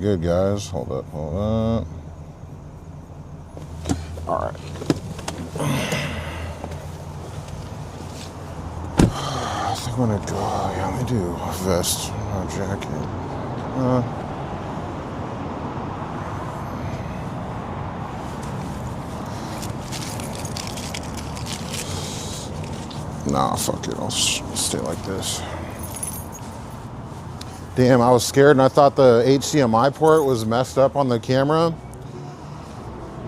Good, guys. Hold up, hold up. All right. I think I'm gonna go. Yeah, let me do a vest, not a jacket. Nah, fuck it. I'll stay like this. Damn, I was scared and I thought the HDMI port was messed up on the camera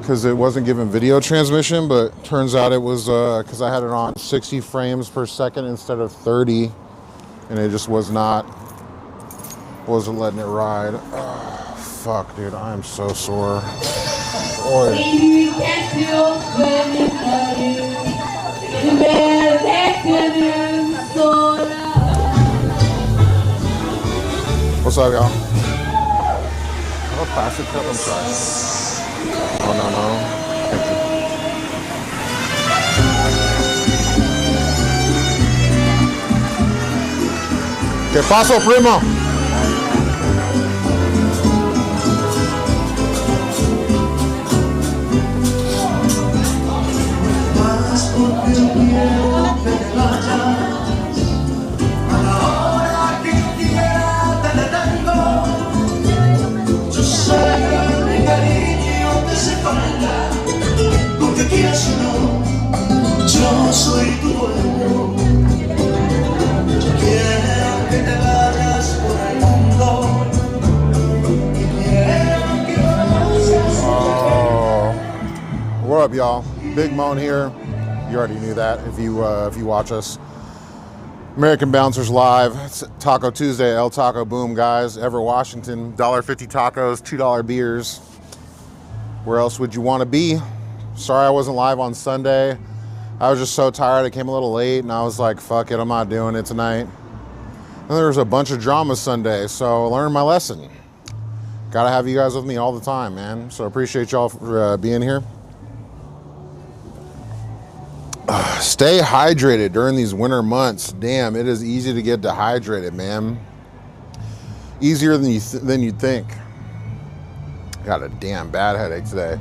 because it wasn't giving video transmission, but turns out it was because I had it on 60 frames per second instead of 30, and it just wasn't letting it ride. Oh, fuck, dude, I am so sore. What's up, y'all? Oh, plastic cup, I'm sorry. Oh, no. Thank you. ¿Qué pasó, primo? Yo soy tu dueño, quiero que te vayas por el mundo y quiero que vayas. What up, y'all? Big Mone here. You already knew that if you watch us. American Bouncers Live. It's Taco Tuesday, El Taco Boom, guys. Everett, Washington. $1.50 tacos, $2 beers. Where else would you want to be? Sorry I wasn't live on Sunday. I was just so tired. I came a little late, and I was like, fuck it, I'm not doing it tonight. And there was a bunch of drama Sunday, so I learned my lesson. Gotta have you guys with me all the time, man. So appreciate y'all for being here. Stay hydrated during these winter months. Damn, it is easy to get dehydrated, man. Easier than you'd think. Got a damn bad headache today.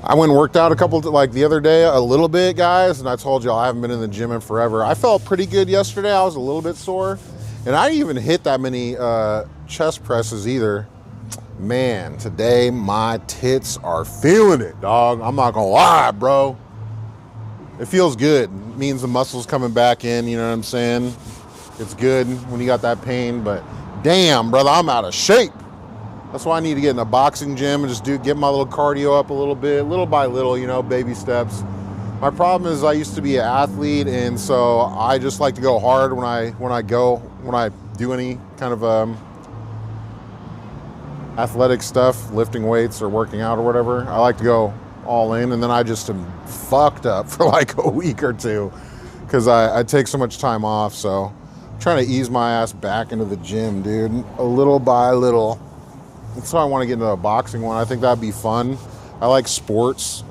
I went and worked out the other day a little bit, guys, and I told y'all I haven't been in the gym in forever. I felt pretty good yesterday. I was a little bit sore, and I didn't even hit that many chest presses either. Man, today my tits are feeling it, dog. I'm not gonna lie, bro. It feels good. It means the muscle's coming back in, you know what I'm saying? It's good when you got that pain, but damn, brother, I'm out of shape. That's why I need to get in a boxing gym and just get my little cardio up a little bit, little by little, you know, baby steps. My problem is I used to be an athlete, and so I just like to go hard when I do any kind of athletic stuff, lifting weights or working out or whatever. I like to go all in, and then I just am fucked up for like a week or two because I take so much time off. So I'm trying to ease my ass back into the gym, dude, a little by little. That's why I want to get into a boxing one. I think that'd be fun. I like sports.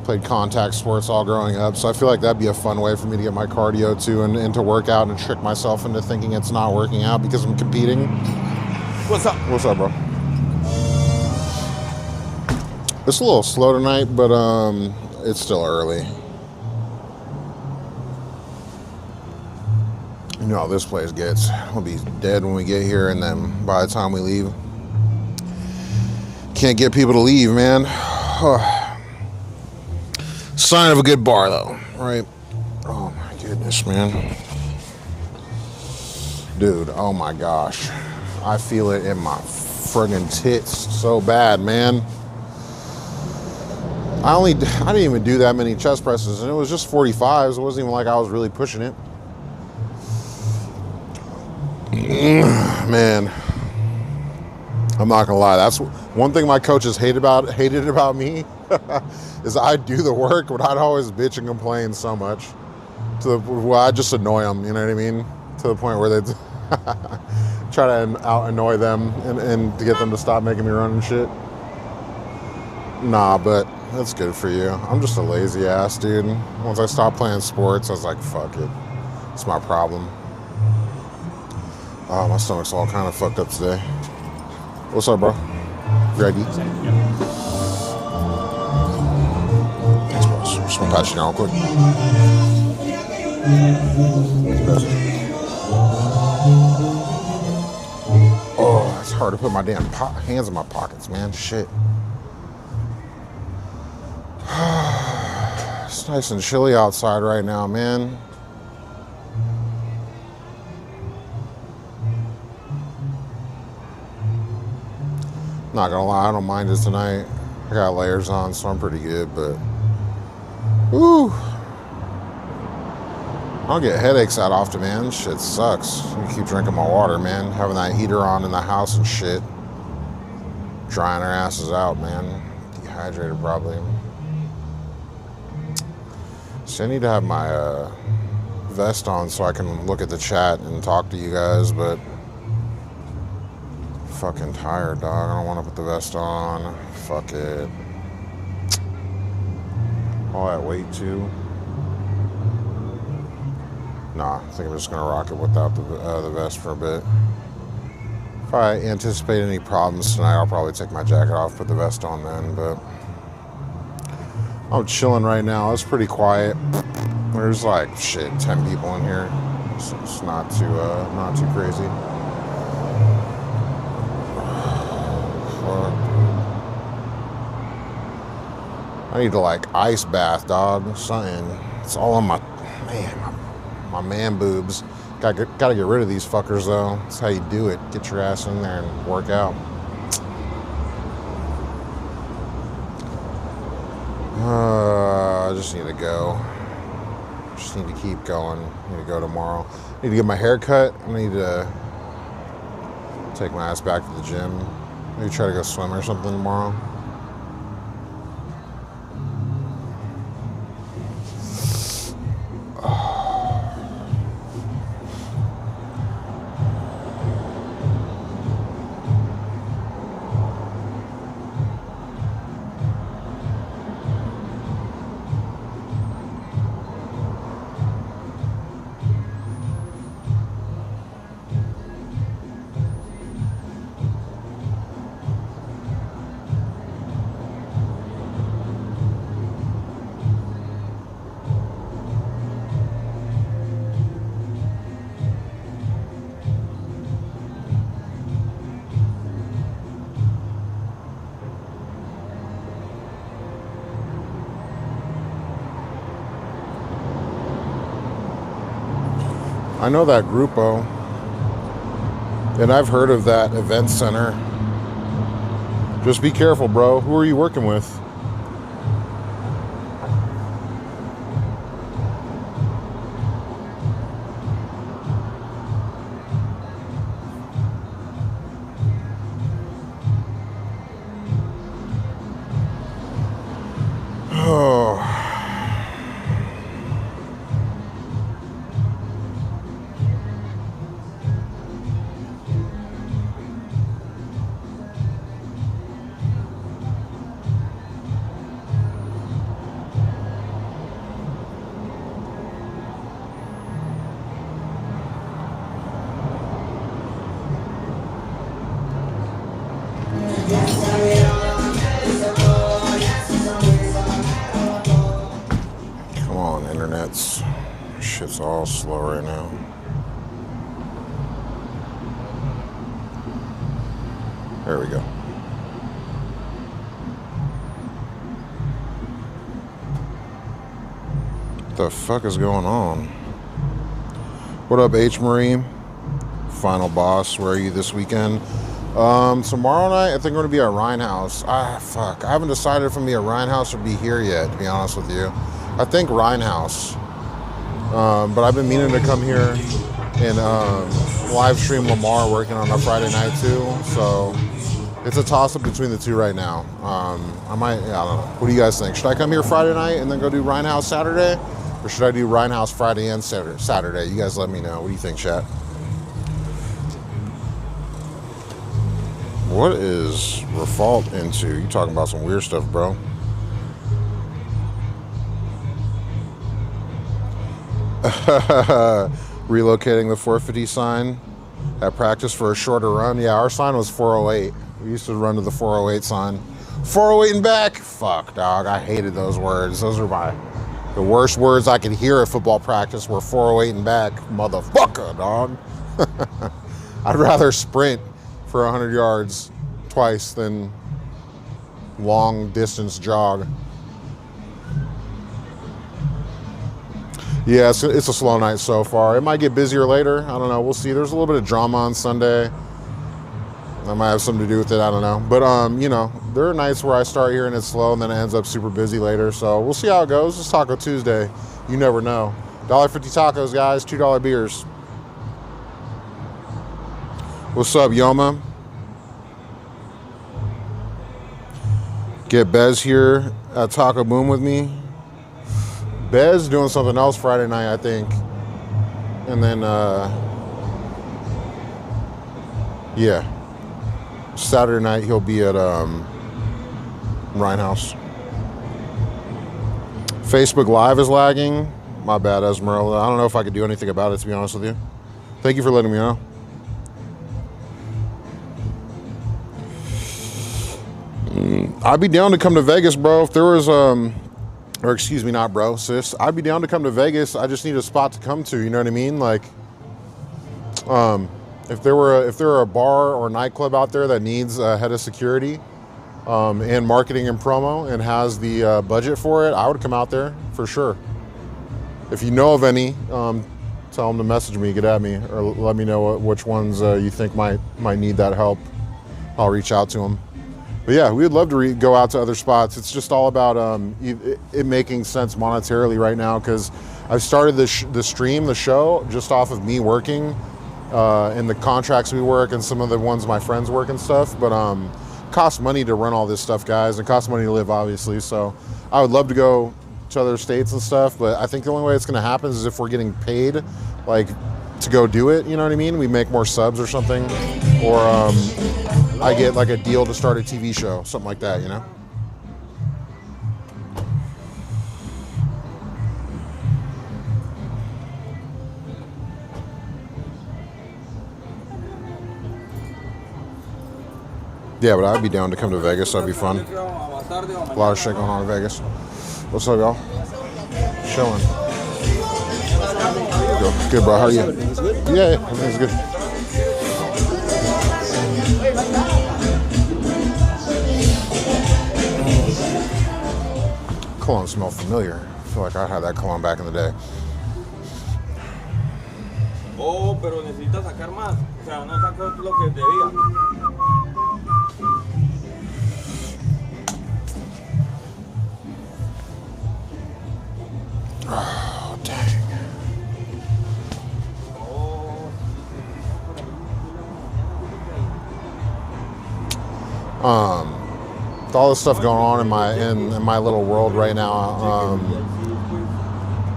Played contact sports all growing up, so I feel like that'd be a fun way for me to get my cardio too and to work out and trick myself into thinking it's not working out because I'm competing. What's up? What's up, bro? It's a little slow tonight, but it's still early. You know how this place gets. We'll be dead when we get here, and then by the time we leave, can't get people to leave, man. Sign of a good bar, though, right? Oh my goodness, man. Dude, oh my gosh. I feel it in my friggin' tits so bad, man. I didn't even do that many chest presses, and it was just 45s. It wasn't even like I was really pushing it. Man, I'm not gonna lie. That's one thing my coaches hated about me is I'd do the work, but I'd always bitch and complain so much I just annoy them. You know what I mean? To the point where they try to out annoy them and to get them to stop making me run and shit. Nah, but that's good for you. I'm just a lazy ass dude. Once I stopped playing sports, I was like, fuck it. It's my problem. Oh, my stomach's all kind of fucked up today. What's up, bro? Ready? Thanks, boss. Just want to patch you down real quick. Oh, it's hard to put my damn hands in my pockets, man. Shit. It's nice and chilly outside right now, man. Not gonna lie, I don't mind it tonight. I got layers on, so I'm pretty good, but woo. I don't get headaches that often, man. Shit sucks. I keep drinking my water, man. Having that heater on in the house and shit. Drying our asses out, man. Dehydrated probably. So I need to have my vest on so I can look at the chat and talk to you guys, but fucking tired, dog. I don't want to put the vest on. Fuck it. All that weight too. Nah, I think I'm just gonna rock it without the vest for a bit. If I anticipate any problems tonight, I'll probably take my jacket off, put the vest on then. But I'm chilling right now. It's pretty quiet. There's like 10 people in here. It's not too crazy. I need to like ice bath, dog. Something. It's all on my man boobs. Gotta get rid of these fuckers though. That's how you do it. Get your ass in there and work out. I just need to go. Just need to keep going. I need to go tomorrow. I need to get my hair cut. I need to take my ass back to the gym. Maybe try to go swim or something tomorrow. I know that Grupo, and I've heard of that event center. Just be careful, bro. Who are you working with? Oh. Come on, internets. Shit's all slow right now. There we go. What the fuck is going on? What up, H. Marie? Final boss, where are you this weekend? Tomorrow night, I think we're gonna be at Rhine House. Fuck. I haven't decided if I'm gonna be at Rhine House or be here yet, to be honest with you. I think Rhine House. But I've been meaning to come here and live stream Lamar working on a Friday night too. So it's a toss up between the two right now. I don't know. What do you guys think? Should I come here Friday night and then go do Rhine House Saturday? Or should I do Rhine House Friday and Saturday? You guys let me know. What do you think, chat? What is Refault into? You talking about some weird stuff, bro. Relocating the 450 sign at practice for a shorter run. Yeah, our sign was 408. We used to run to the 408 sign. 408 and back. Fuck, dog. I hated those words. Those are the worst words I could hear at football practice were 408 and back. Motherfucker, dog. I'd rather sprint for 100 yards twice than long distance jog. Yeah, it's a slow night so far. It might get busier later. I don't know. We'll see. There's a little bit of drama on Sunday. That might have something to do with it. I don't know. But, you know, there are nights where I start here and it's slow and then it ends up super busy later. So we'll see how it goes. It's Taco Tuesday. You never know. $1.50 tacos, guys. $2 beers. What's up, Yoma? Get Bez here at Taco Boom with me. Bez doing something else Friday night, I think. And then, yeah. Saturday night, he'll be at Rhinehouse. Facebook Live is lagging. My bad, Esmeralda. I don't know if I could do anything about it, to be honest with you. Thank you for letting me know. I'd be down to come to Vegas, bro. If there was, or excuse me, not bro, sis. I'd be down to come to Vegas. I just need a spot to come to. You know what I mean? Like, if there were a bar or nightclub out there that needs a head of security, and marketing and promo and has the budget for it, I would come out there for sure. If you know of any, tell them to message me, get at me, or let me know which ones you think might need that help. I'll reach out to them. But yeah, we would love to go out to other spots. It's just all about it making sense monetarily right now, because I've started the show, just off of me working and the contracts we work and some of the ones my friends work and stuff. But costs money to run all this stuff, guys, and costs money to live, obviously. So I would love to go to other states and stuff, but I think the only way it's going to happen is if we're getting paid, like, to go do it. You know what I mean? We make more subs or something, or I get like a deal to start a TV show, something like that, you know? Yeah, but I'd be down to come to Vegas. That'd be fun. A lot of shit going on in Vegas. What's up, y'all? Chilling. Good, bro. How are you? Yeah, everything's good. Cologne smells familiar. I feel like I had that cologne back in the day. Oh, pero necesita sacar más. O sea, no sacó lo que debía. Oh, dang. With all this stuff going on in my little world right now,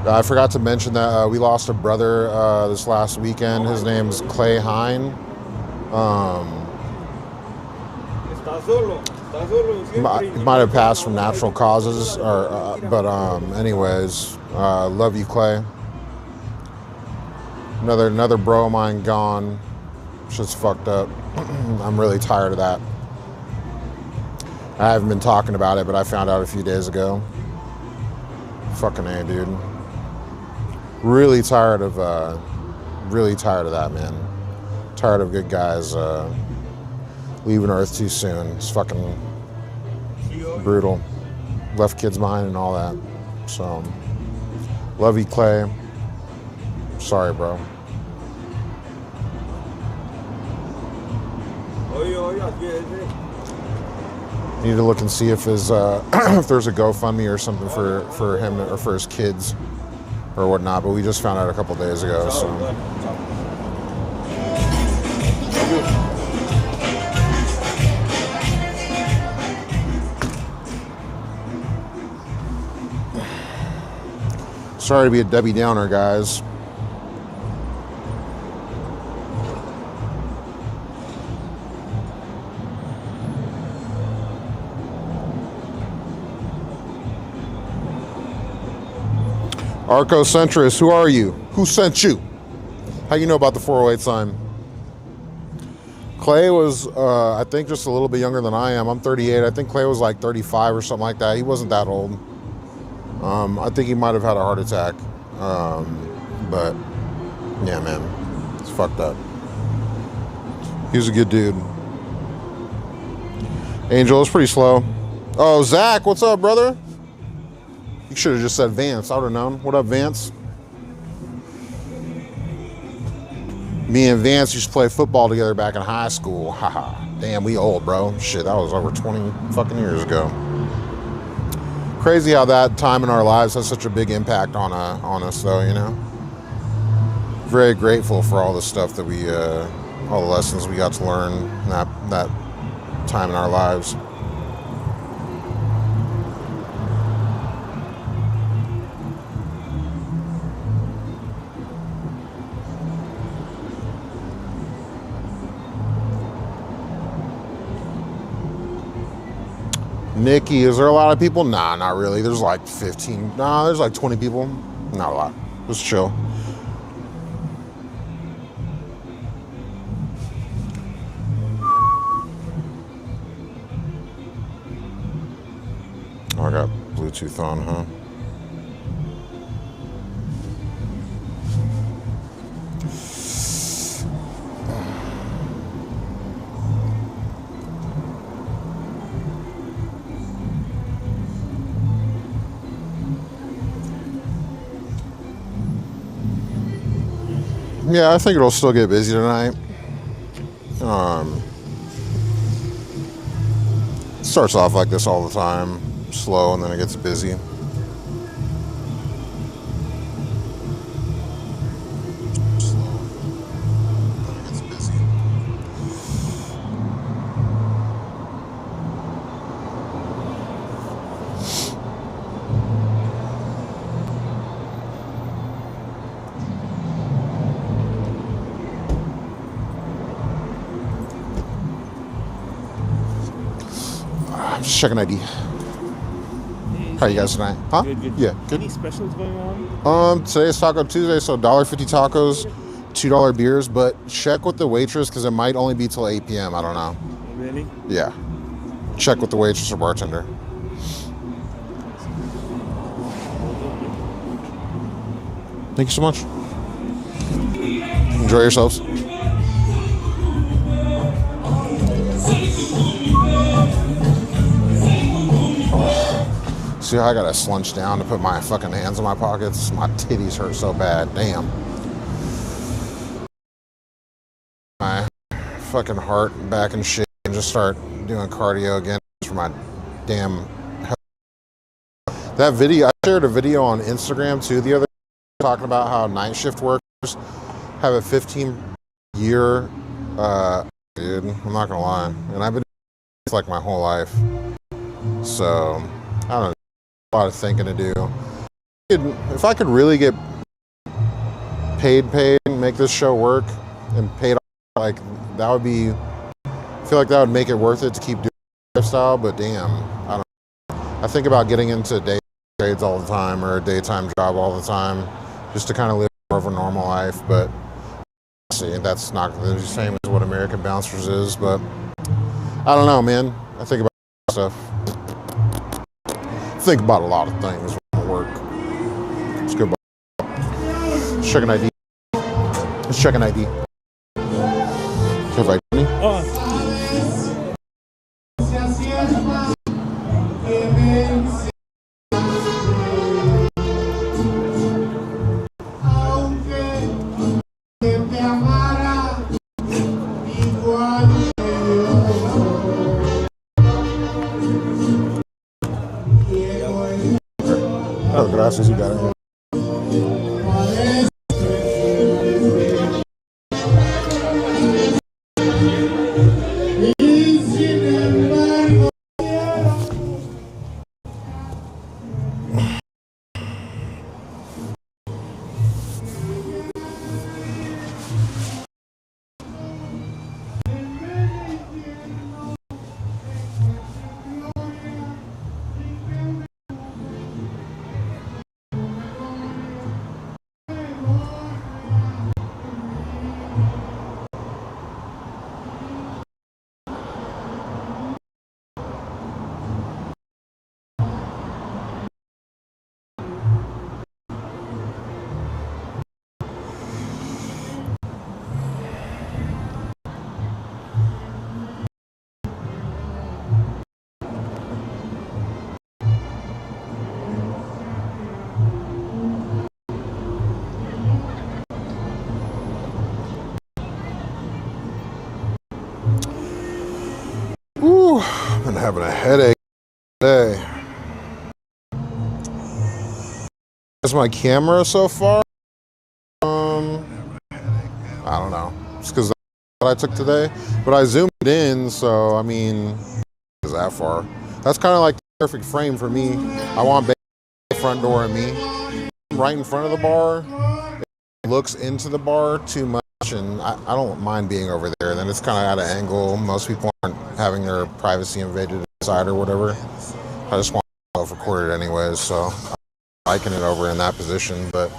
I forgot to mention that we lost a brother this last weekend. His name's Clay Hine. He might have passed from natural causes, but anyways, love you, Clay. Another bro of mine gone. Shit's fucked up. I'm really tired of that. I haven't been talking about it, but I found out a few days ago. Fucking A, dude. Really tired of that, man. Tired of good guys leaving Earth too soon. It's fucking brutal. Left kids behind and all that. So, love you, Clay. Sorry, bro. Need to look and see if his if there's a GoFundMe or something for him or for his kids or whatnot. But we just found out a couple days ago. So. Sorry to be a Debbie Downer, guys. Arcocentrist, who are you? Who sent you? How you know about the 408 sign? Clay was, I think, just a little bit younger than I am. I'm 38. I think Clay was like 35 or something like that. He wasn't that old. I think he might have had a heart attack. But, yeah, man. It's fucked up. He was a good dude. Angel is pretty slow. Oh, Zach, what's up, brother? You should have just said Vance. I would have known. What up, Vance? Me and Vance used to play football together back in high school. Haha. Damn, we old, bro. Shit, that was over 20 fucking years ago. Crazy how that time in our lives has such a big impact on us, though, you know? Very grateful for all the stuff that we, all the lessons we got to learn in that time in our lives. Nikki, is there a lot of people? Nah, not really. There's like 15. Nah, there's like 20 people. Not a lot. Just chill. Oh, I got Bluetooth on, huh? Yeah, I think it'll still get busy tonight. It starts off like this all the time, slow, and then it gets busy. I'm just checking ID. How you guys tonight? Huh? Good. Yeah, good. Any specials going on? Today's Taco Tuesday, so $1.50 tacos, $2 beers, but check with the waitress because it might only be till 8 p.m. I don't know. Really? Yeah. Check with the waitress or bartender. Thank you so much. Enjoy yourselves. See how I gotta slunch down to put my fucking hands in my pockets? My titties hurt so bad. Damn. My fucking heart back and shit and just start doing cardio again for my damn health. That video, I shared a video on Instagram too the other day talking about how night shift workers have a 15-year, dude, I'm not gonna lie. And I've been doing this like my whole life. So, I don't know. A lot of thinking to do. If I could really get paid and make this show work and paid off, like that would be, I feel like that would make it worth it to keep doing lifestyle, but damn, I don't know. I think about getting into day trades all the time or a daytime job all the time just to kind of live more of a normal life, but see, that's not the same as what American Bouncers is, but I don't know, man. I think about stuff. Think about a lot of things when I work. Let's go. Let's check an ID. Let's check an ID. Have I done it? Oh, gracias, you got it. I've been having a headache today. That's my camera so far. I don't know. It's because what I took today, but I zoomed it in, so I mean, is that far? That's kind of like the perfect frame for me. I want the front door and me right in front of the bar. It looks into the bar too much, and I don't mind being over there. Then it's kind of at an angle. Most people aren't having their privacy invaded inside or whatever. I just want myself recorded anyways, so I'm liking it over in that position. But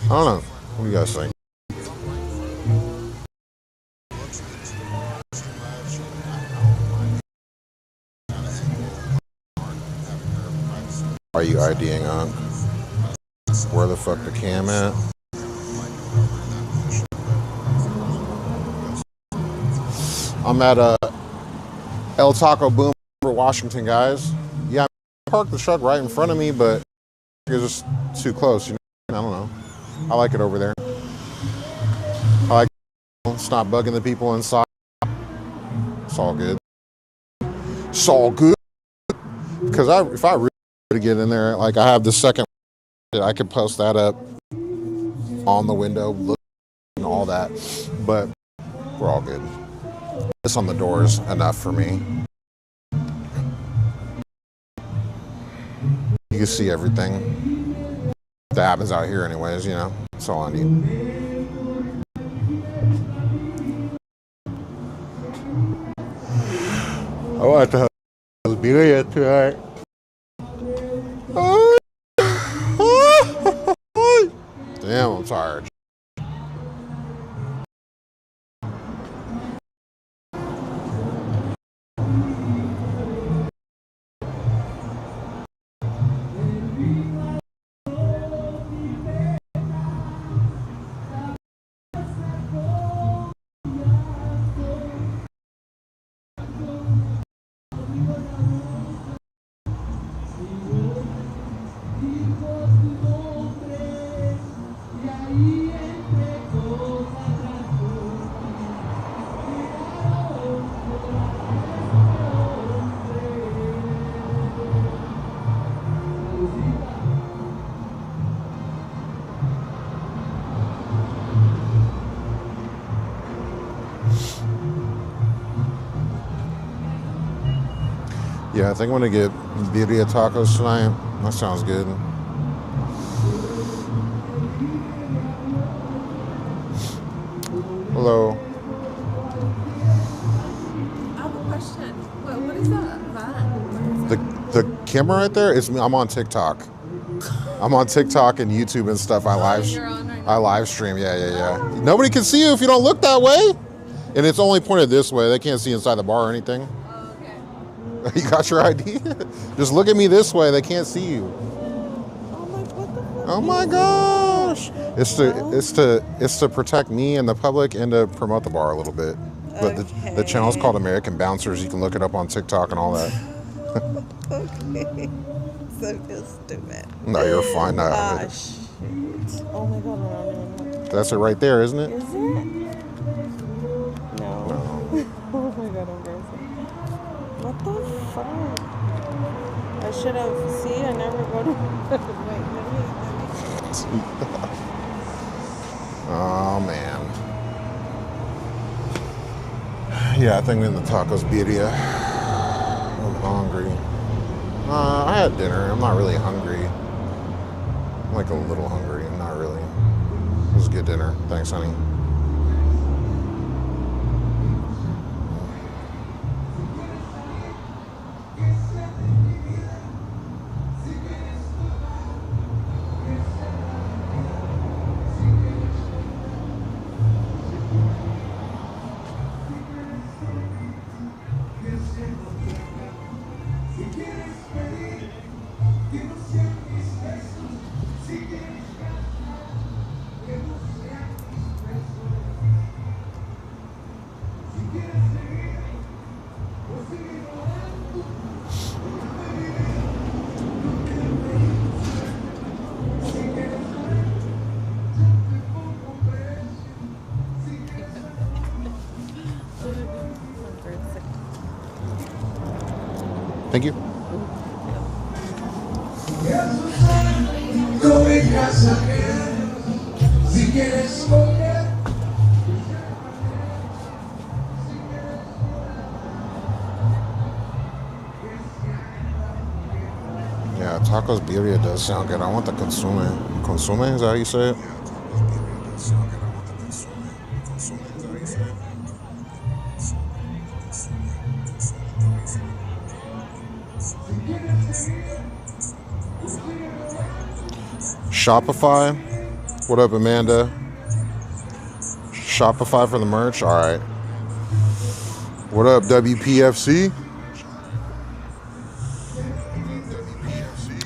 I don't know. What do you guys think? Are you IDing on? Where the fuck the cam at? I'm at El Taco Boom over Washington, guys. Yeah, I parked the truck right in front of me, but it's just too close. You know, I don't know. I like it over there. I like it's not bugging the people inside. It's all good. It's all good. Because if I really to get in there, like I have the second, I could post that up on the window, look and all that, but we're all good. This on the doors enough for me. You can see everything that happens out here anyways, you know. That's all I need. I want to have beer tonight. Damn, I'm tired. Yeah, I think I'm gonna get birria tacos tonight. That sounds good. Hello. I have a question. What is that? The camera right there is me. I'm on TikTok. I'm on TikTok and YouTube and stuff. You're on right now? I live stream. Yeah. Nobody can see you if you don't look that way. And it's only pointed this way. They can't see inside the bar or anything. Oh, okay. You got your ID? Just look at me this way. They can't see you. Oh my gosh! It's to protect me and the public and to promote the bar a little bit. But the channel's called American Bouncers. You can look it up on TikTok and all that. Okay. So feel stupid. No, you're fine. No, Shoot. Oh my god, I don't even know. that's it right there, isn't it? Is it? No. Oh my god, I'm embarrassing. What the fuck? I should have. See, I never go to. Wait, let me. Oh man. Yeah, I think we're in the tacos birria. I'm hungry. I had dinner. I'm not really hungry. I'm like a little hungry. I'm not really. It was a good dinner. Thanks, honey. Thank you. Yeah, tacos birria does sound good. I want the consume. Consume, is that how you say it? Shopify. What up, Amanda? Shopify for the merch? All right. What up, WPFC?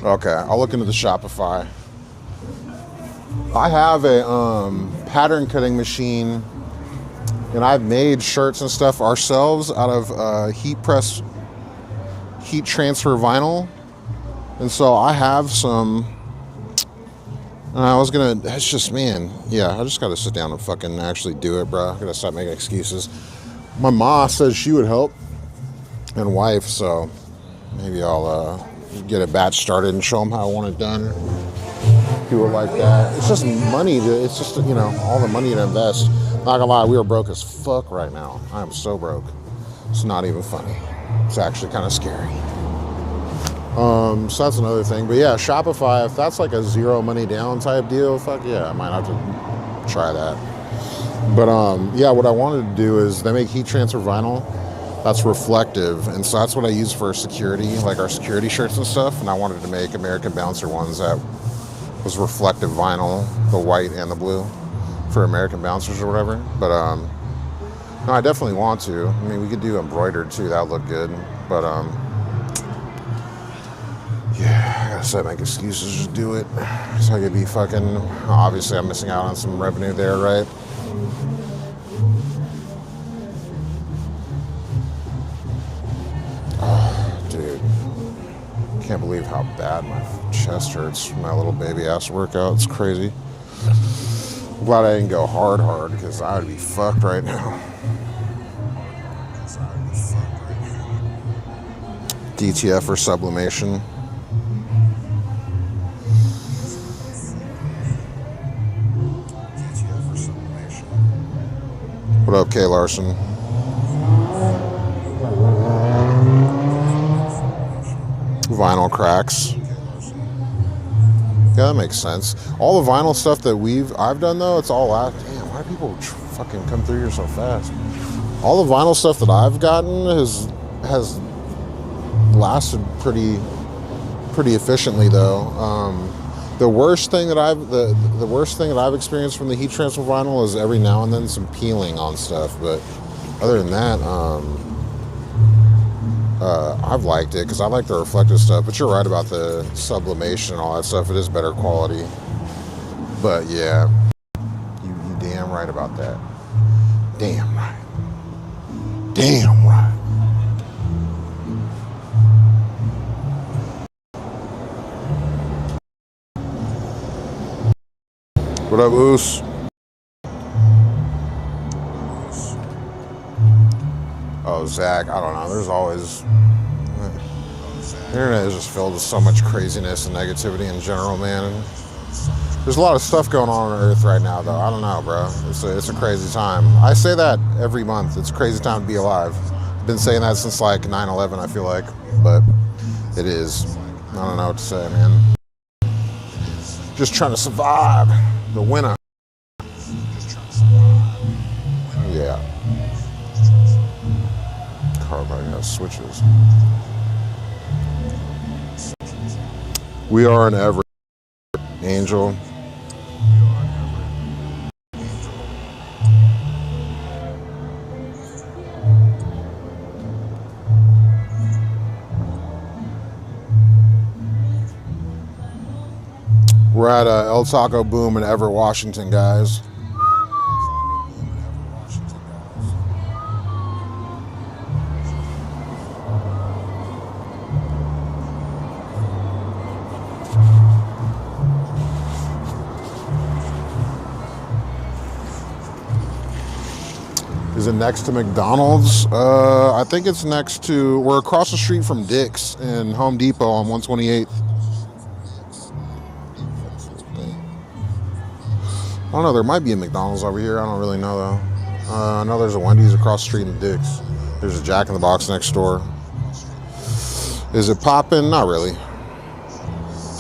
Okay, I'll look into the Shopify. I have a pattern cutting machine, and I've made shirts and stuff ourselves out of heat transfer vinyl. And so I have some. It's just, man, yeah, I just gotta sit down and fucking actually do it, bro. I gotta stop making excuses. My ma says she would help, and wife, so maybe I'll get a batch started and show them how I want it done. Do it like that. It's just money it's just, all the money to invest. Not gonna lie, we are broke as fuck right now. I am so broke. It's not even funny. It's actually kind of scary. So that's another thing. But yeah, Shopify, if that's like a zero money down type deal, fuck yeah, I might have to try that. But yeah, what I wanted to do is they make heat transfer vinyl that's reflective, and so that's what I use for security, like our security shirts and stuff. And I wanted to make American Bouncer ones that was reflective vinyl, the white and the blue, for American Bouncers or whatever. But no, I definitely want to. I mean, we could do embroidered too, that would look good. But yeah, I gotta stop making excuses, just do it. So I could be fucking, obviously I'm missing out on some revenue there, right? Oh, dude. Can't believe how bad my chest hurts from my little baby ass workout. It's crazy. I'm glad I didn't go hard because I would be fucked right now. DTF or sublimation. What up, Kay Larson? Vinyl cracks. Yeah, that makes sense. All the vinyl stuff that I've done though, it's all out. Damn, why do people fucking come through here so fast? All the vinyl stuff that I've gotten has lasted pretty efficiently though. The worst thing that I've experienced from the heat transfer vinyl is every now and then some peeling on stuff, but other than that, I've liked it because I like the reflective stuff. But you're right about the sublimation and all that stuff. It is better quality. But yeah, you damn right about that. Damn right. Damn right. What up, Oos? Oh, Zach, I don't know. There's always... The internet is just filled with so much craziness and negativity in general, man. And there's a lot of stuff going on Earth right now, though. I don't know, bro. It's a crazy time. I say that every month. It's a crazy time to be alive. I've been saying that since like 9/11, I feel like. But it is. I don't know what to say, man. Just trying to survive. The winner. Yeah. Carbide has switches. We are an ever angel. We're at El Taco Boom in Everett, Washington, guys. Is Is it next to McDonald's? I think it's next to, we're across the street from Dick's and Home Depot on 128th. I don't know, there might be a McDonald's over here. I don't really know though. I know there's a Wendy's across the street in Dick's. There's a Jack in the Box next door. Is it popping? Not really.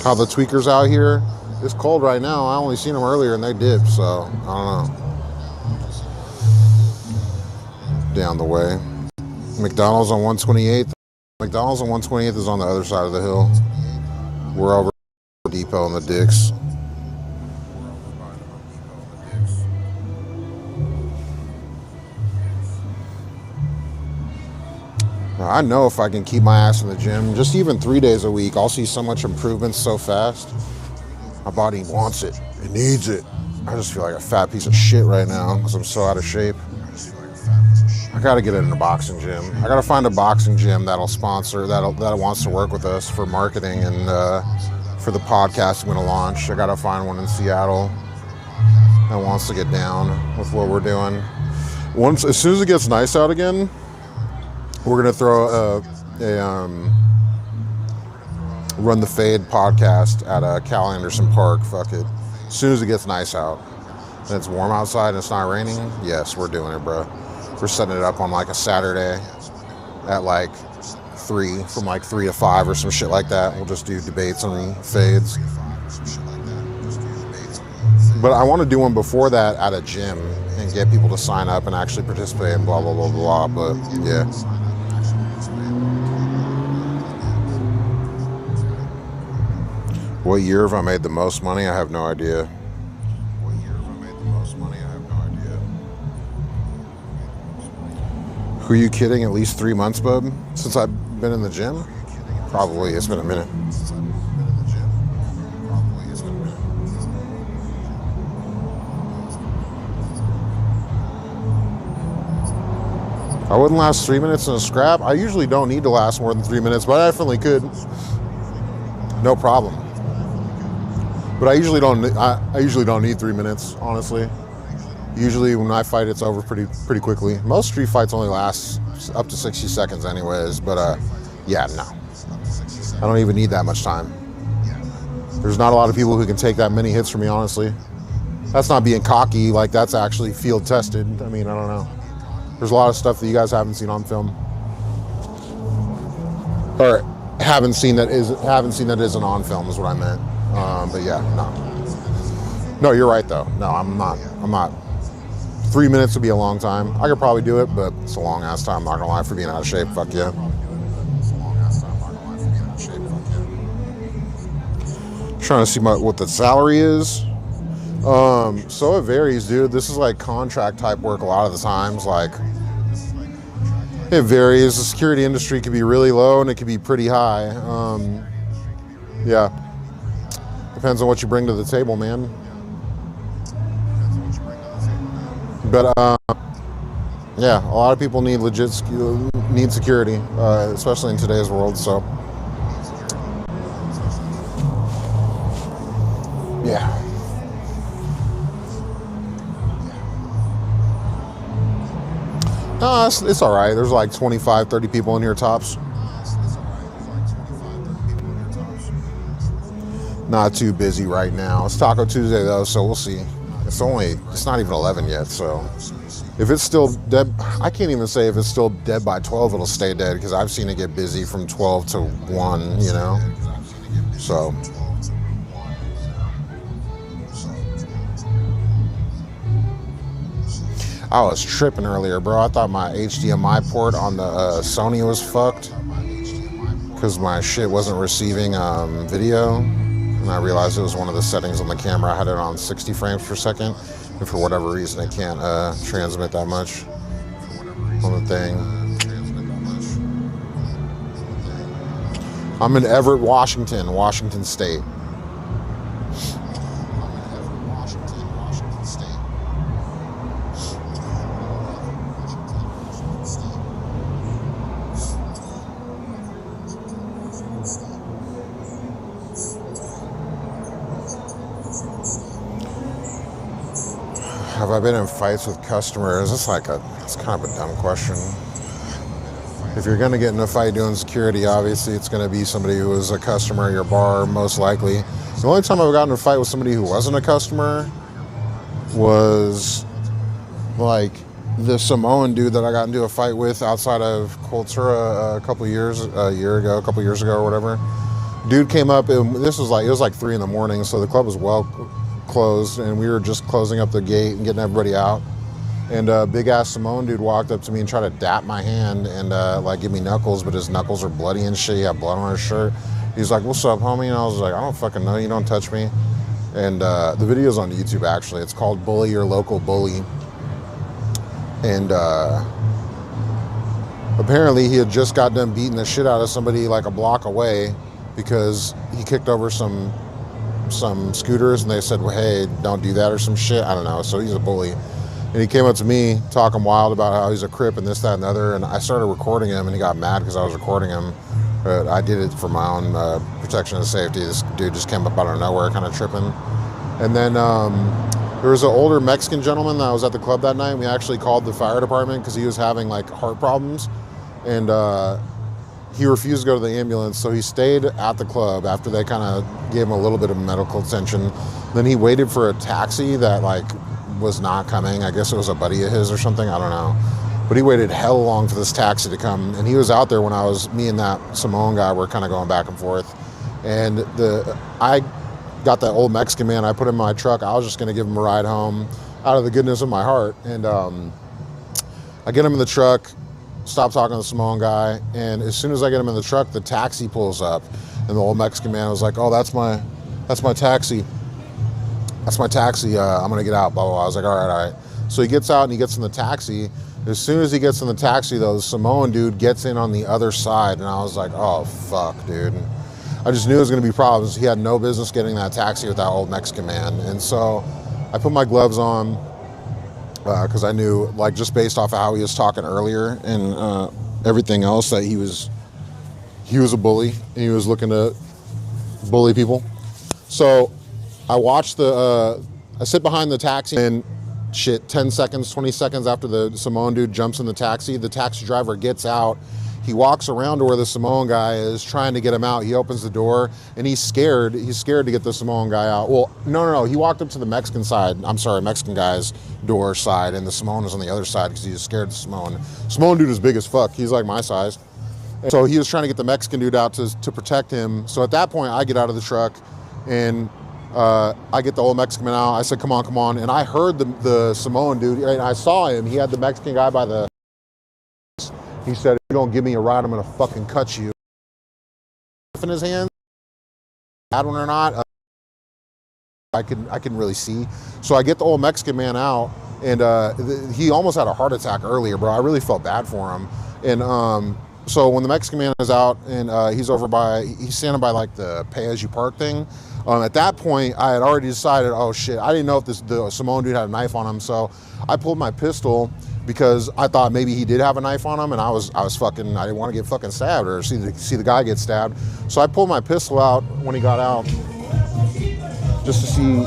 How the tweakers out here? It's cold right now. I only seen them earlier and they dipped, so I don't know. Down the way. McDonald's on 128th. McDonald's on 128th is on the other side of the hill. We're over Depot in the Dick's. I know if I can keep my ass in the gym, just even 3 days a week, I'll see so much improvement so fast. My body wants it. It needs it. I just feel like a fat piece of shit right now because I'm so out of shape. I gotta get in a boxing gym. I gotta find a boxing gym that'll sponsor, that wants to work with us for marketing and for the podcast I'm gonna launch. I gotta find one in Seattle that wants to get down with what we're doing. As soon as it gets nice out again, we're gonna throw a Run the Fade podcast at Cal Anderson Park. Fuck it. As soon as it gets nice out and it's warm outside and it's not raining, yes, we're doing it, bro. We're setting it up on like a Saturday at like 3, from like 3 to 5 or some shit like that. We'll just do debates on the fades. But I want to do one before that at a gym and get people to sign up and actually participate and blah, blah, blah, blah. But yeah. What year have I made the most money? I have no idea. What year have I made the most money? I have no idea. Who are you kidding? At least 3 months, bub? Since I've been in the gym? Probably. It's been a minute. I wouldn't last 3 minutes in a scrap. I usually don't need to last more than 3 minutes, but I definitely could. No problem. But I usually don't need 3 minutes, honestly. Usually when I fight, it's over pretty quickly. Most street fights only last up to 60 seconds anyways, but yeah, no. I don't even need that much time. There's not a lot of people who can take that many hits from me, honestly. That's not being cocky, like that's actually field tested. I mean, I don't know. There's a lot of stuff that you guys haven't seen on film. Or haven't seen that isn't on film is what I meant. But yeah, no. No, you're right though. No, I'm not. 3 minutes would be a long time. I could probably do it, but it's a long ass time, I'm not gonna lie, for being out of shape. Fuck yeah. Trying to see what the salary is. So it varies, dude. This is like contract type work a lot of the times. Like, it varies. The security industry can be really low and it can be pretty high. Yeah. Depends on what you bring to the table, man. But yeah, a lot of people need need security, especially in today's world. So yeah. No, it's all right. There's like 25, 30 people in here tops. Not too busy right now. It's Taco Tuesday though, so we'll see. It's not even 11 yet, so if it's still dead, I can't even say if it's still dead by 12, it'll stay dead, because I've seen it get busy from 12 to 1, you know? So. I was tripping earlier, bro. I thought my HDMI port on the Sony was fucked because my shit wasn't receiving video. And I realized it was one of the settings on the camera. I had it on 60 frames per second. And for whatever reason, it can't transmit that much on the thing. I'm in Everett, Washington State. have I been in fights with customers? It's kind of a dumb question. If you're gonna get in a fight doing security, obviously it's gonna be somebody who was a customer at your bar, most likely. The only time I've gotten in a fight with somebody who wasn't a customer was like the Samoan dude that I got into a fight with outside of Cultura a year ago or whatever. Dude came up, and it was like 3 in the morning, so the club was well closed, and we were just closing up the gate and getting everybody out. And a big ass Samoan dude walked up to me and tried to dap my hand and like give me knuckles, but his knuckles are bloody and shit. He had blood on his shirt. He's like, "What's up, homie?" And I was like, "I don't fucking know. You don't touch me." And the video's on YouTube, actually. It's called Bully Your Local Bully. And apparently he had just got done beating the shit out of somebody like a block away because he kicked over some scooters, and they said, "Well, hey, don't do that," or some shit. I don't know. So he's a bully. And he came up to me talking wild about how he's a Crip and this, that, and the other. And I started recording him, and he got mad because I was recording him. But I did it for my own protection and safety. This dude just came up out of nowhere kind of tripping. And then there was an older Mexican gentleman that was at the club that night. We actually called the fire department because he was having like heart problems. And he refused to go to the ambulance. So he stayed at the club after they kind of gave him a little bit of medical attention. Then he waited for a taxi that like was not coming. I guess it was a buddy of his or something. I don't know. But he waited hell long for this taxi to come. And he was out there when me and that Samoan guy were kind of going back and forth. And I got that old Mexican man. I put him in my truck. I was just going to give him a ride home out of the goodness of my heart. And I get him in the truck, stop talking to the Samoan guy. And as soon as I get him in the truck, the taxi pulls up. And the old Mexican man was like, "Oh, that's my taxi. That's my taxi. I'm going to get out, blah, blah, blah." I was like, all right. So he gets out and he gets in the taxi. As soon as he gets in the taxi, though, the Samoan dude gets in on the other side. And I was like, oh, fuck, dude. And I just knew it was going to be problems. He had no business getting that taxi with that old Mexican man. And so I put my gloves on because I knew, like, just based off of how he was talking earlier and everything else, that he was a bully and he was looking to bully people. So I watched I sit behind the taxi, and 10 seconds, 20 seconds after the Samoan dude jumps in the taxi driver gets out. He walks around to where the Samoan guy is trying to get him out. He opens the door, and he's scared. He's scared to get the Samoan guy out. Well, no. He walked up to the Mexican guy's door side, and the Samoan was on the other side because he was scared of the Samoan. Samoan dude is big as fuck. He's like my size. And so he was trying to get the Mexican dude out to protect him. So at that point, I get out of the truck, and I get the old Mexican man out. I said, come on. And I heard the Samoan dude, and I saw him. He had the Mexican guy by the... He said, "If you don't give me a ride, I'm going to fucking cut you." In his hand, had one or not, I couldn't really see. So I get the old Mexican man out, and he almost had a heart attack earlier, bro. I really felt bad for him. And so when the Mexican man is out, and he's standing by like the pay-as-you-park thing, at that point, I had already decided, oh shit, I didn't know if the Samoan dude had a knife on him, so I pulled my pistol because I thought maybe he did have a knife on him, and I didn't want to get fucking stabbed or see the guy get stabbed. So I pulled my pistol out when he got out just to see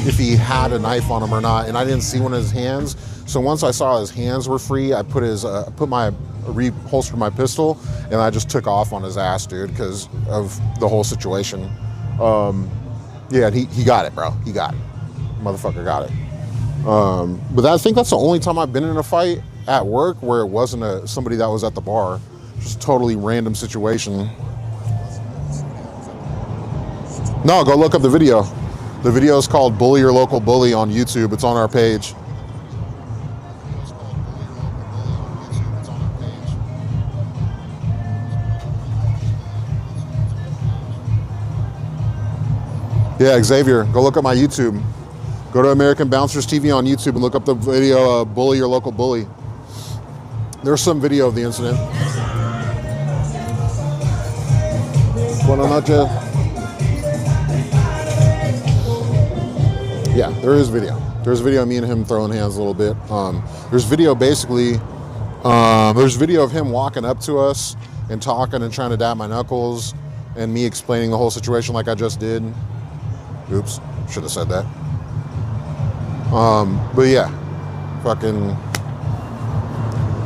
if he had a knife on him or not, and I didn't see one of his hands. So once I saw his hands were free, I reholstered my pistol, and I just took off on his ass, dude, because of the whole situation. Yeah, he got it, bro. He got it. Motherfucker got it. But I think that's the only time I've been in a fight at work where it wasn't somebody that was at the bar. Just totally random situation. No, go look up the video. The video is called Bully Your Local Bully on YouTube. It's on our page. Yeah, Xavier, go look up my YouTube. Go to American Bouncers TV on YouTube and look up the video, Bully Your Local Bully. There's some video of the incident. Buenas noches. Yeah, there is video. There's video of me and him throwing hands a little bit. There's video of him walking up to us and talking and trying to dab my knuckles, and me explaining the whole situation like I just did. Oops, should have said that. But yeah, fucking.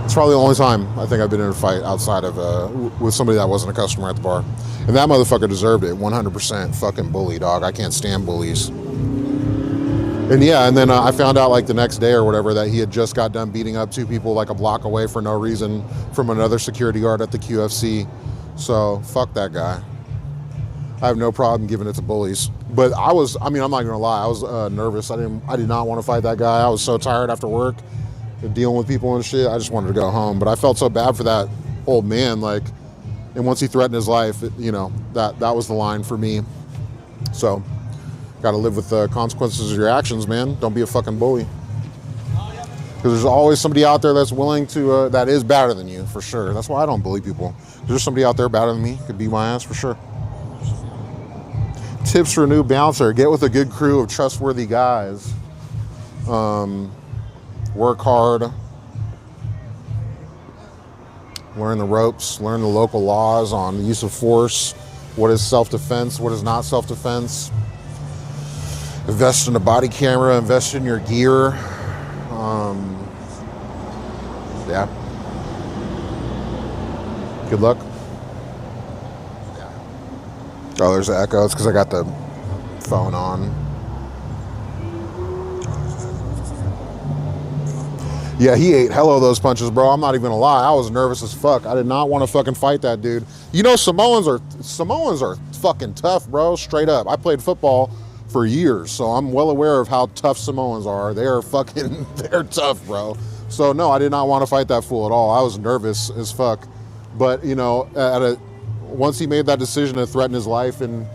It's probably the only time I think I've been in a fight outside of with somebody that wasn't a customer at the bar, and that motherfucker deserved it. 100% fucking bully, dog. I can't stand bullies. And yeah, and then I found out like the next day or whatever that he had just got done beating up 2 people like a block away for no reason from another security guard at the QFC. So fuck that guy. I have no problem giving it to bullies. But I'm not gonna lie, I was nervous. I did not want to fight that guy. I was so tired after work, dealing with people and shit. I just wanted to go home. But I felt so bad for that old man, like, and once he threatened his life, that was the line for me. So, gotta live with the consequences of your actions, man. Don't be a fucking bully. Because there's always somebody out there that's willing to, that is better than you, for sure. That's why I don't bully people. There's somebody out there better than me, could beat my ass for sure. Tips for a new bouncer: get with a good crew of trustworthy guys. Work hard. Learn the ropes. Learn the local laws on the use of force. What is self-defense? What is not self-defense? Invest in a body camera. Invest in your gear. Yeah. Good luck. Oh, there's the echo. It's because I got the phone on. Yeah, he ate hella of those punches, bro. I'm not even gonna lie. I was nervous as fuck. I did not want to fucking fight that dude. You know, Samoans are fucking tough, bro. Straight up. I played football for years, so I'm well aware of how tough Samoans are. They're tough, bro. So no, I did not want to fight that fool at all. I was nervous as fuck. But once he made that decision to threaten his life and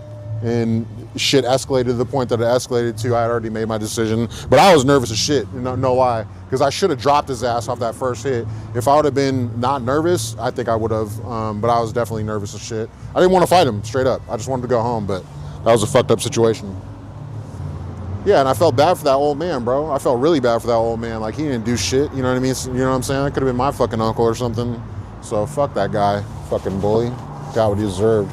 shit escalated to the point that it escalated to, I had already made my decision. But I was nervous as shit, no lie, because I should have dropped his ass off that first hit. If I would have been not nervous, I think I would have. But I was definitely nervous as shit. I didn't want to fight him, straight up. I just wanted to go home, but that was a fucked up situation. Yeah, and I felt bad for that old man, bro. I felt really bad for that old man. Like, he didn't do shit, you know what I mean? You know what I'm saying? That could have been my fucking uncle or something. So fuck that guy, fucking bully. Got what he deserved.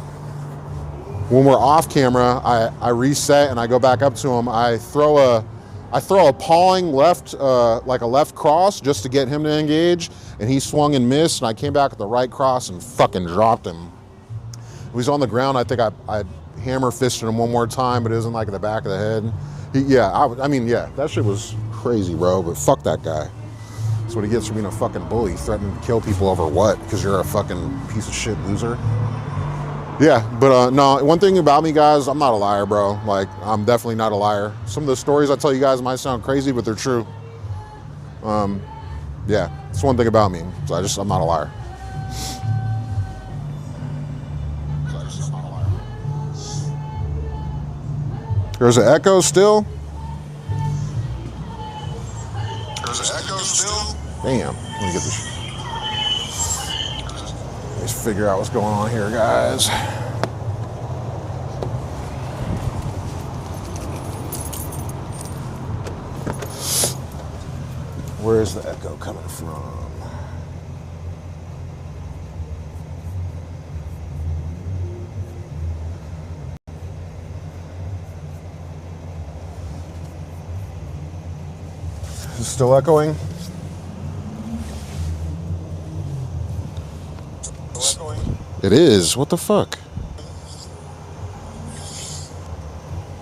When we're off camera, I reset and I go back up to him. I throw a pawing left, like a left cross, just to get him to engage, and he swung and missed, and I came back at the right cross and fucking dropped him. He was on the ground. I think I hammer fisted him one more time, but it was in like the back of the head. That shit was crazy, bro, but fuck that guy. That's what he gets for being a fucking bully, threatening to kill people over what? Because you're a fucking piece of shit loser. Yeah, but no, one thing about me, guys, I'm not a liar, bro. Like, I'm definitely not a liar. Some of the stories I tell you guys might sound crazy, but they're true. Yeah, it's one thing about me. So I'm not a liar. There's an echo still? Damn, let me get this. Let's figure out what's going on here, guys. Where is the echo coming from? Is it still echoing? It is. What the fuck?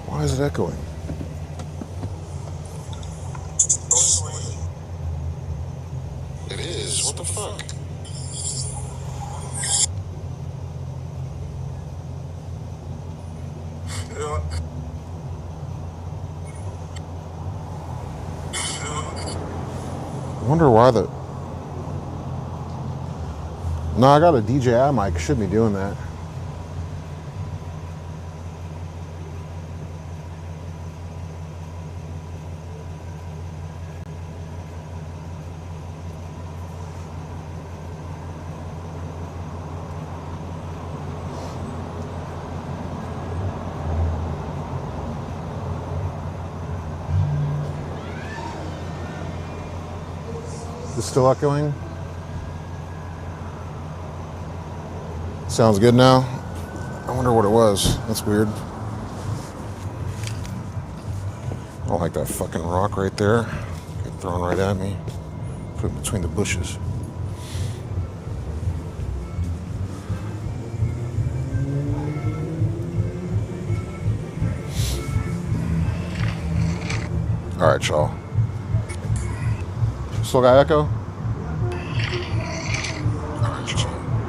Why is it echoing? It is. What the fuck? I wonder why the... No, I got a DJI mic. Should be doing that. Is it still echoing? Sounds good now. I wonder what it was. That's weird. I'll like that fucking rock right there. Get thrown right at me. Put it between the bushes. All right, y'all. Still got echo?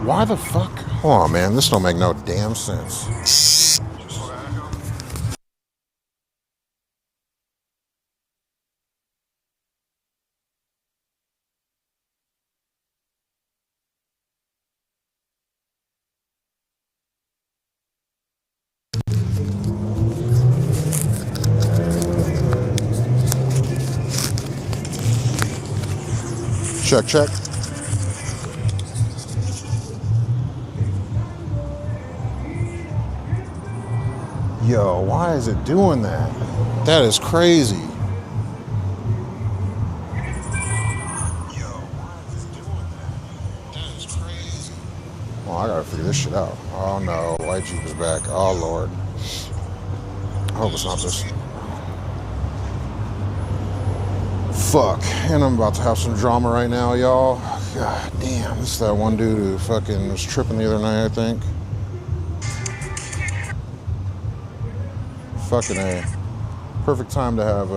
Why the fuck? Hold on, man. This don't make no damn sense. Check, check. Yo, why is it doing that? That is crazy. Well, I gotta figure this shit out. Oh no, White Jeep is back. Oh Lord. I hope it's not this. Fuck. And I'm about to have some drama right now, y'all. God damn, this is that one dude who fucking was tripping the other night, I think. Fucking A. Perfect time to have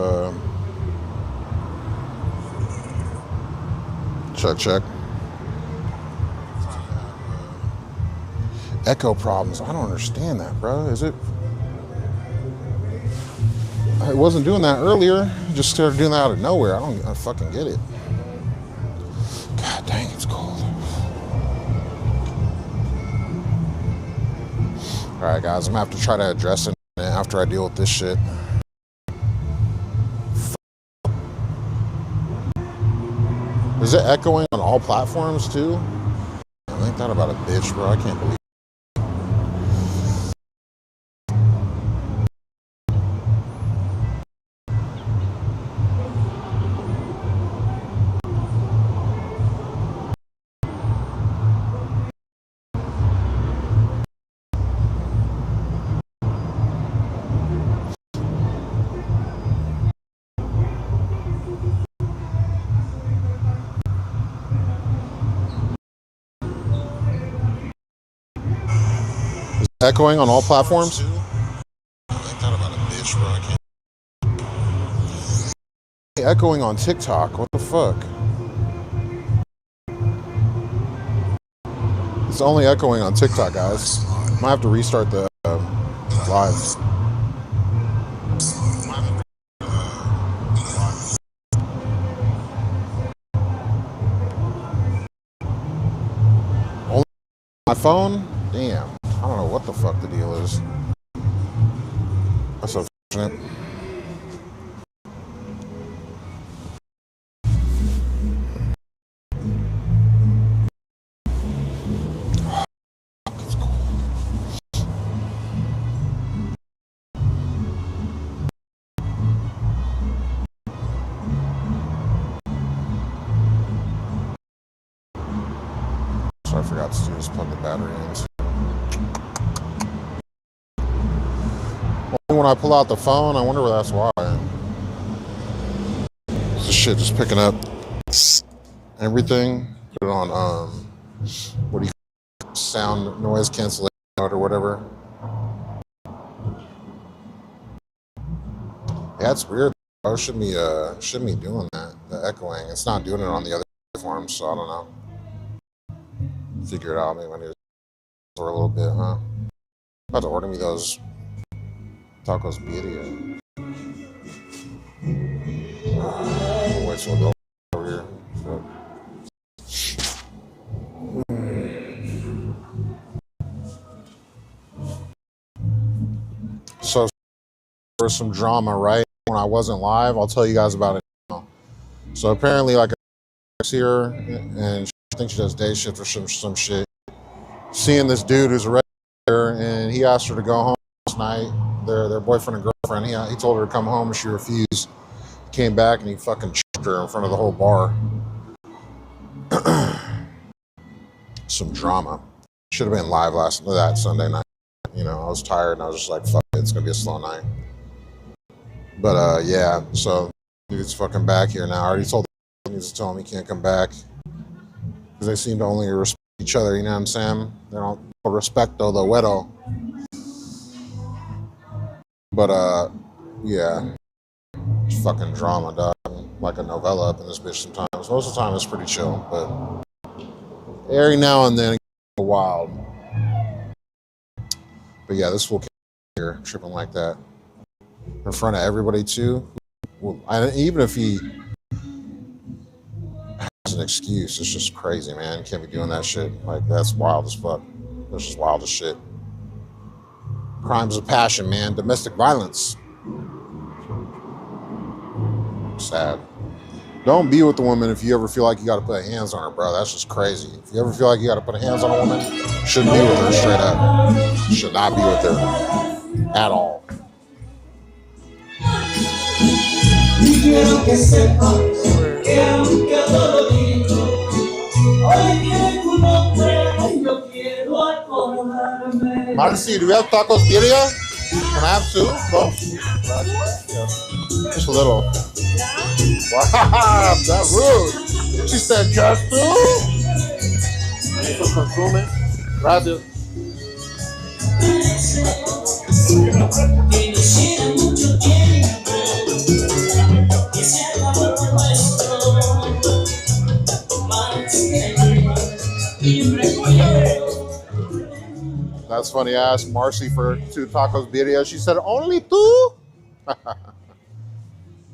check, check. Echo problems. I don't understand that, bro. Is it? It wasn't doing that earlier. It just started doing that out of nowhere. I fucking get it. God dang, it's cold. All right, guys, I'm gonna have to try to address it after I deal with this shit. Is it echoing on all platforms too? I ain't that about a bitch, bro. I can't believe it. Echoing on all platforms? Echoing on TikTok. What the fuck? It's only echoing on TikTok, guys. Might have to restart the live. Only my phone? Damn. I don't know what the fuck the deal is. That's unfortunate. So I forgot to do is plug the battery in. When I pull out the phone, I wonder where that's why. This shit just picking up everything. Put it on what do you sound noise cancellation mode or whatever. Yeah, it's weird. I shouldn't be doing that. The echoing. It's not doing it on the other platforms, so I don't know. Figure it out. Maybe I need to store a little bit, huh? About to order me those tacos birria. Wait, so I'll go over here. So there was some drama, right? When I wasn't live, I'll tell you guys about it now. So apparently, like, I see her, and I think she does day shift or some shit. Seeing this dude who's a regular, and he asked her to go home last night. Their boyfriend and girlfriend. He told her to come home, and she refused. Came back, and he fucking choked her in front of the whole bar. Some drama. Should have been live that Sunday night. You know, I was tired, and I was just like, fuck it, it's gonna be a slow night. But yeah, so dude's fucking back here now. I already told him, needs to tell him he can't come back because they seem to only respect each other. You know what I'm saying? They don't respecto the wedo. But yeah, it's fucking drama, dog. Like a novella up in this bitch sometimes. Most of the time it's pretty chill, but every now and then it gets wild. But yeah, this fool here tripping like that in front of everybody too. Well, even if he has an excuse, it's just crazy, man. You can't be doing that shit. Like, that's wild as fuck. That's just wild as shit. Crimes of passion, man. Domestic violence. Sad. Don't be with the woman if you ever feel like you got to put hands on her, bro. That's just crazy. If you ever feel like you got to put hands on a woman, shouldn't be with her straight up. Should not be with her at all. Marcy, do we have tacos birria? Can I have two? Both. Just a little. Wow, that's rude. She said just two? Eso consume. Gracias. That's funny. I asked Marcy for 2 tacos birria. She said, only 2?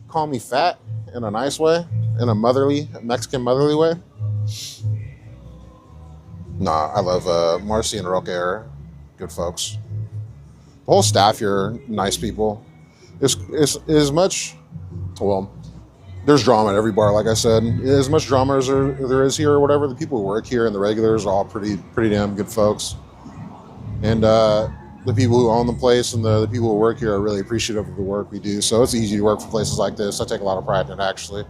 Call me fat in a nice way, in a motherly, Mexican motherly way. Nah, I love Marcy and Roque are good folks. The whole staff here are nice people. It's much, well, there's drama at every bar, like I said. As much drama as there is here or whatever, the people who work here and the regulars are all pretty damn good folks. And the people who own the place and the people who work here are really appreciative of the work we do. So it's easy to work for places like this. I take a lot of pride in it, actually.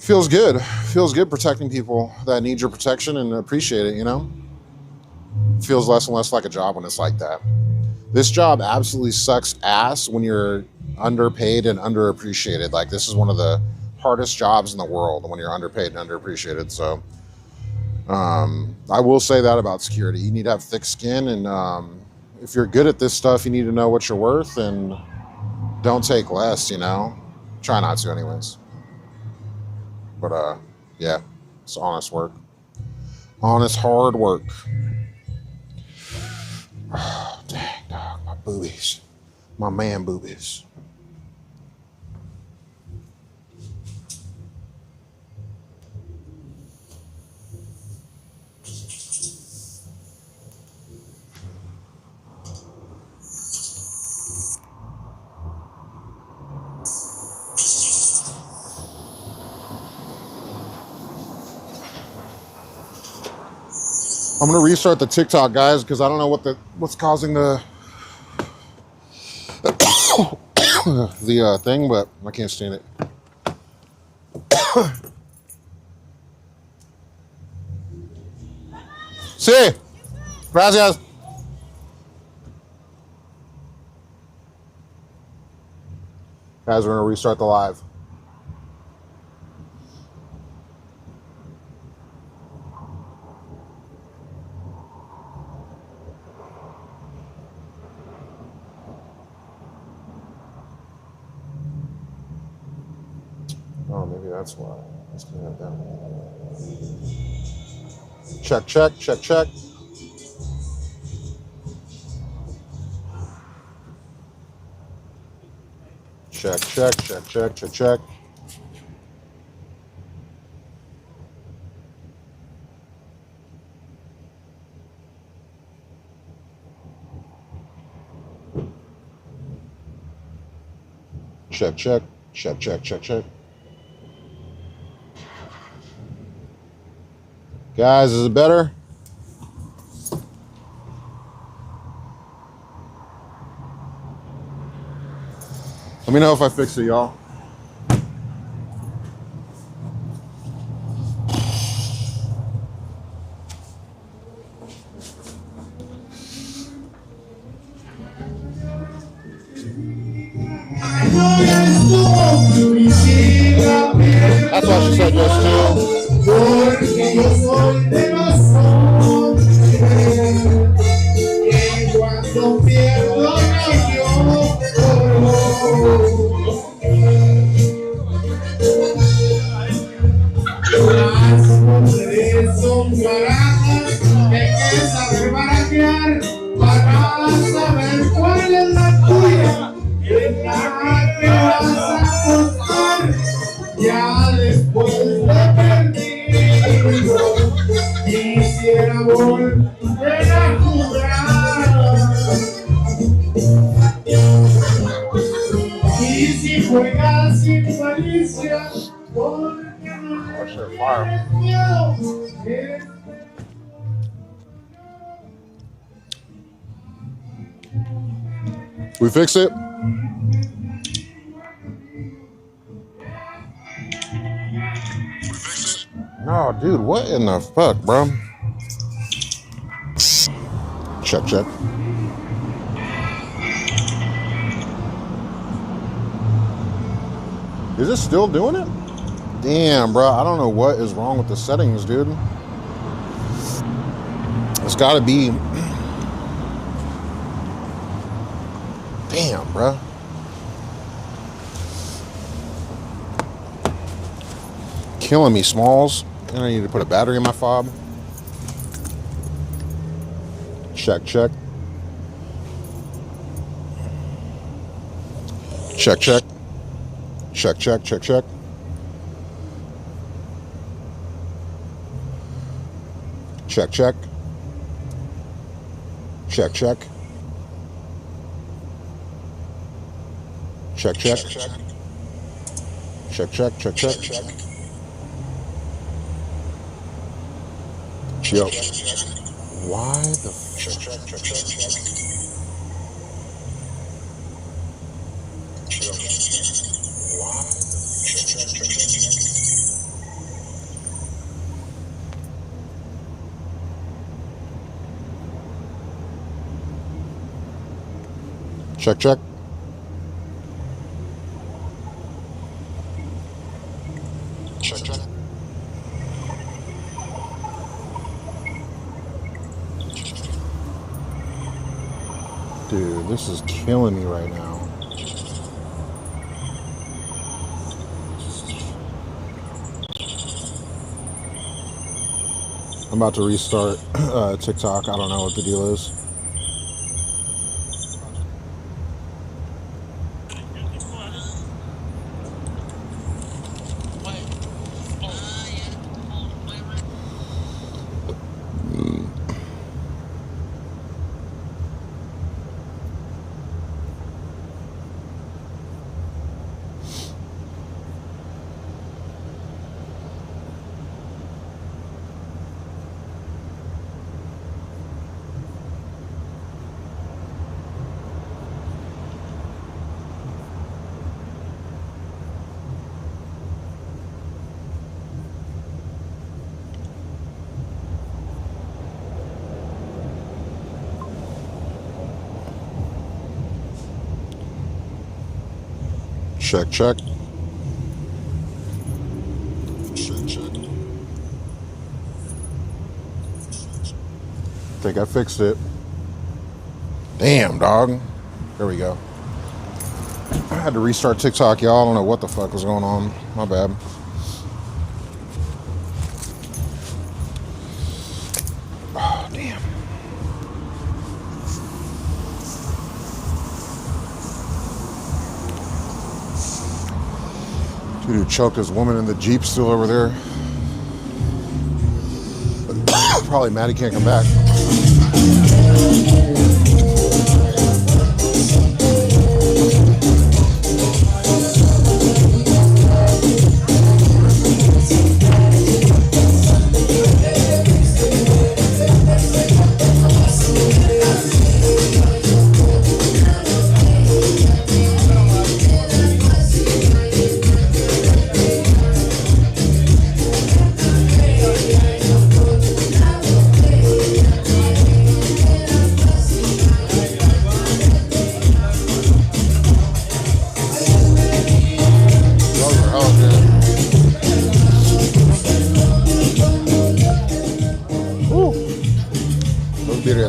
Feels good. Feels good protecting people that need your protection and appreciate it, you know? Feels less and less like a job when it's like that. This job absolutely sucks ass when you're underpaid and underappreciated. Like, this is one of the hardest jobs in the world when you're underpaid and underappreciated. So I will say that about security. You need to have thick skin, and if you're good at this stuff, you need to know what you're worth and don't take less, you know? Try not to anyways. But yeah, it's honest work. Honest, hard work. Oh, dang, dog, my boobies. My man boobies. I'm gonna restart the TikTok, guys, because I don't know what's causing the the thing, but I can't stand it. Sí, gracias. Guys, we're gonna restart the live. Oh, maybe that's why. Let's clean that down. Check, check, check, check. Check, check, check, check, check, check. Check, check, check, check, check, check. Guys, is it better? Let me know if I fix it, y'all. it just too. Porque yo soy de los hombres que cuando pierdo no lloro. Las mujeres son baratas, hay que saber baratear para saber cuál es la tuya, en la que vas a apostar ya después de perdido. Quisiera volver a jugar, y si juegas sin malicia, porque no tienes miedo. We fix it? No, dude, what in the fuck, bro? Check, check. Is it still doing it? Damn, bro, I don't know what is wrong with the settings, dude. It's gotta be. Damn, bro. Killing me, Smalls. And I need to put a battery in my fob. Check, check. Check, check. Check, check, check, check. Check, check. Check, check. Check, check. Check, check, check, check. Yo. Why the check, check, check, check, check. Why the check, check, check, check. Check, check. Check, check. Dude, this is killing me right now. I'm about to restart TikTok. I don't know what the deal is. Check, check. Check, check. Think I fixed it. Damn, dog. There we go. I had to restart TikTok, y'all. I don't know what the fuck was going on. My bad. Oh, damn. Dude who choked his woman in the Jeep still over there. Probably mad he can't come back.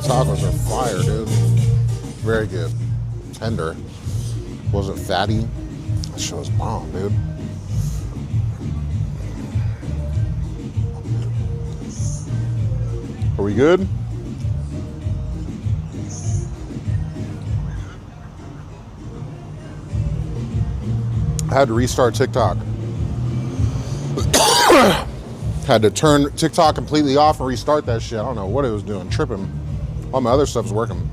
tacos are fire, dude. Very good. Tender. Wasn't fatty. That shit was bomb, dude. Are we good? I had to restart TikTok. Had to turn TikTok completely off and restart that shit. I don't know what it was doing, tripping. All my other stuff's working.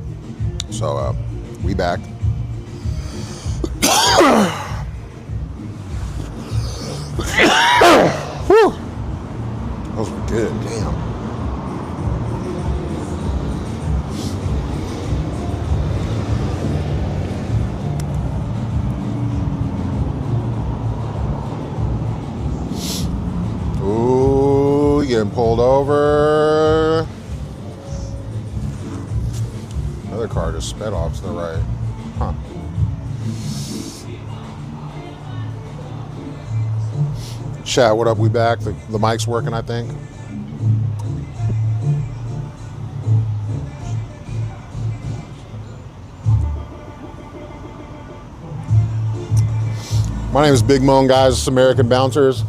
So, we back. Whew. Those were good, damn. Ooh, getting pulled over. Another car just sped off to the right. Huh. Chat, what up? We back. The mic's working, I think. My name is Big Mone, guys. It's American Bouncers.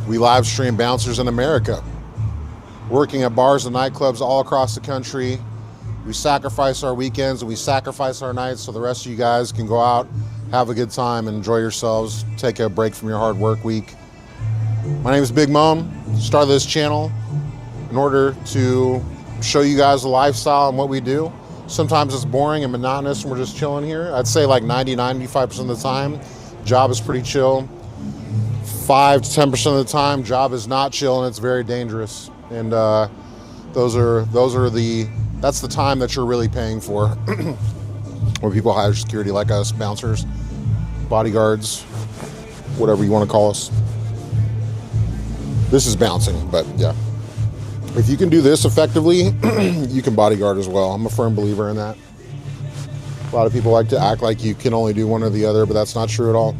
We live stream bouncers in America, working at bars and nightclubs all across the country. We sacrifice our weekends and we sacrifice our nights so the rest of you guys can go out, have a good time, and enjoy yourselves. Take a break from your hard work week. My name is Big Mone. Started this channel in order to show you guys the lifestyle and what we do. Sometimes it's boring and monotonous and we're just chilling here. I'd say like 90-95% of the time, job is pretty chill. 5 to 10% of the time, job is not chill and it's very dangerous. And that's the time that you're really paying for. When people hire security like us, bouncers, bodyguards, whatever you want to call us. This is bouncing, but yeah. If you can do this effectively, you can bodyguard as well. I'm a firm believer in that. A lot of people like to act like you can only do one or the other, but that's not true at all.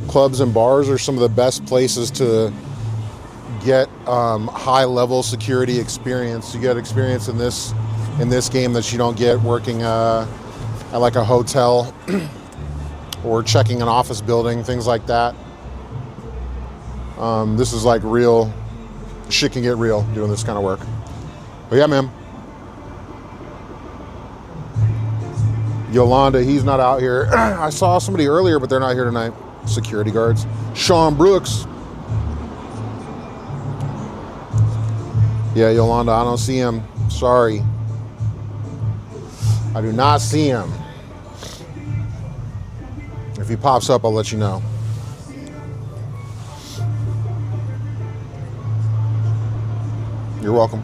Clubs and bars are some of the best places to get high-level security experience. You get experience in this game that you don't get working at like a hotel or checking an office building, things like that. This is like real shit can get real doing this kind of work. But yeah, man. Yolanda, he's not out here. I saw somebody earlier, but they're not here tonight. Security guards. Sean Brooks. Yeah, Yolanda, I don't see him. Sorry. I do not see him. If he pops up, I'll let you know. You're welcome.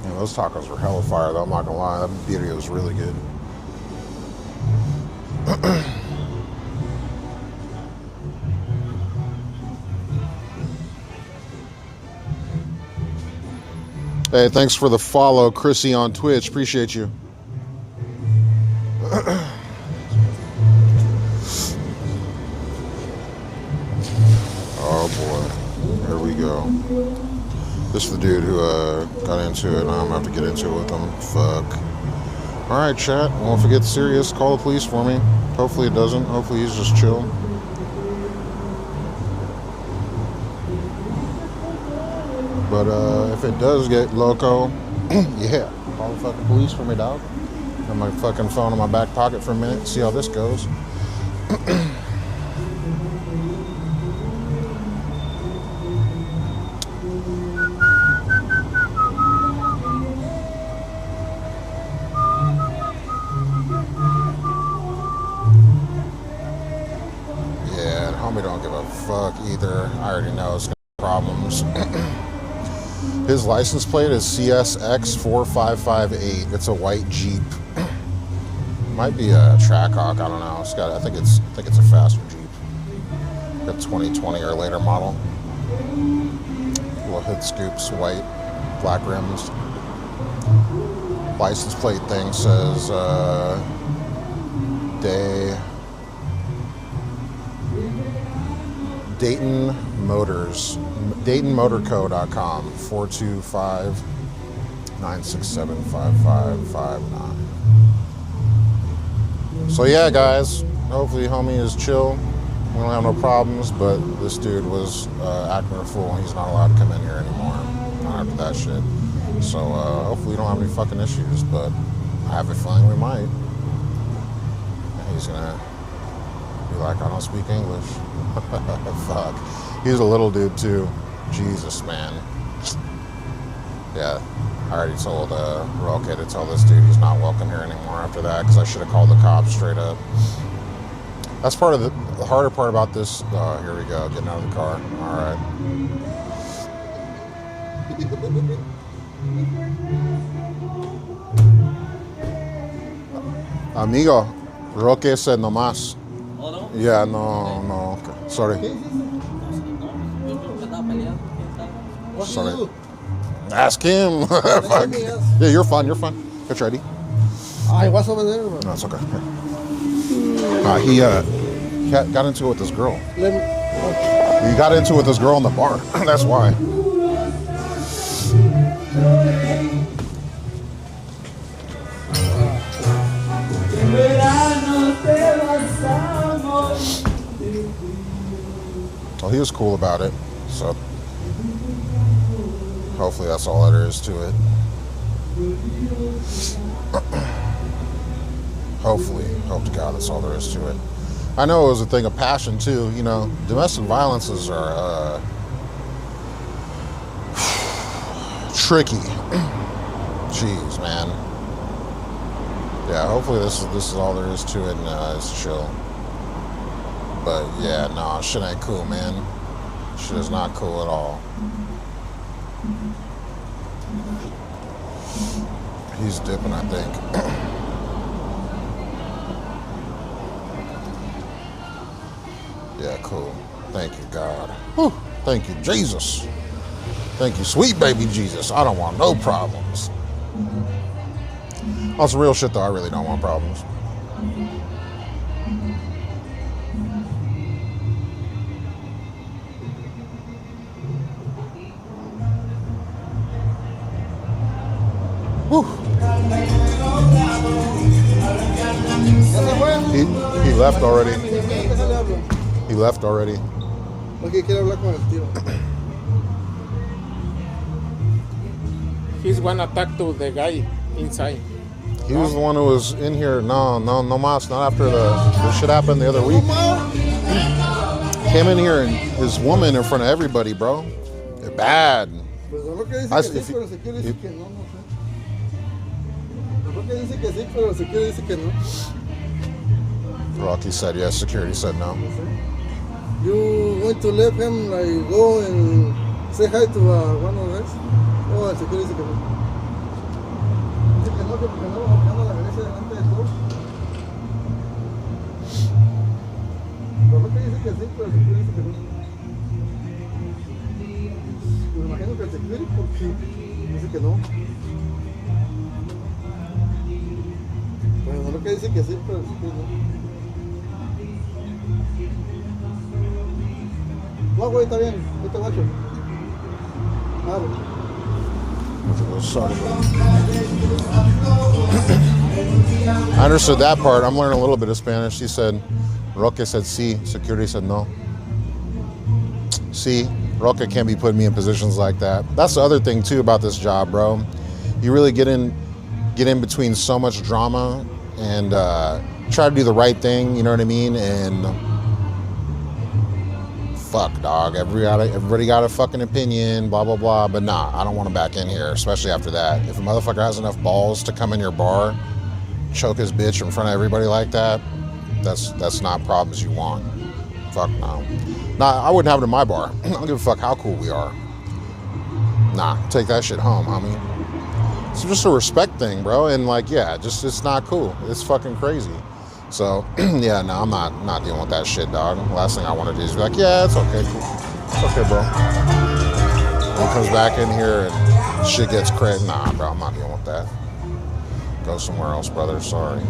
Yeah, those tacos were hella fire, though. I'm not gonna lie. That video was really good. Hey, thanks for the follow, Chrissy on Twitch. Appreciate you. Oh boy, here we go. This is the dude who got into it, and I'm gonna have to get into it with him. Fuck. Alright, chat. Well, if it gets serious, call the police for me. Hopefully it doesn't. Hopefully he's just chill. But if it does get loco, yeah, call the fucking police for me, dog. Got my fucking phone in my back pocket for a minute. See how this goes. Yeah, homie don't give a fuck either. I already know it's gonna be problems. His license plate is CSX4558. It's a white Jeep. Might be a Trackhawk. I don't know. It's got. I think it's a faster Jeep. A 2020 or later model. Little hood scoops, white, black rims. License plate thing says day Dayton Motors, DaytonMotorco.com, 425-967-5559. So yeah, guys, hopefully homie is chill. We don't have no problems, but this dude was acting a fool and he's not allowed to come in here anymore. Not after that shit. So hopefully we don't have any fucking issues, but I have a feeling we might. And he's gonna be like, I don't speak English. Fuck. He's a little dude too. Jesus, man. Yeah, I already told Roque to tell this dude he's not welcome here anymore after that, because I should have called the cops straight up. That's part of the harder part about this. Oh, here we go, getting out of the car. All right. Amigo, Roque said no más. ¿O no? Yeah, no. Okay. Sorry. Sorry. Ask him. Fuck. Yeah, you're fine. Get ready. What's over there? No, it's okay. He got into it with this girl. He got into it with this girl in the bar. That's why. Well, he was cool about it, so hopefully that's all there is to it. Hopefully, hope to God that's all there is to it. I know it was a thing of passion too. You know, domestic violences are tricky. Jeez, man. Yeah, hopefully this is all there is to it, and it's chill. But yeah, nah, shit ain't cool, man. Shit is not cool at all. He's dipping, I think. Yeah, cool. Thank you, God. Whew. Thank you, Jesus. Thank you, sweet baby Jesus. I don't want no problems. On some real shit, though, I really don't want problems. Whew. He left already. He left already. Okay, quiero hablar con el tío. He's one attack to the guy inside. He was the one who was in here. No mas. Not after the shit happened the other week. Came in here and his woman in front of everybody, bro. They're bad. Pues lo que dice I- que sí, if- pero se quiere decir que no, no sé. Lo que dice que sí, pero se quiere decir que no. Rocky said yes. Security said no. You want to let him like go and say hi to one of us? Oh, el security dice que no. Dice que no, que porque no, anda la cabeza delante de todos. Lo que dice que sí, pero el security dice que no. Me imagino que el security porque dice que no. Bueno, lo que dice que sí, pero el security no. No, güey, está bien, yo te guacho. I understood that part. I'm learning a little bit of Spanish. She said, Roque said sí. Security said no. See, Roque can't be putting me in positions like that. That's the other thing too about this job, bro. You really get in between so much drama and try to do the right thing. You know what I mean? And fuck, dog. Everybody got a fucking opinion, blah, blah, blah. But nah, I don't want him back in here, especially after that. If a motherfucker has enough balls to come in your bar, choke his bitch in front of everybody like that, that's not problems you want. Fuck no. Nah, I wouldn't have it in my bar. I don't give a fuck how cool we are. Nah, take that shit home, homie. It's just a respect thing, bro. And like, yeah, just it's not cool. It's fucking crazy. So, yeah, no, I'm not dealing with that shit, dog. Last thing I want to do is be like, yeah, it's okay, cool. It's okay, bro. When he comes back in here and shit gets crazy, nah, bro, I'm not dealing with that. Go somewhere else, brother, sorry.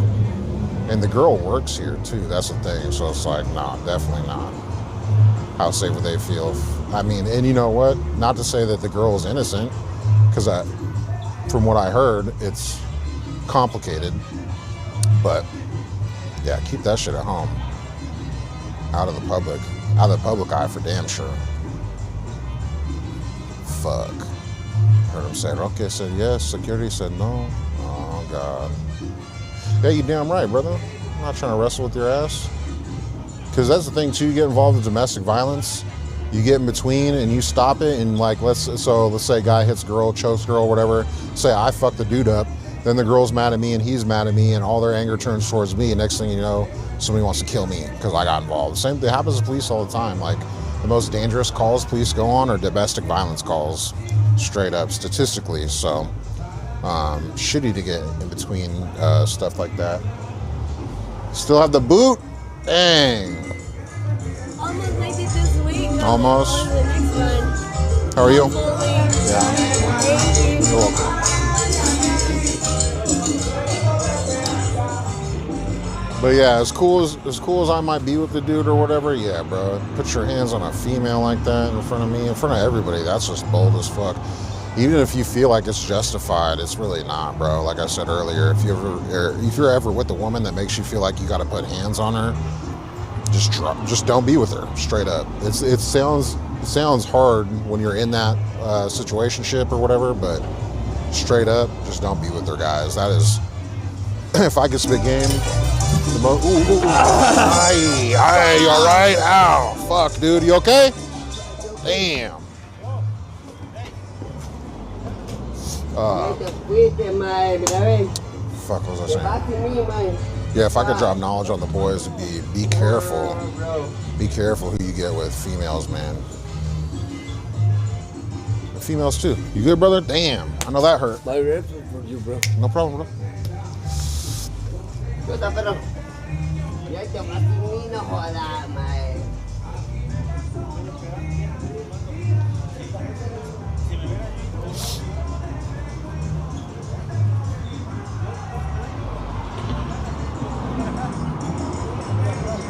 And the girl works here, too. That's the thing. So it's like, nah, definitely not. how safe would they feel? I mean, and you know what? Not to say that the girl is innocent, because from what I heard, it's complicated. But yeah, keep that shit at home, out of the public eye for damn sure. Fuck. Heard him say, okay, said yes. Security said no. Oh God. Yeah, you damn right, brother. I'm not trying to wrestle with your ass. Because that's the thing too, you get involved in domestic violence, you get in between and you stop it, and like let's say guy hits girl, chokes girl, whatever, say I fucked the dude up, then the girl's mad at me and he's mad at me and all their anger turns towards me, and next thing you know, somebody wants to kill me because I got involved. Same thing happens to police all the time. Like the most dangerous calls police go on are domestic violence calls, straight up statistically. So shitty to get in between stuff like that. Still have the boot? Dang. Almost like it this week. Almost. On to the next one. How are you? Hopefully. Yeah. Thank you. You're welcome. But yeah, as cool as I might be with the dude or whatever, yeah, bro. Put your hands on a female like that in front of me, in front of everybody. That's just bold as fuck. Even if you feel like it's justified, it's really not, bro. Like I said earlier, if you're ever with a woman that makes you feel like you got to put hands on her, just don't be with her. Straight up. It sounds hard when you're in that situationship or whatever, but straight up, just don't be with her, guys. That is, if I could spit game, the most. Ooh. Aye, you all right? Ow, fuck, dude, you okay? Damn. Fuck, what was I saying? Yeah, if I could drop knowledge on the boys, it'd be careful. Be careful who you get with. Females, man. The females too. You good, brother? Damn, I know that hurt. My ribs are for you, bro. No problem, bro.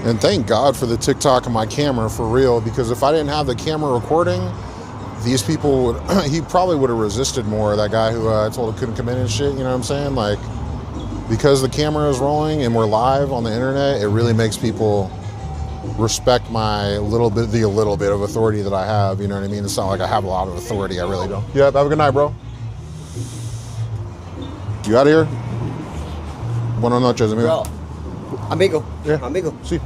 And thank God for the TikTok and my camera, for real, because if I didn't have the camera recording, these people he probably would have resisted more. That guy who I told couldn't come in and shit, you know what I'm saying? Like, because the camera is rolling and we're live on the internet, it really makes people respect my little bit of authority that I have, you know what I mean? It's not like I have a lot of authority, I really don't. Yeah, have a good night, bro. You out of here? Buenas noches, amigo. Bro, amigo, Yeah. amigo, Sí.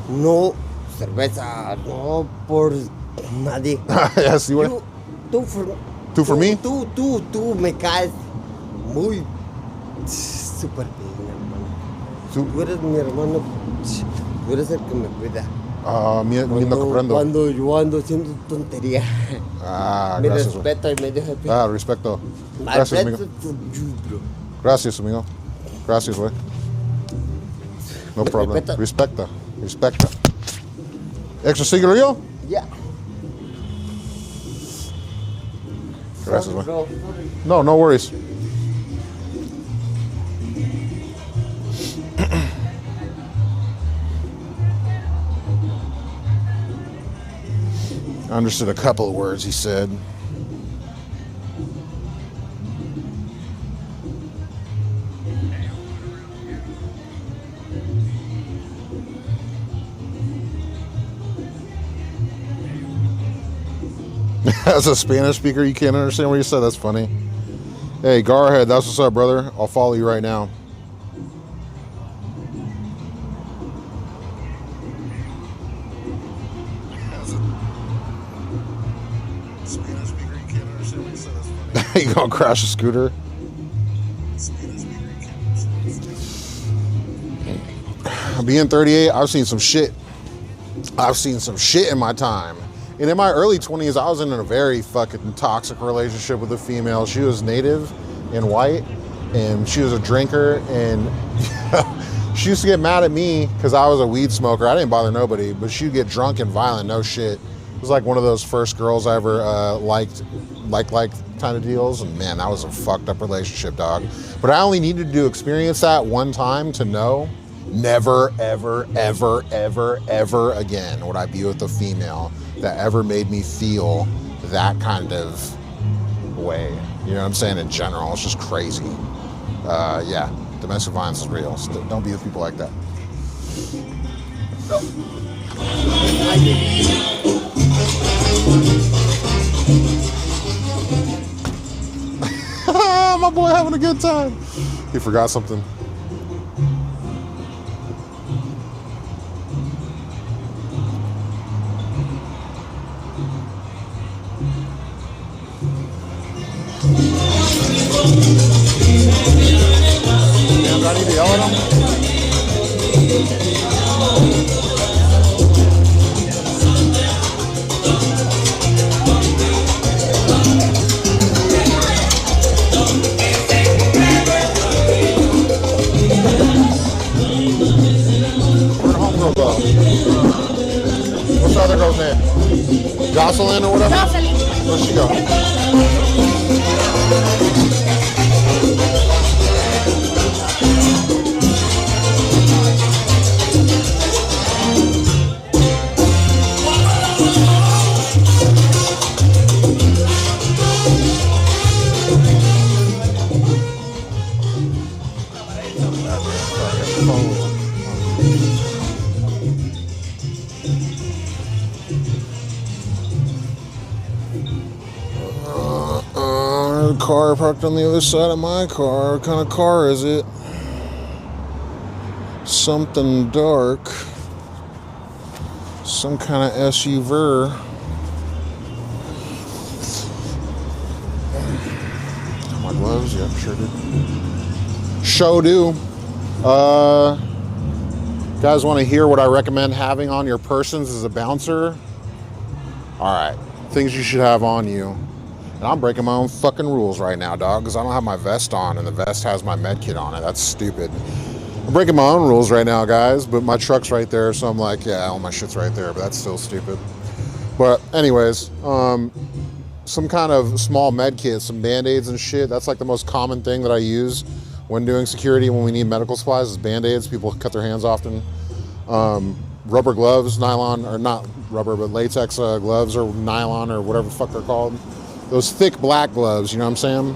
no cerveza, no por nadie. Yeah, sí, güey. ¿Tú for me? Tú me caes muy súper bien, hermano. Tú eres mi hermano, tú eres el que me cuida. No comprendo. Cuando yo ando haciendo tontería, me Gracias, güey. respeta y me deja. Respecto. My Gracias, amigo. respect for you, bro. Gracias, amigo. Gracias, güey. No problem. Respeta. Respecta. Extra cigarrillo? Yeah. Gracias, güey. Bro. No worries. I understood a couple of words he said. As a Spanish speaker, you can't understand what you said. That's funny. Hey, Garhead, that's what's up, brother. I'll follow you right now. Spanish speaker, you can't understand what you said. That's funny. You gonna crash a scooter? Being 38, I've seen some shit. I've seen some shit in my time. And in my early 20s, I was in a very fucking toxic relationship with a female. She was native and white, and she was a drinker, and she used to get mad at me because I was a weed smoker. I didn't bother nobody, but she'd get drunk and violent, no shit. It was like one of those first girls I ever liked kind of deals, and man, that was a fucked up relationship, dog. But I only needed to experience that one time to know Never, ever, ever, ever, ever again would I be with a female that ever made me feel that kind of way. You know what I'm saying? In general, it's just crazy. Yeah, domestic violence is real. So don't be with people like that. My boy having a good time. He forgot something. Damn, do I need to yell at him? Where'd the homegirl go? What's the other girl's name? Jocelyn or whatever? Jocelyn. Where'd she go? Car parked on the other side of my car. What kind of car is it? Something dark. Some kind of SUV. My gloves? Yep, sure do. Sure do. Guys want to hear what I recommend having on your persons as a bouncer? Alright. Things you should have on you. And I'm breaking my own fucking rules right now, dog, because I don't have my vest on, and the vest has my med kit on it. That's stupid. I'm breaking my own rules right now, guys, but my truck's right there, so I'm like, yeah, all my shit's right there, but that's still stupid. But anyways, some kind of small med kit, some Band-Aids and shit. That's like the most common thing that I use when doing security, when we need medical supplies, is Band-Aids. People cut their hands often. Rubber gloves, nylon, or not rubber, but latex gloves, or nylon, or whatever the fuck they're called. Those thick black gloves, you know what I'm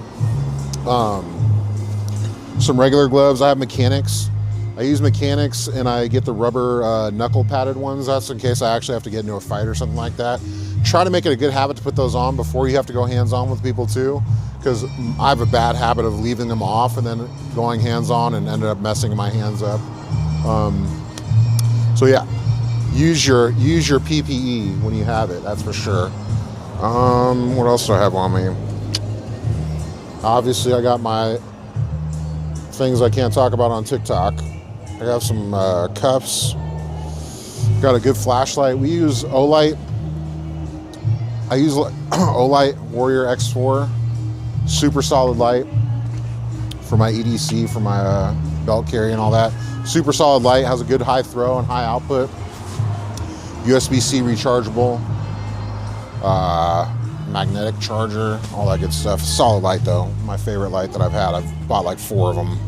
saying? Some regular gloves. I have mechanics. I use mechanics, and I get the rubber knuckle padded ones. That's in case I actually have to get into a fight or something like that. Try to make it a good habit to put those on before you have to go hands-on with people too, because I have a bad habit of leaving them off and then going hands-on and ended up messing my hands up. So yeah, use your PPE when you have it. That's for sure. What else do I have on me? Obviously, I got my things I can't talk about on TikTok. I got some cuffs. Got a good flashlight. We use Olight. I use Olight Warrior X4. Super solid light for my EDC, for my belt carry and all that. Super solid light. Has a good high throw and high output. USB-C rechargeable. Magnetic charger, all that good stuff. Solid light though, my favorite light that I've had. I've bought like 4 of them.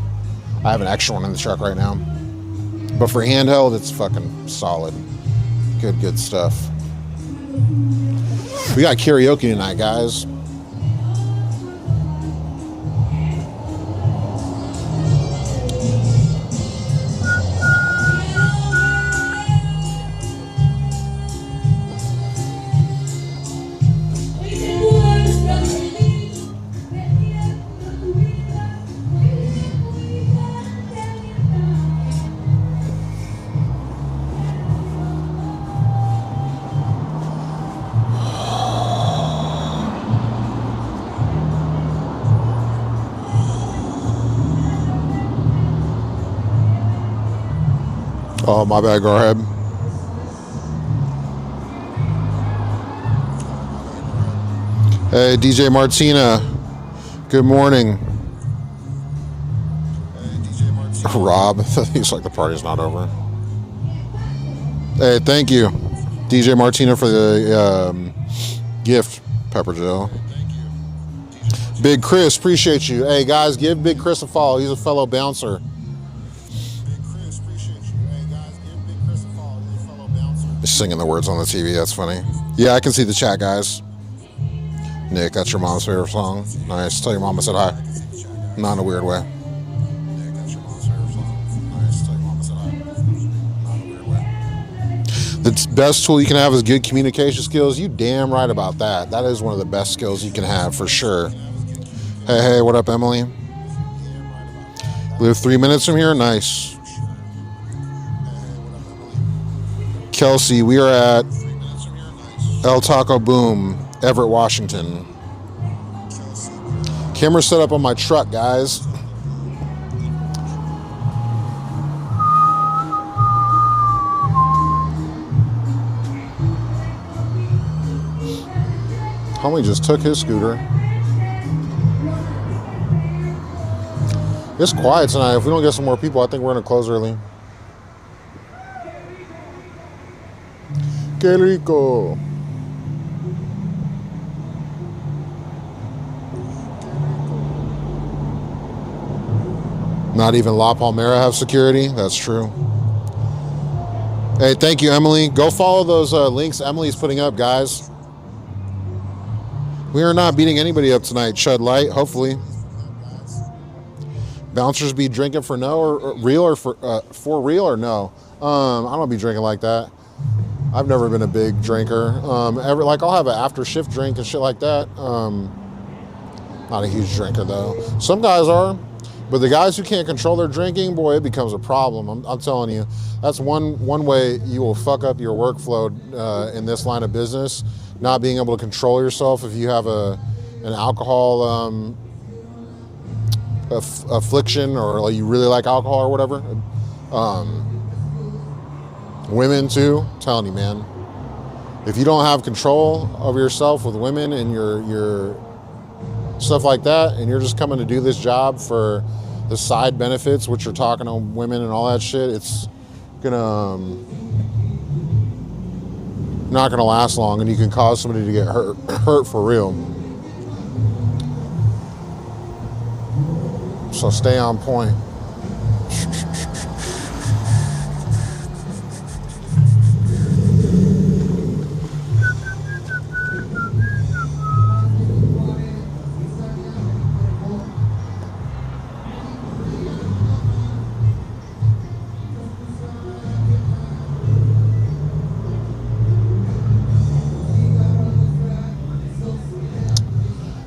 I have an extra one in the truck right now. But for handheld, it's fucking solid. Good stuff. We got karaoke tonight, guys. Oh, my bad, go ahead. Hey, DJ Martina. Good morning. Rob, he's like the party's not over. Hey, thank you, DJ Martina, for the gift, Pepper Joe. Big Chris, appreciate you. Hey guys, give Big Chris a follow. He's a fellow bouncer. Big Chris, appreciate Singing the words on the TV, that's funny. Yeah, I can see the chat, guys. Nick, that's your mom's favorite song. Nice. Tell your mom I said hi. Not in a weird way. The best tool you can have is good communication skills. You damn right about that. That is one of the best skills you can have for sure. Hey, what up, Emily? Live 3 minutes from here? Nice. Kelsey, we are at El Taco Boom, Everett, Washington. Camera set up on my truck, guys. Homie just took his scooter. It's quiet tonight. If we don't get some more people, I think we're gonna close early. Que rico. Not even La Palmera have security. That's true. Hey, thank you, Emily. Go follow those links Emily's putting up, guys. We are not beating anybody up tonight, Chud Light, hopefully. Bouncers be drinking for no or real or for real or no? I don't be drinking like that. I've never been a big drinker. Like I'll have an after shift drink and shit like that. Not a huge drinker though. Some guys are, but the guys who can't control their drinking, boy, it becomes a problem. I'm telling you, that's one way you will fuck up your workflow in this line of business. Not being able to control yourself if you have an alcohol affliction or like you really like alcohol or whatever. Women too, I'm telling you, man. If you don't have control of yourself with women and your stuff like that, and you're just coming to do this job for the side benefits, which you're talking to women and all that shit, it's gonna not gonna last long, and you can cause somebody to get hurt for real. So stay on point.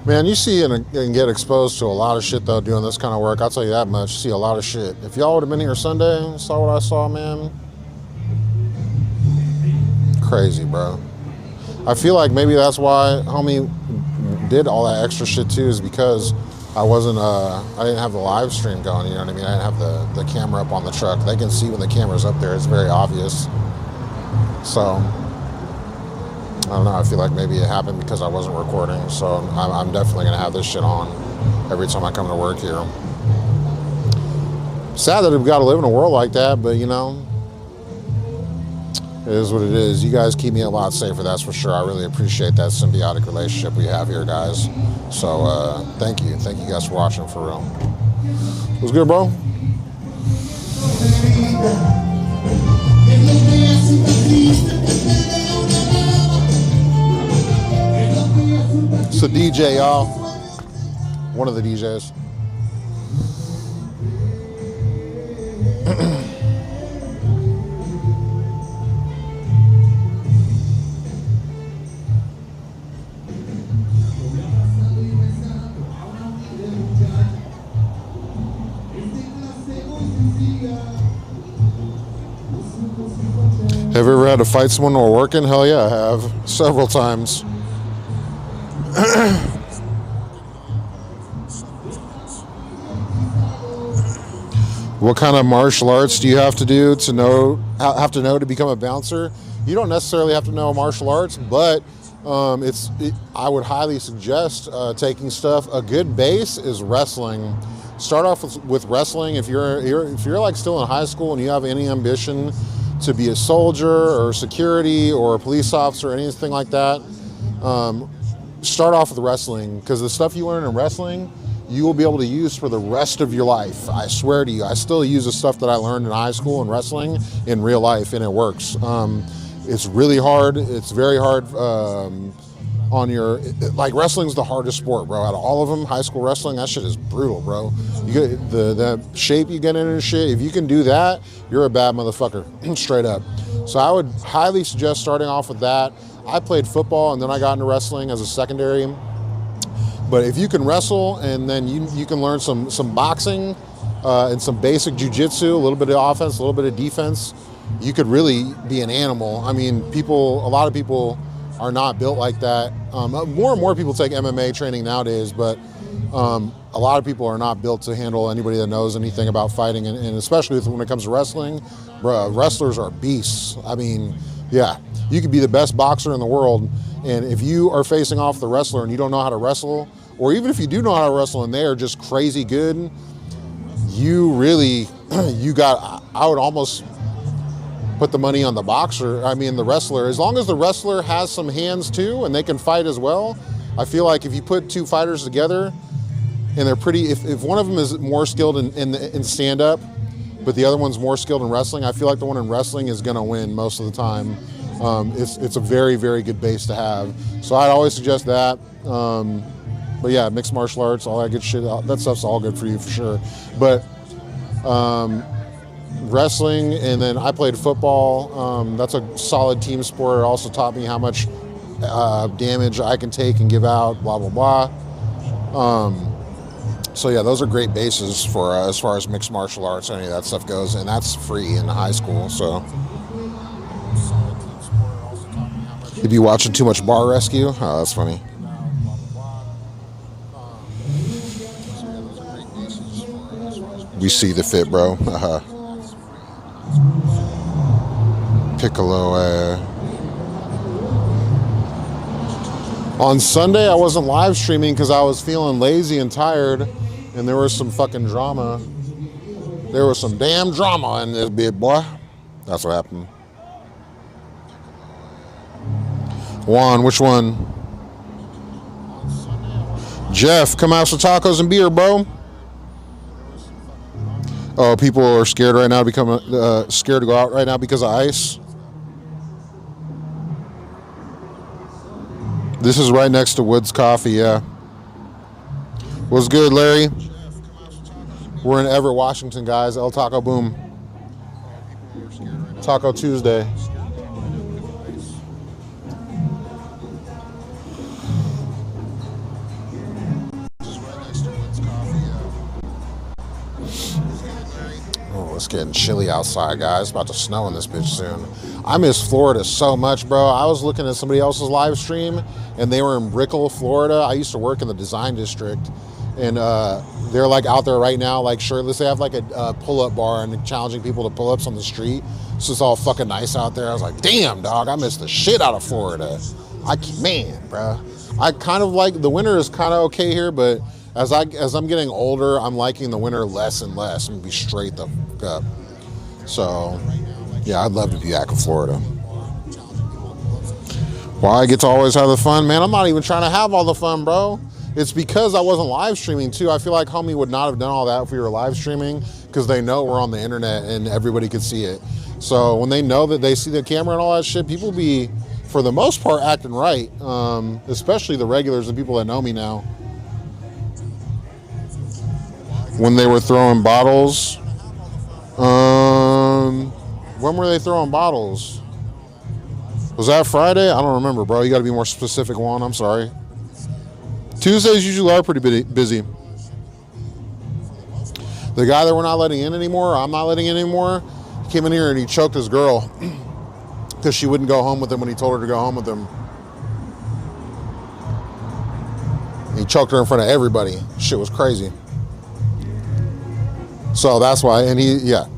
Man, you see and get exposed to a lot of shit, though, doing this kind of work. I'll tell you that much. You see a lot of shit. If y'all would have been here Sunday and saw what I saw, man. Crazy, bro. I feel like maybe that's why homie did all that extra shit, too, is because I didn't have the live stream going, you know what I mean? I didn't have the camera up on the truck. They can see when the camera's up there. It's very obvious. So I don't know, I feel like maybe it happened because I wasn't recording, so I'm definitely going to have this shit on every time I come to work here. Sad that we've got to live in a world like that, but you know, it is what it is. You guys keep me a lot safer, that's for sure. I really appreciate that symbiotic relationship we have here, guys. So thank you. Thank you guys for watching, for real. What's good, bro? It's a DJ, y'all. One of the DJs. Have you ever had to fight someone while working? Hell yeah, I have. Several times. What kind of martial arts do you have to do to know to become a bouncer? You don't necessarily have to know martial arts, but I would highly suggest taking stuff. A good base is wrestling. Start off with wrestling. If you're like still in high school and you have any ambition to be a soldier or security or a police officer or anything like that, start off with wrestling, because the stuff you learn in wrestling, you will be able to use for the rest of your life. I swear to you, I still use the stuff that I learned in high school and wrestling in real life, and it works. It's really hard. It's very hard on your, like, wrestling's the hardest sport, bro. Out of all of them, high school wrestling, that shit is brutal, bro. You get the shape you get in and shit. If you can do that, you're a bad motherfucker, straight up. So I would highly suggest starting off with that. I played football and then I got into wrestling as a secondary. But if you can wrestle and then you can learn some boxing and some basic jujitsu, a little bit of offense, a little bit of defense, you could really be an animal. I mean, a lot of people are not built like that. More and more people take MMA training nowadays, but a lot of people are not built to handle anybody that knows anything about fighting, and especially when it comes to wrestling, bro, wrestlers are beasts. I mean, yeah, you could be the best boxer in the world, and if you are facing off the wrestler and you don't know how to wrestle, or even if you do know how to wrestle and they are just crazy good, you really, I would almost put the money on the boxer, the wrestler. As long as the wrestler has some hands too and they can fight as well, I feel like if you put two fighters together and they're pretty, if one of them is more skilled in stand-up, but the other one's more skilled in wrestling, I feel like the one in wrestling is gonna win most of the time. It's a very, very good base to have. So I'd always suggest that. But yeah, mixed martial arts, all that good shit, that stuff's all good for you for sure. But wrestling, and then I played football. That's a solid team sport. It also taught me how much damage I can take and give out, blah, blah, blah. So yeah, those are great bases for as far as mixed martial arts, any of that stuff goes, and that's free in high school, so. If you watching too much Bar Rescue? Oh, that's funny. We see the fit, bro. Piccolo. On Sunday, I wasn't live streaming because I was feeling lazy and tired, and there was some fucking drama. There was some damn drama in this bit, boy. That's what happened. Juan, which one? Jeff, come out for tacos and beer, bro. Oh, people are scared right now to scared to go out right now because of ice. This is right next to Woods Coffee, yeah. What's good, Larry? We're in Everett, Washington, guys. El Taco Boom. Taco Tuesday. It's getting chilly outside, guys. It's about to snow in this bitch soon. I miss Florida so much, bro. I was looking at somebody else's live stream, and they were in Brickell, Florida. I used to work in the design district, and they're like out there right now, like shirtless. They have like a pull-up bar and challenging people to pull-ups on the street. So it's all fucking nice out there. I was like, damn, dog, I miss the shit out of Florida. Man, bro. I kind of like, the winter is kind of okay here, but as I'm getting older, I'm liking the winter less and less. I'm gonna be straight the fuck up. So, yeah, I'd love to be back in Florida. Why I get to always have the fun? Man, I'm not even trying to have all the fun, bro. It's because I wasn't live streaming too. I feel like homie would not have done all that if we were live streaming, because they know we're on the internet and everybody could see it. So when they know that they see the camera and all that shit, people be, for the most part, acting right. Especially the regulars and people that know me now. When they were throwing bottles. When were they throwing bottles? Was that Friday? I don't remember, bro. You got to be more specific, Juan. I'm sorry. Tuesdays usually are pretty busy. The guy that we're not letting in anymore, or I'm not letting in anymore, he came in here and he choked his girl because she wouldn't go home with him when he told her to go home with him. He choked her in front of everybody. Shit was crazy. So that's why,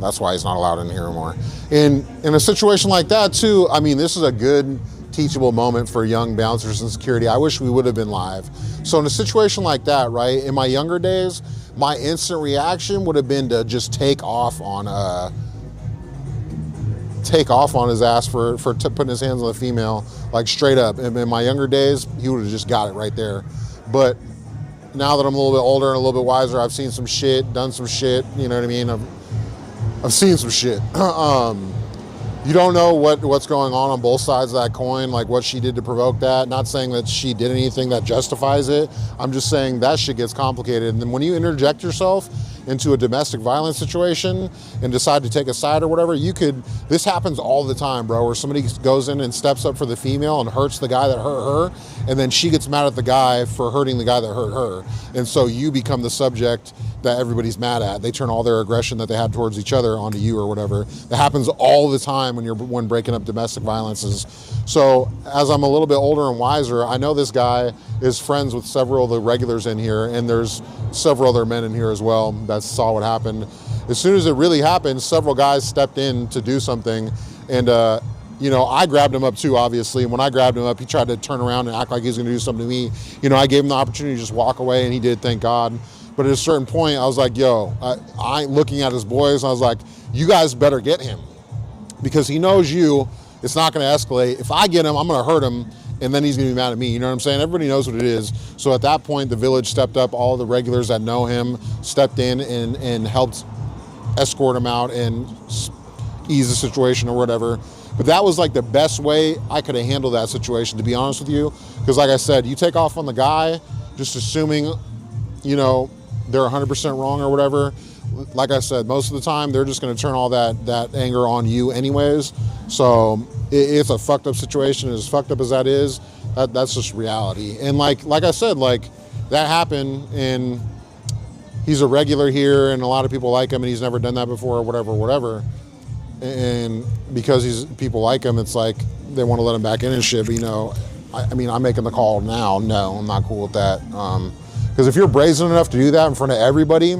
that's why he's not allowed in here anymore. In a situation like that too, I mean, this is a good teachable moment for young bouncers and security. I wish we would have been live. So in a situation like that, right, in my younger days, my instant reaction would have been to just take off on his ass for putting his hands on the female, like straight up. And in my younger days, he would have just got it right there. But now that I'm a little bit older and a little bit wiser, I've seen some shit, done some shit, you know what I mean? I've seen some shit. You don't know what's going on both sides of that coin, like what she did to provoke that. Not saying that she did anything that justifies it. I'm just saying that shit gets complicated. And then when you interject yourself into a domestic violence situation and decide to take a side or whatever, this happens all the time, bro, where somebody goes in and steps up for the female and hurts the guy that hurt her, and then she gets mad at the guy for hurting the guy that hurt her. And so you become the subject that everybody's mad at. They turn all their aggression that they had towards each other onto you or whatever. That happens all the time when breaking up domestic violences. So as I'm a little bit older and wiser, I know this guy is friends with several of the regulars in here, and there's several other men in here as well that saw what happened. As soon as it really happened, several guys stepped in to do something, and you know, I grabbed him up too, obviously. And when I grabbed him up, he tried to turn around and act like he was gonna do something to me. You know, I gave him the opportunity to just walk away, and he did, thank God. But at a certain point, I was like, yo, I looking at his boys, I was like, you guys better get him, because he knows you. It's not going to escalate. If I get him, I'm going to hurt him, and then he's going to be mad at me. You know what I'm saying? Everybody knows what it is. So at that point, the village stepped up. All the regulars that know him stepped in and helped escort him out and ease the situation or whatever. But that was like the best way I could have handled that situation, to be honest with you. Because like I said, you take off on the guy, just assuming, you know, they're 100% wrong or whatever. Like I said, most of the time they're just going to turn all that anger on you anyways. So it's a fucked up situation. As fucked up as that is, that's just reality. And like I said, like that happened, and he's a regular here, and a lot of people like him, and he's never done that before or whatever. And because people like him, it's like they want to let him back in and shit. But you know, I mean, I'm making the call now. No, I'm not cool with that. Because if you're brazen enough to do that in front of everybody,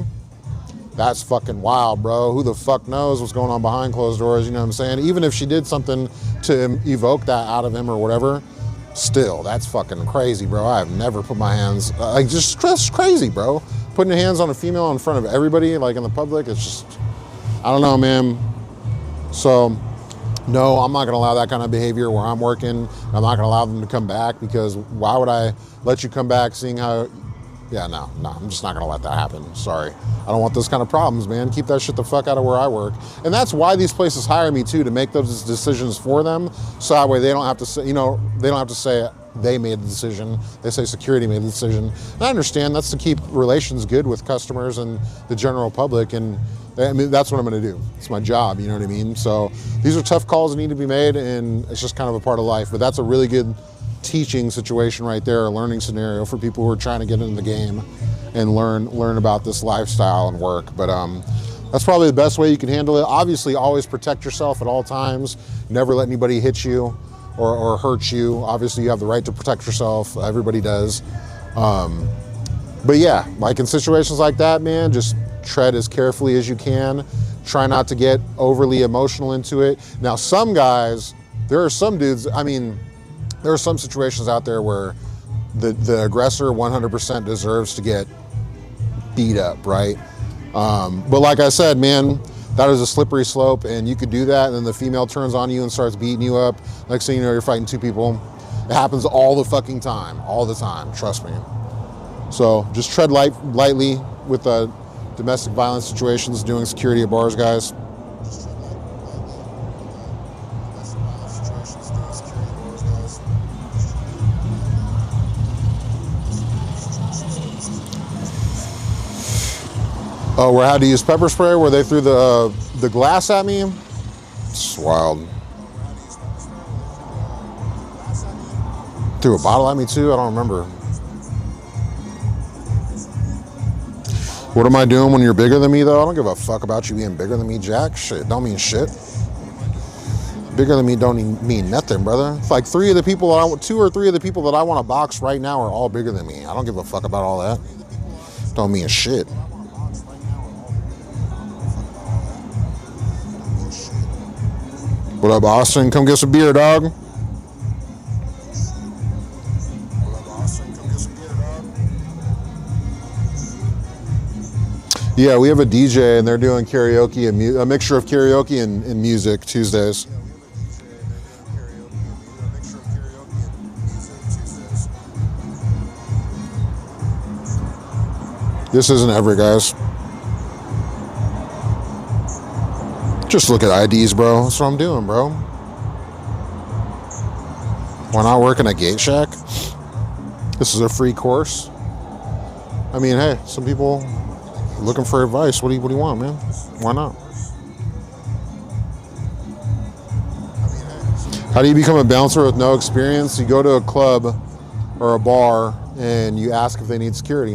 that's fucking wild, bro. Who the fuck knows what's going on behind closed doors, you know what I'm saying? Even if she did something to evoke that out of him or whatever, still, that's fucking crazy, bro. I have never put my hands, like, just crazy, bro. Putting your hands on a female in front of everybody, like in the public, it's just, I don't know, man. So, no, I'm not gonna allow that kind of behavior where I'm working. I'm not gonna allow them to come back, because why would I let you come back seeing how, yeah, no, I'm just not gonna let that happen. Sorry. I don't want those kind of problems, man. Keep that shit the fuck out of where I work. And that's why these places hire me too, to make those decisions for them. So that way they don't have to say, you know, they don't have to say they made the decision. They say security made the decision. And I understand that's to keep relations good with customers and the general public. And I mean, that's what I'm gonna do. It's my job, you know what I mean? So these are tough calls that need to be made, and it's just kind of a part of life. But that's a really good teaching situation right there, a learning scenario for people who are trying to get into the game and learn about this lifestyle and work. But that's probably the best way you can handle it. Obviously, always protect yourself at all times. Never let anybody hit you or hurt you. Obviously, you have the right to protect yourself. Everybody does. But yeah, like in situations like that, man, just tread as carefully as you can. Try not to get overly emotional into it. Now, some guys, there are some dudes, I mean, there are some situations out there where the aggressor 100% deserves to get beat up, right? But like I said, man, that is a slippery slope, and you could do that, and then the female turns on you and starts beating you up. Next thing you know, you're fighting two people. It happens all the fucking time, all the time, trust me. So just tread lightly with domestic violence situations, doing security at bars, guys. Oh, where I had to use pepper spray, where they threw the glass at me? It's wild. Threw a bottle at me too? I don't remember. What am I doing when you're bigger than me, though? I don't give a fuck about you being bigger than me, Jack. Shit, don't mean shit. Bigger than me don't mean nothing, brother. It's like 2 or 3 of the people that I want to box right now are all bigger than me. I don't give a fuck about all that. Don't mean shit. What up, Austin? Come get some beer, dog. Yeah, we have a DJ, and they're doing karaoke and a mixture of karaoke and music Tuesdays. This isn't ever, guys. Just look at IDs, bro. That's what I'm doing, bro. Why not work in a gate shack? This is a free course. I mean, hey, some people looking for advice. What do you want, man? Why not? How do you become a bouncer with no experience? You go to a club or a bar and you ask if they need security.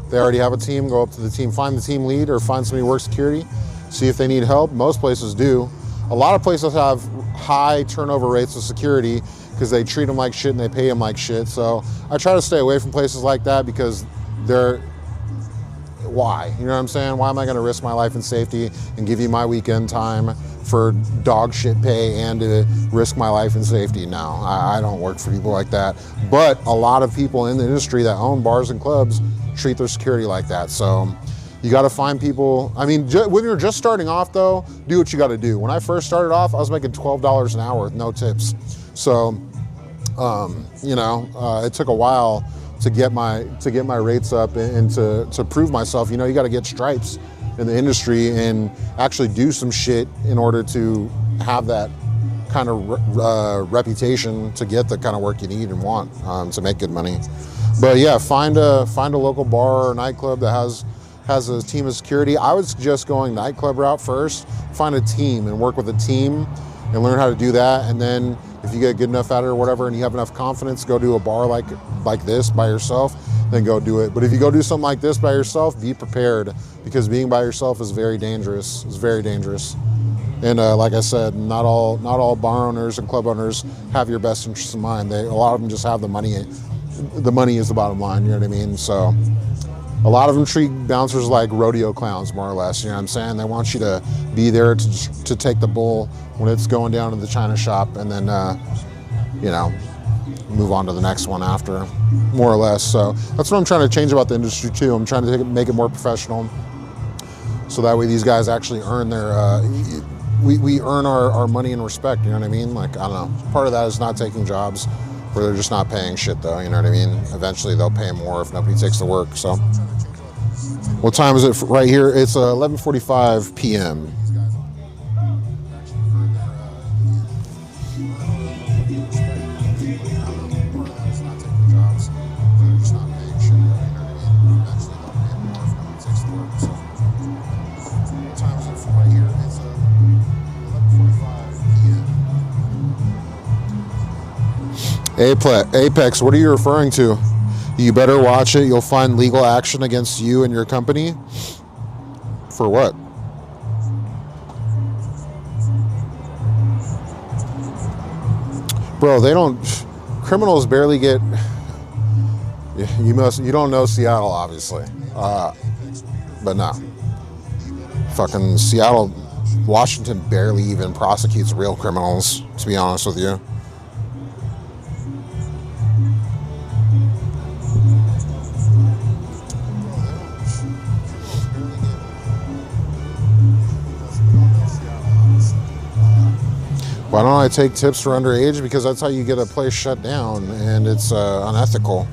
If they already have a team, go up to the team, find the team lead or find somebody who works security, see if they need help. Most places do. A lot of places have high turnover rates of security because they treat them like shit and they pay them like shit. So I try to stay away from places like that because why? You know what I'm saying? Why am I gonna risk my life and safety and give you my weekend time for dog shit pay and to risk my life and safety? No, I don't work for people like that. But a lot of people in the industry that own bars and clubs treat their security like that. So you gotta find people. I mean, when you're just starting off though, do what you gotta do. When I first started off, I was making $12 an hour with no tips. So, it took a while to get my rates up and to prove myself. You know, you got to get stripes in the industry and actually do some shit in order to have that kind of reputation to get the kind of work you need and want to make good money. But yeah, find a local bar or nightclub that has a team of security. I would suggest going nightclub route first. Find a team and work with a team and learn how to do that. And then if you get good enough at it or whatever and you have enough confidence, go to a bar like this by yourself, then go do it. But if you go do something like this by yourself, be prepared because being by yourself is very dangerous. It's very dangerous. And like I said, not all bar owners and club owners have your best interests in mind. A lot of them just have the money. The money is the bottom line, you know what I mean? So a lot of them treat bouncers like rodeo clowns, more or less, you know what I'm saying? They want you to be there to take the bull when it's going down to the china shop and then, move on to the next one after, more or less. So that's what I'm trying to change about the industry too. I'm trying to make it more professional so that way these guys actually earn their, we earn our money and respect, you know what I mean? Like, I don't know, part of that is not taking jobs where they're just not paying shit though, you know what I mean? Eventually they'll pay more if nobody takes the work, so. What time is it right here? It's 11:45 p.m. Apex, what are you referring to? You better watch it. You'll find legal action against you and your company. For what? Bro, criminals barely get, you don't know Seattle, obviously. But no. Fucking Seattle, Washington barely even prosecutes real criminals, to be honest with you. Why don't I take tips for underage? Because that's how you get a place shut down, and it's unethical.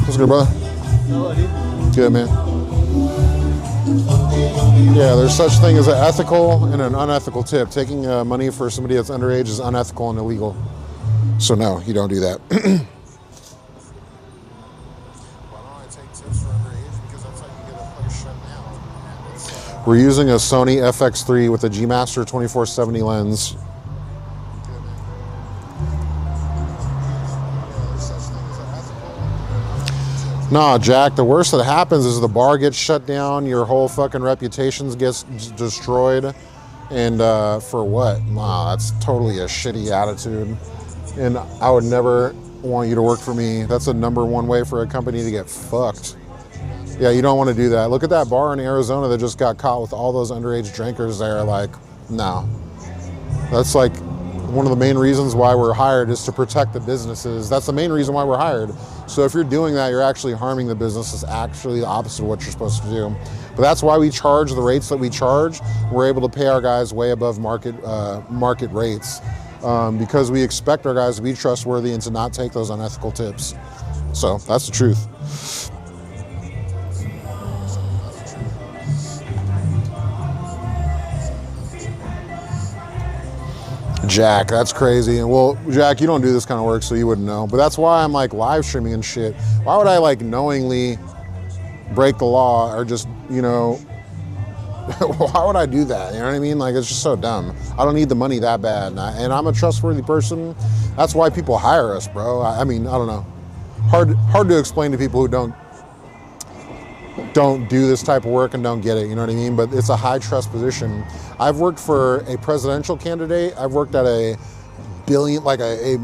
What's good, brother? Good, man. Yeah, there's such thing as an ethical and an unethical tip. Taking money for somebody that's underage is unethical and illegal. So no, you don't do that. We're using a Sony FX3 with a G Master 2470 lens. Nah, Jack, the worst that happens is the bar gets shut down, your whole fucking reputation gets destroyed, and for what? Nah, that's totally a shitty attitude, and I would never want you to work for me. That's the number one way for a company to get fucked. Yeah, you don't want to do that. Look at that bar in Arizona that just got caught with all those underage drinkers there. Like, no. That's like one of the main reasons why we're hired is to protect the businesses. That's the main reason why we're hired. So if you're doing that, you're actually harming the business. It's actually the opposite of what you're supposed to do. But that's why we charge the rates that we charge. We're able to pay our guys way above market rates because we expect our guys to be trustworthy and to not take those unethical tips. So that's the truth. Jack, that's crazy. And well, Jack, you don't do this kind of work, so you wouldn't know. But that's why I'm like live streaming and shit. Why would I like knowingly break the law or just, you know, why would I do that? You know what I mean? Like, it's just so dumb. I don't need the money that bad. And I'm a trustworthy person. That's why people hire us, bro. I mean, I don't know. Hard to explain to people who don't do this type of work and don't get it, you know what I mean? But it's a high trust position. I've worked for a presidential candidate. I've worked at a billion, like a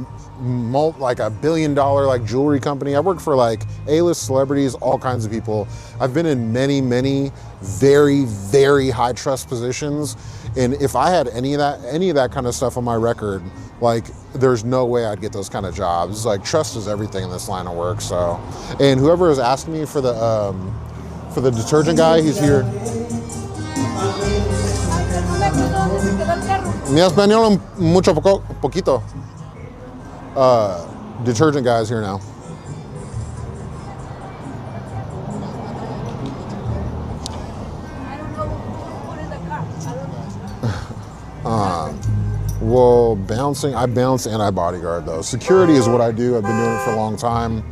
billion dollar like jewelry company. I've worked for like A-list celebrities, all kinds of people. I've been in many very, very high trust positions. And if I had any of that kind of stuff on my record, like there's no way I'd get those kind of jobs. Like trust is everything in this line of work. So, and whoever is asking me for the detergent guy, he's here. Mi español mucho poquito. Detergent guy's here now. Well, bouncing, I bounce and I bodyguard though. Security is what I do. I've been doing it for a long time.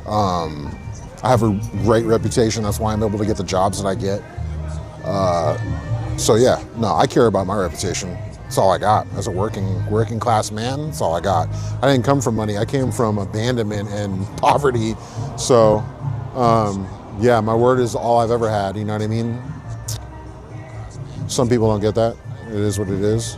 I have a great reputation. That's why I'm able to get the jobs that I get. So yeah, no, I care about my reputation. That's all I got as a working class man. That's all I got. I didn't come from money. I came from abandonment and poverty. So yeah, my word is all I've ever had. You know what I mean? Some people don't get that. It is what it is.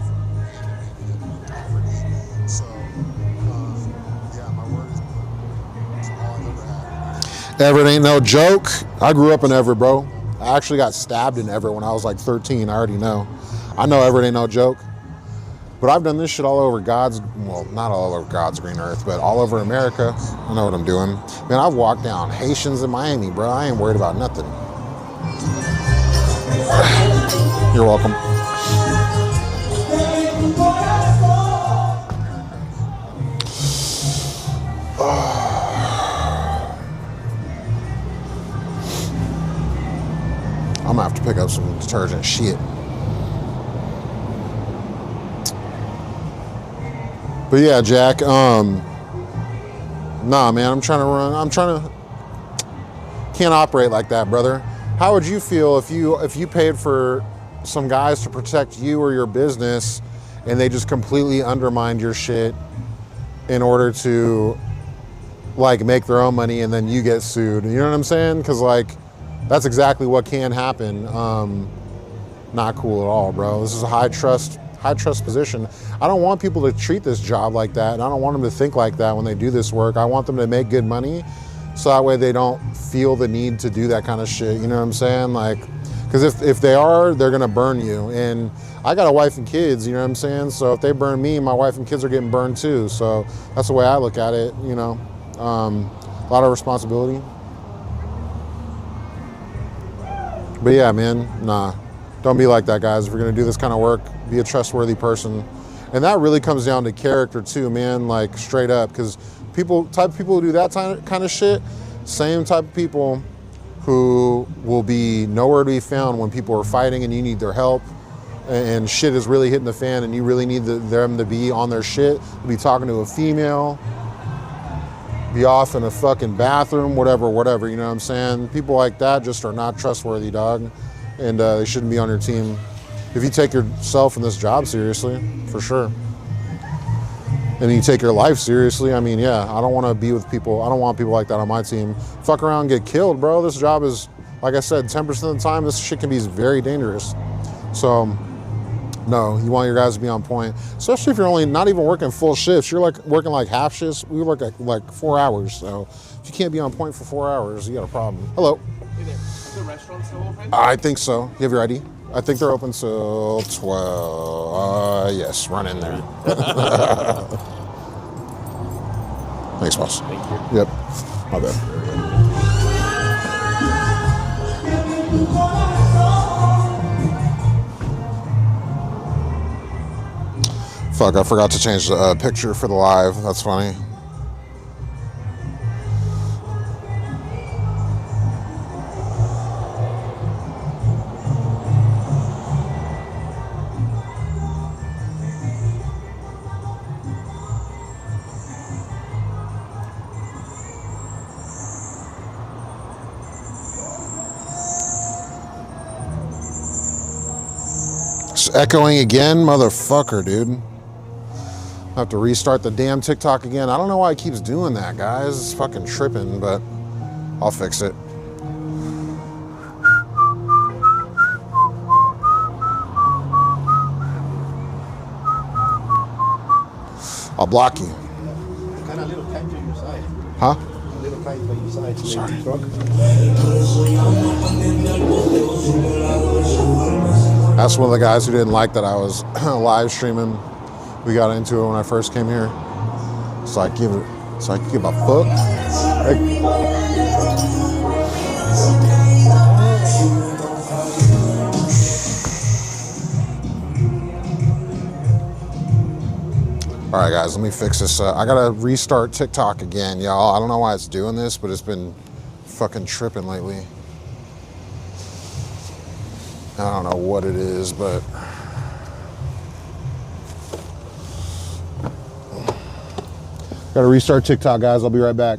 Everett ain't no joke. I grew up in Everett, bro. I actually got stabbed in Everett when I was like 13. I already know. I know Everett ain't no joke. But I've done this shit all over not all over God's green earth, but all over America. I know what I'm doing. Man, I've walked down Haitians in Miami, bro. I ain't worried about nothing. You're welcome. I'm gonna have to pick up some detergent shit. But yeah, Jack, nah, man, can't operate like that, brother. How would you feel if you paid for some guys to protect you or your business and they just completely undermined your shit in order to like make their own money and then you get sued? You know what I'm saying? Because like, that's exactly what can happen. Not cool at all, bro. This is a high trust position. I don't want people to treat this job like that. And I don't want them to think like that when they do this work. I want them to make good money so that way they don't feel the need to do that kind of shit. You know what I'm saying? Like, because if they are, they're gonna burn you. And I got a wife and kids, you know what I'm saying? So if they burn me, my wife and kids are getting burned too. So that's the way I look at it, you know. A lot of responsibility. But yeah, man, nah, don't be like that, guys. If you're gonna do this kind of work, be a trustworthy person. And that really comes down to character too, man, like straight up. Because type of people who do that kind of shit, same type of people who will be nowhere to be found when people are fighting and you need their help and shit is really hitting the fan and you really need them to be on their shit, be talking to a female, be off in a fucking bathroom, whatever, you know what I'm saying? People like that just are not trustworthy, dog. And they shouldn't be on your team. If you take yourself and this job seriously, for sure. And you take your life seriously, I mean, yeah, I don't want to be with people, I don't want people like that on my team. Fuck around and get killed, bro. This job is, like I said, 10% of the time, this shit can be very dangerous. So, no, you want your guys to be on point, especially if you're only not even working full shifts. You're like working like half shifts. We work at like 4 hours. So if you can't be on point for 4 hours, you got a problem. Hello. Hey there, is the restaurant still open? I think so. You have your ID? I think they're open till 12. Yes, run in there. Thanks, boss. Thank you. Yep. My bad. Fuck, I forgot to change the picture for the live. That's funny. It's echoing again, motherfucker, dude. I have to restart the damn TikTok again. I don't know why it keeps doing that, guys. It's fucking tripping, but I'll fix it. I'll block you. Kind of little tight to your side. Huh? A little tight by your side. Sorry. Truck. That's one of the guys who didn't like that I was live streaming. We got into it when I first came here. So I give a fuck. Hey. All right, guys, let me fix this. I gotta restart TikTok again, y'all. I don't know why it's doing this, but it's been fucking tripping lately. I don't know what it is, but gotta restart TikTok, guys. I'll be right back.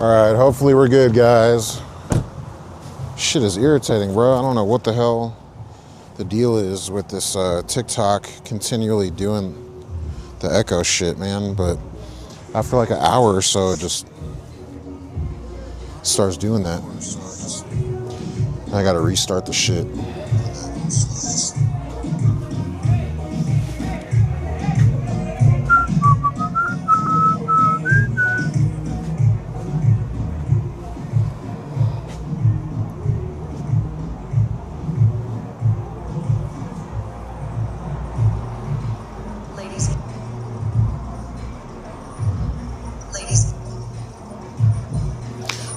All right, hopefully we're good, guys. Shit is irritating, bro. I don't know what the hell the deal is with this TikTok continually doing the echo shit, man. But after like an hour or so, it just starts doing that. I gotta restart the shit.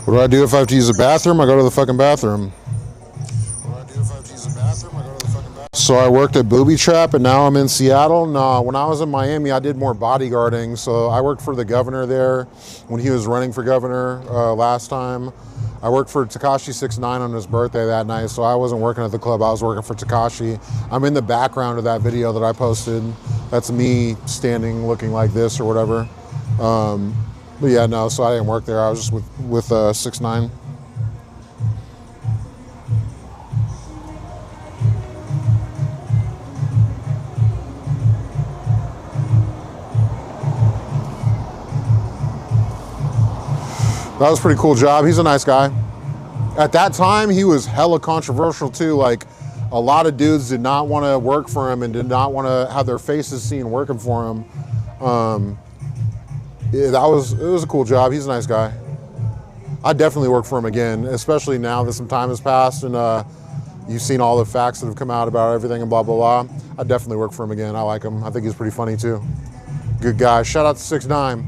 What do I do if I have to use the bathroom? I go to the fucking bathroom. So I worked at Booby Trap and now I'm in Seattle. No, when I was in Miami, I did more bodyguarding. So I worked for the governor there when he was running for governor last time. I worked for Tekashi 6ix9ine on his birthday that night. So I wasn't working at the club, I was working for Tekashi. I'm in the background of that video that I posted. That's me standing looking like this or whatever. But yeah, no, so I didn't work there. I was just with 6ix9ine. That was a pretty cool job. He's a nice guy. At that time, he was hella controversial too. Like, a lot of dudes did not want to work for him and did not want to have their faces seen working for him. Yeah, it was a cool job. He's a nice guy. I'd definitely work for him again, especially now that some time has passed and you've seen all the facts that have come out about everything and blah, blah, blah. I'd definitely work for him again. I like him. I think he's pretty funny too. Good guy. Shout out to 6ix9ine.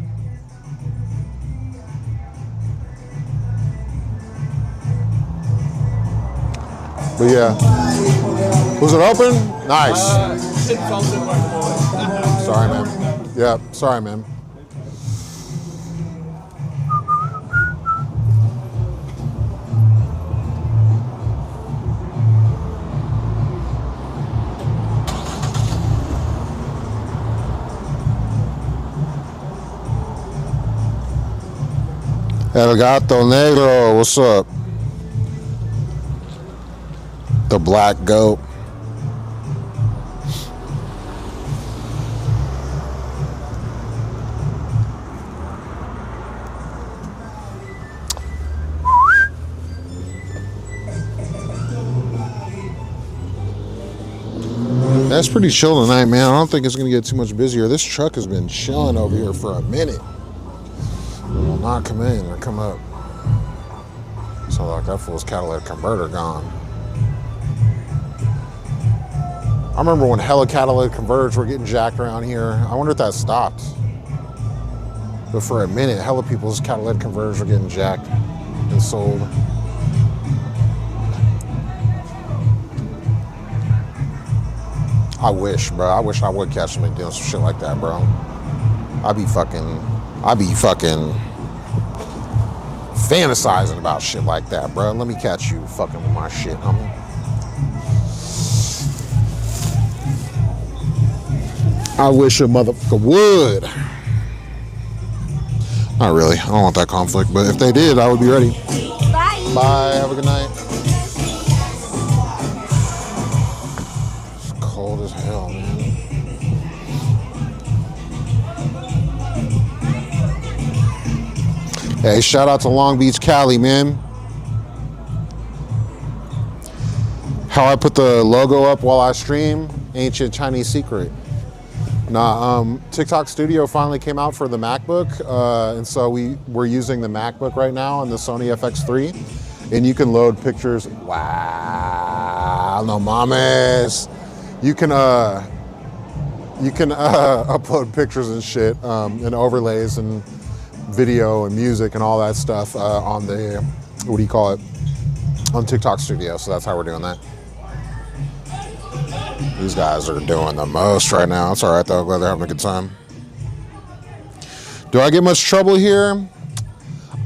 But yeah. Was it open? Nice. Sorry, man. Yeah, sorry, man. El Gato Negro, what's up? The Black Goat. That's pretty chill tonight, man. I don't think it's gonna get too much busier. This truck has been chilling over here for a minute. It will not come in or come up. Sounds like that fool's catalytic converter gone. I remember when hella catalytic converters were getting jacked around here. I wonder if that stopped. But for a minute, hella people's catalytic converters were getting jacked and sold. I wish, bro. I wish I would catch somebody doing some shit like that, bro. I'd be fucking fantasizing about shit like that, bro. Let me catch you fucking with my shit, homie. I wish a motherfucker would. Not really. I don't want that conflict, but if they did, I would be ready. Bye. Bye. Have a good night. It's cold as hell, man. Hey, shout out to Long Beach, Cali, man. How I put the logo up while I stream, ancient Chinese secret. Nah, TikTok Studio finally came out for the MacBook, and so we're using the MacBook right now on the Sony FX3, and you can load pictures. Wow, no mames. You can upload pictures and shit, and overlays and video and music and all that stuff on the, what do you call it, on TikTok Studio. So that's how we're doing that. These guys are doing the most right now. It's all right though. Glad they're having a good time. Do I get much trouble here?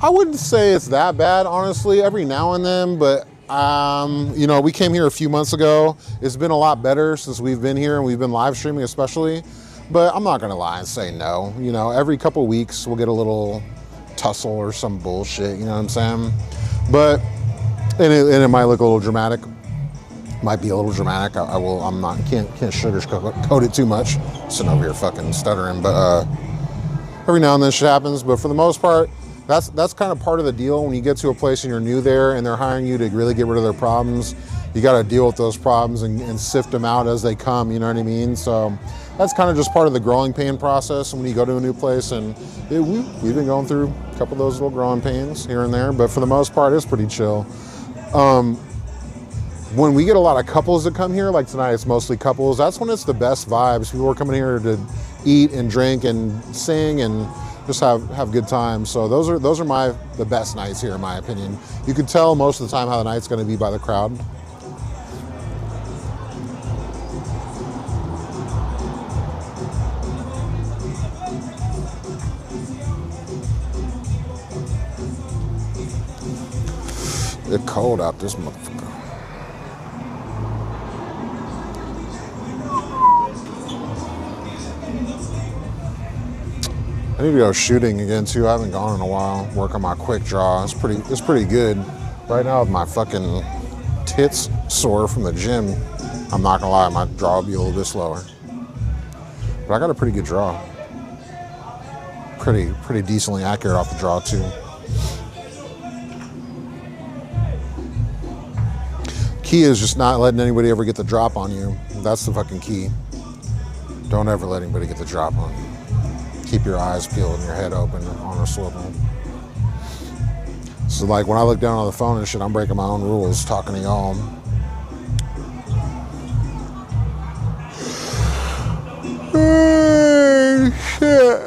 I wouldn't say it's that bad, honestly. Every now and then, but you know, we came here a few months ago. It's been a lot better since we've been here and we've been live streaming, especially. But I'm not gonna lie and say no. You know, every couple weeks we'll get a little tussle or some bullshit. You know what I'm saying? But and it might look a little dramatic. Might be a little dramatic. I'm not, can't sugarcoat it too much. Sitting over here fucking stuttering, but every now and then shit happens. But for the most part, that's kind of part of the deal. When you get to a place and you're new there and they're hiring you to really get rid of their problems, you got to deal with those problems and sift them out as they come. You know what I mean? So that's kind of just part of the growing pain process when you go to a new place. And we've been going through a couple of those little growing pains here and there, but for the most part, it's pretty chill. When we get a lot of couples that come here, like tonight it's mostly couples, that's when it's the best vibes. People are coming here to eat and drink and sing and just have good times. So those are the best nights here, in my opinion. You can tell most of the time how the night's gonna be by the crowd. It's cold out this motherfucker. I need to go shooting again too. I haven't gone in a while. Work on my quick draw. It's pretty good. Right now with my fucking tits sore from the gym, I'm not gonna lie, my draw will be a little bit slower. But I got a pretty good draw. Pretty decently accurate off the draw too. Key is just not letting anybody ever get the drop on you. That's the fucking key. Don't ever let anybody get the drop on you. Keep your eyes peeled and your head open on a swivel. So like when I look down on the phone and shit, I'm breaking my own rules talking to y'all. Shit.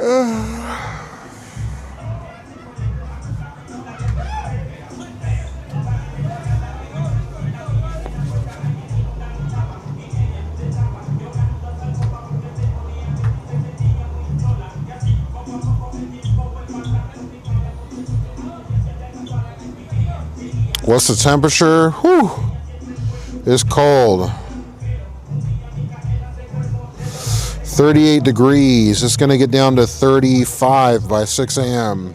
What's the temperature? Whew. It's cold. 38 degrees. It's gonna get down to 35 by 6 a.m.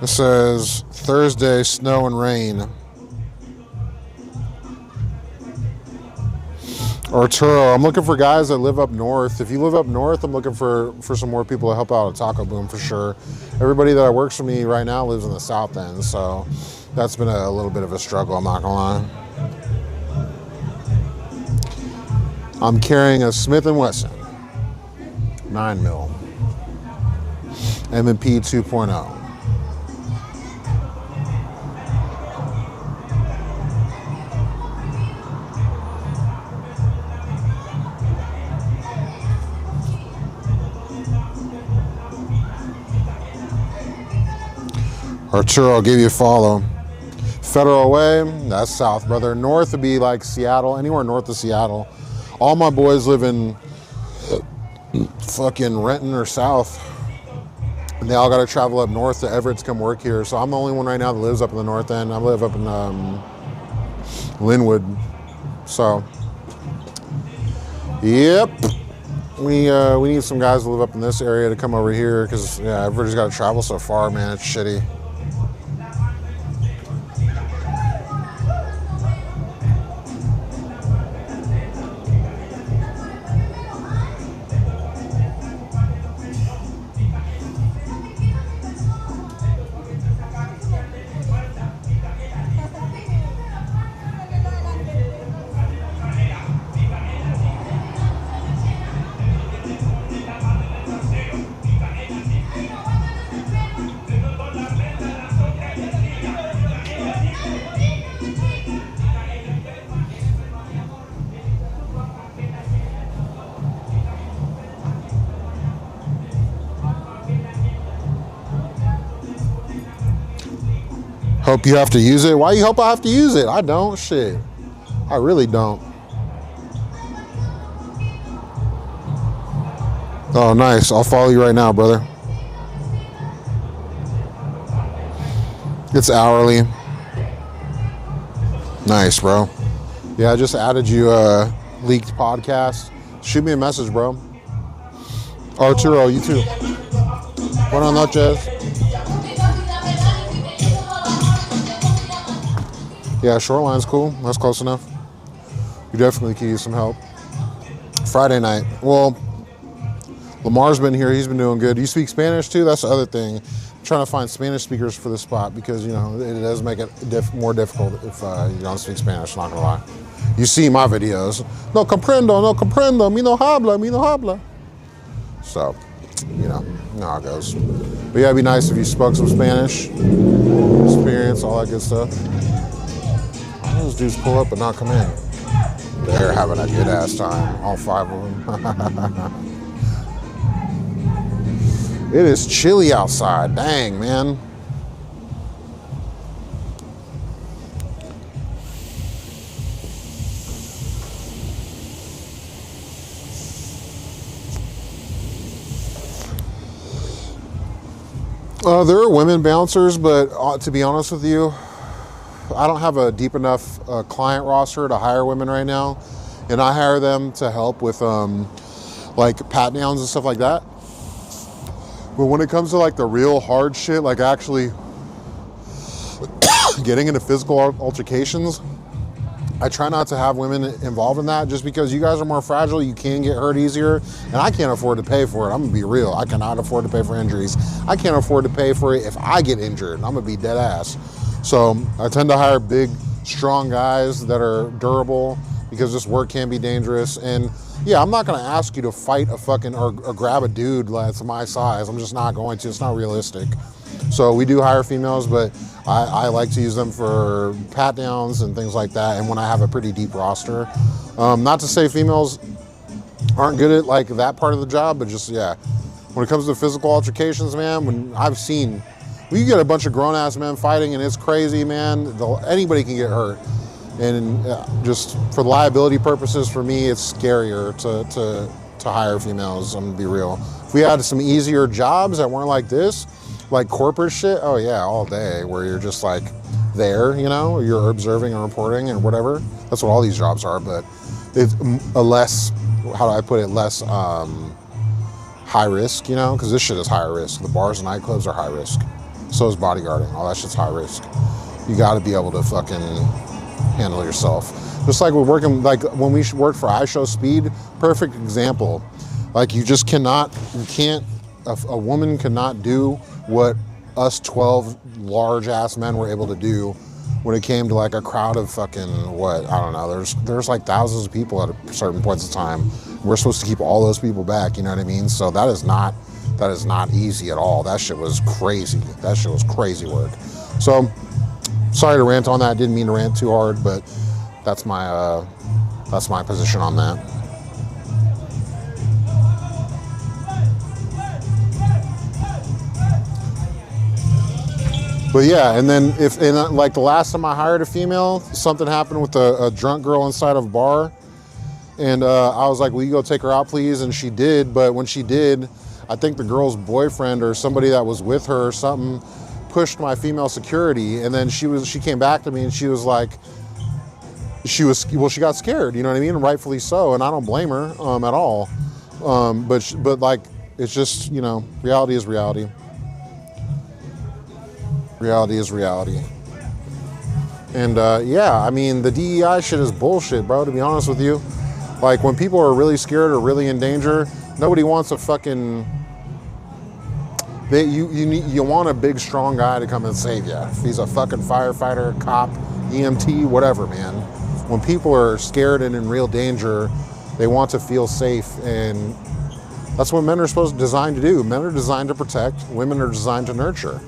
It says Thursday, snow and rain. Arturo, I'm looking for guys that live up north. If you live up north, I'm looking for some more people to help out at Taco Boom for sure. Everybody that works for me right now lives in the south end, so that's been a little bit of a struggle, I'm not gonna lie. I'm carrying a Smith & Wesson 9mm M&P 2.0. Arturo gave you a follow. Federal Way, that's south, brother. North would be like Seattle, anywhere north of Seattle. All my boys live in fucking Renton or south. And they all got to travel up north to Everett to come work here. So I'm the only one right now that lives up in the north end. I live up in Linwood. So, yep. We need some guys to live up in this area to come over here because, yeah, everybody's got to travel so far, man. It's shitty. Hope you have to use it. Why you hope I have to use it? I don't. Shit. I really don't. Oh, nice. I'll follow you right now, brother. It's hourly. Nice, bro. Yeah, I just added you a leaked podcast. Shoot me a message, bro. Arturo, you too. Buenas noches. Yeah, Shoreline's cool. That's close enough. You definitely could use some help. Friday night. Well, Lamar's been here. He's been doing good. Do you speak Spanish too? That's the other thing. I'm trying to find Spanish speakers for the spot because, you know, it does make it more difficult if you don't speak Spanish, not gonna lie. You see my videos. No comprendo, mi no habla. So, you know how it goes. But yeah, it'd be nice if you spoke some Spanish. Experience, all that good stuff. Those dudes pull up but not come in. They're having a good ass time, all 5 of them. It is chilly outside. Dang, man. There are women bouncers, but to be honest with you, I don't have a deep enough client roster to hire women right now, and I hire them to help with like pat downs and stuff like that. But when it comes to like the real hard shit, like actually getting into physical altercations, I try not to have women involved in that just because you guys are more fragile, you can get hurt easier, and I can't afford to pay for it. I'm gonna be real. I cannot afford to pay for injuries. I can't afford to pay for it if I get injured. I'm gonna be dead ass. So I tend to hire big, strong guys that are durable because this work can be dangerous. And yeah, I'm not gonna ask you to fight a fucking or grab a dude that's my size. I'm just not going to. It's not realistic. So we do hire females, but I like to use them for pat downs and things like that. And when I have a pretty deep roster, not to say females aren't good at like that part of the job, but just, yeah, when it comes to physical altercations, man, when I've seen, you get a bunch of grown ass men fighting and it's crazy, man. Anybody can get hurt. And just for liability purposes, for me, it's scarier to hire females. I'm gonna be real. If we had some easier jobs that weren't like this, like corporate shit, oh yeah, all day, where you're just like there, you know, you're observing and reporting and whatever. That's what all these jobs are, but it's a less, how do I put it, less high risk, you know, because this shit is high risk. The bars and nightclubs are high risk. So is bodyguarding. All that shit's high risk. You got to be able to fucking handle yourself. Just like we're working, like when we worked for iShow Speed, perfect example. Like you just cannot, you can't, a woman cannot do what us 12 large ass men were able to do when it came to like a crowd of fucking, what, I don't know, there's like thousands of people at certain points of time. We're supposed to keep all those people back, you know what I mean? So that is not easy at all. That shit was crazy. That shit was crazy work. So sorry to rant on that. Didn't mean to rant too hard, but that's my position on that. But yeah, and then like the last time I hired a female, something happened with a drunk girl inside of a bar. And I was like, will you go take her out, please? And she did. But when she did, I think the girl's boyfriend or somebody that was with her or something pushed my female security. And then she came back to me and she was like, she got scared, you know what I mean? And rightfully so. And I don't blame her at all. But like, it's just, you know, reality is reality. Reality is reality. And yeah, I mean, the DEI shit is bullshit, bro, to be honest with you. Like, when people are really scared or really in danger, nobody wants a fucking... You want a big, strong guy to come and save you. If he's a fucking firefighter, cop, EMT, whatever, man. When people are scared and in real danger, they want to feel safe, and that's what men are designed to do. Men are designed to protect. Women are designed to nurture.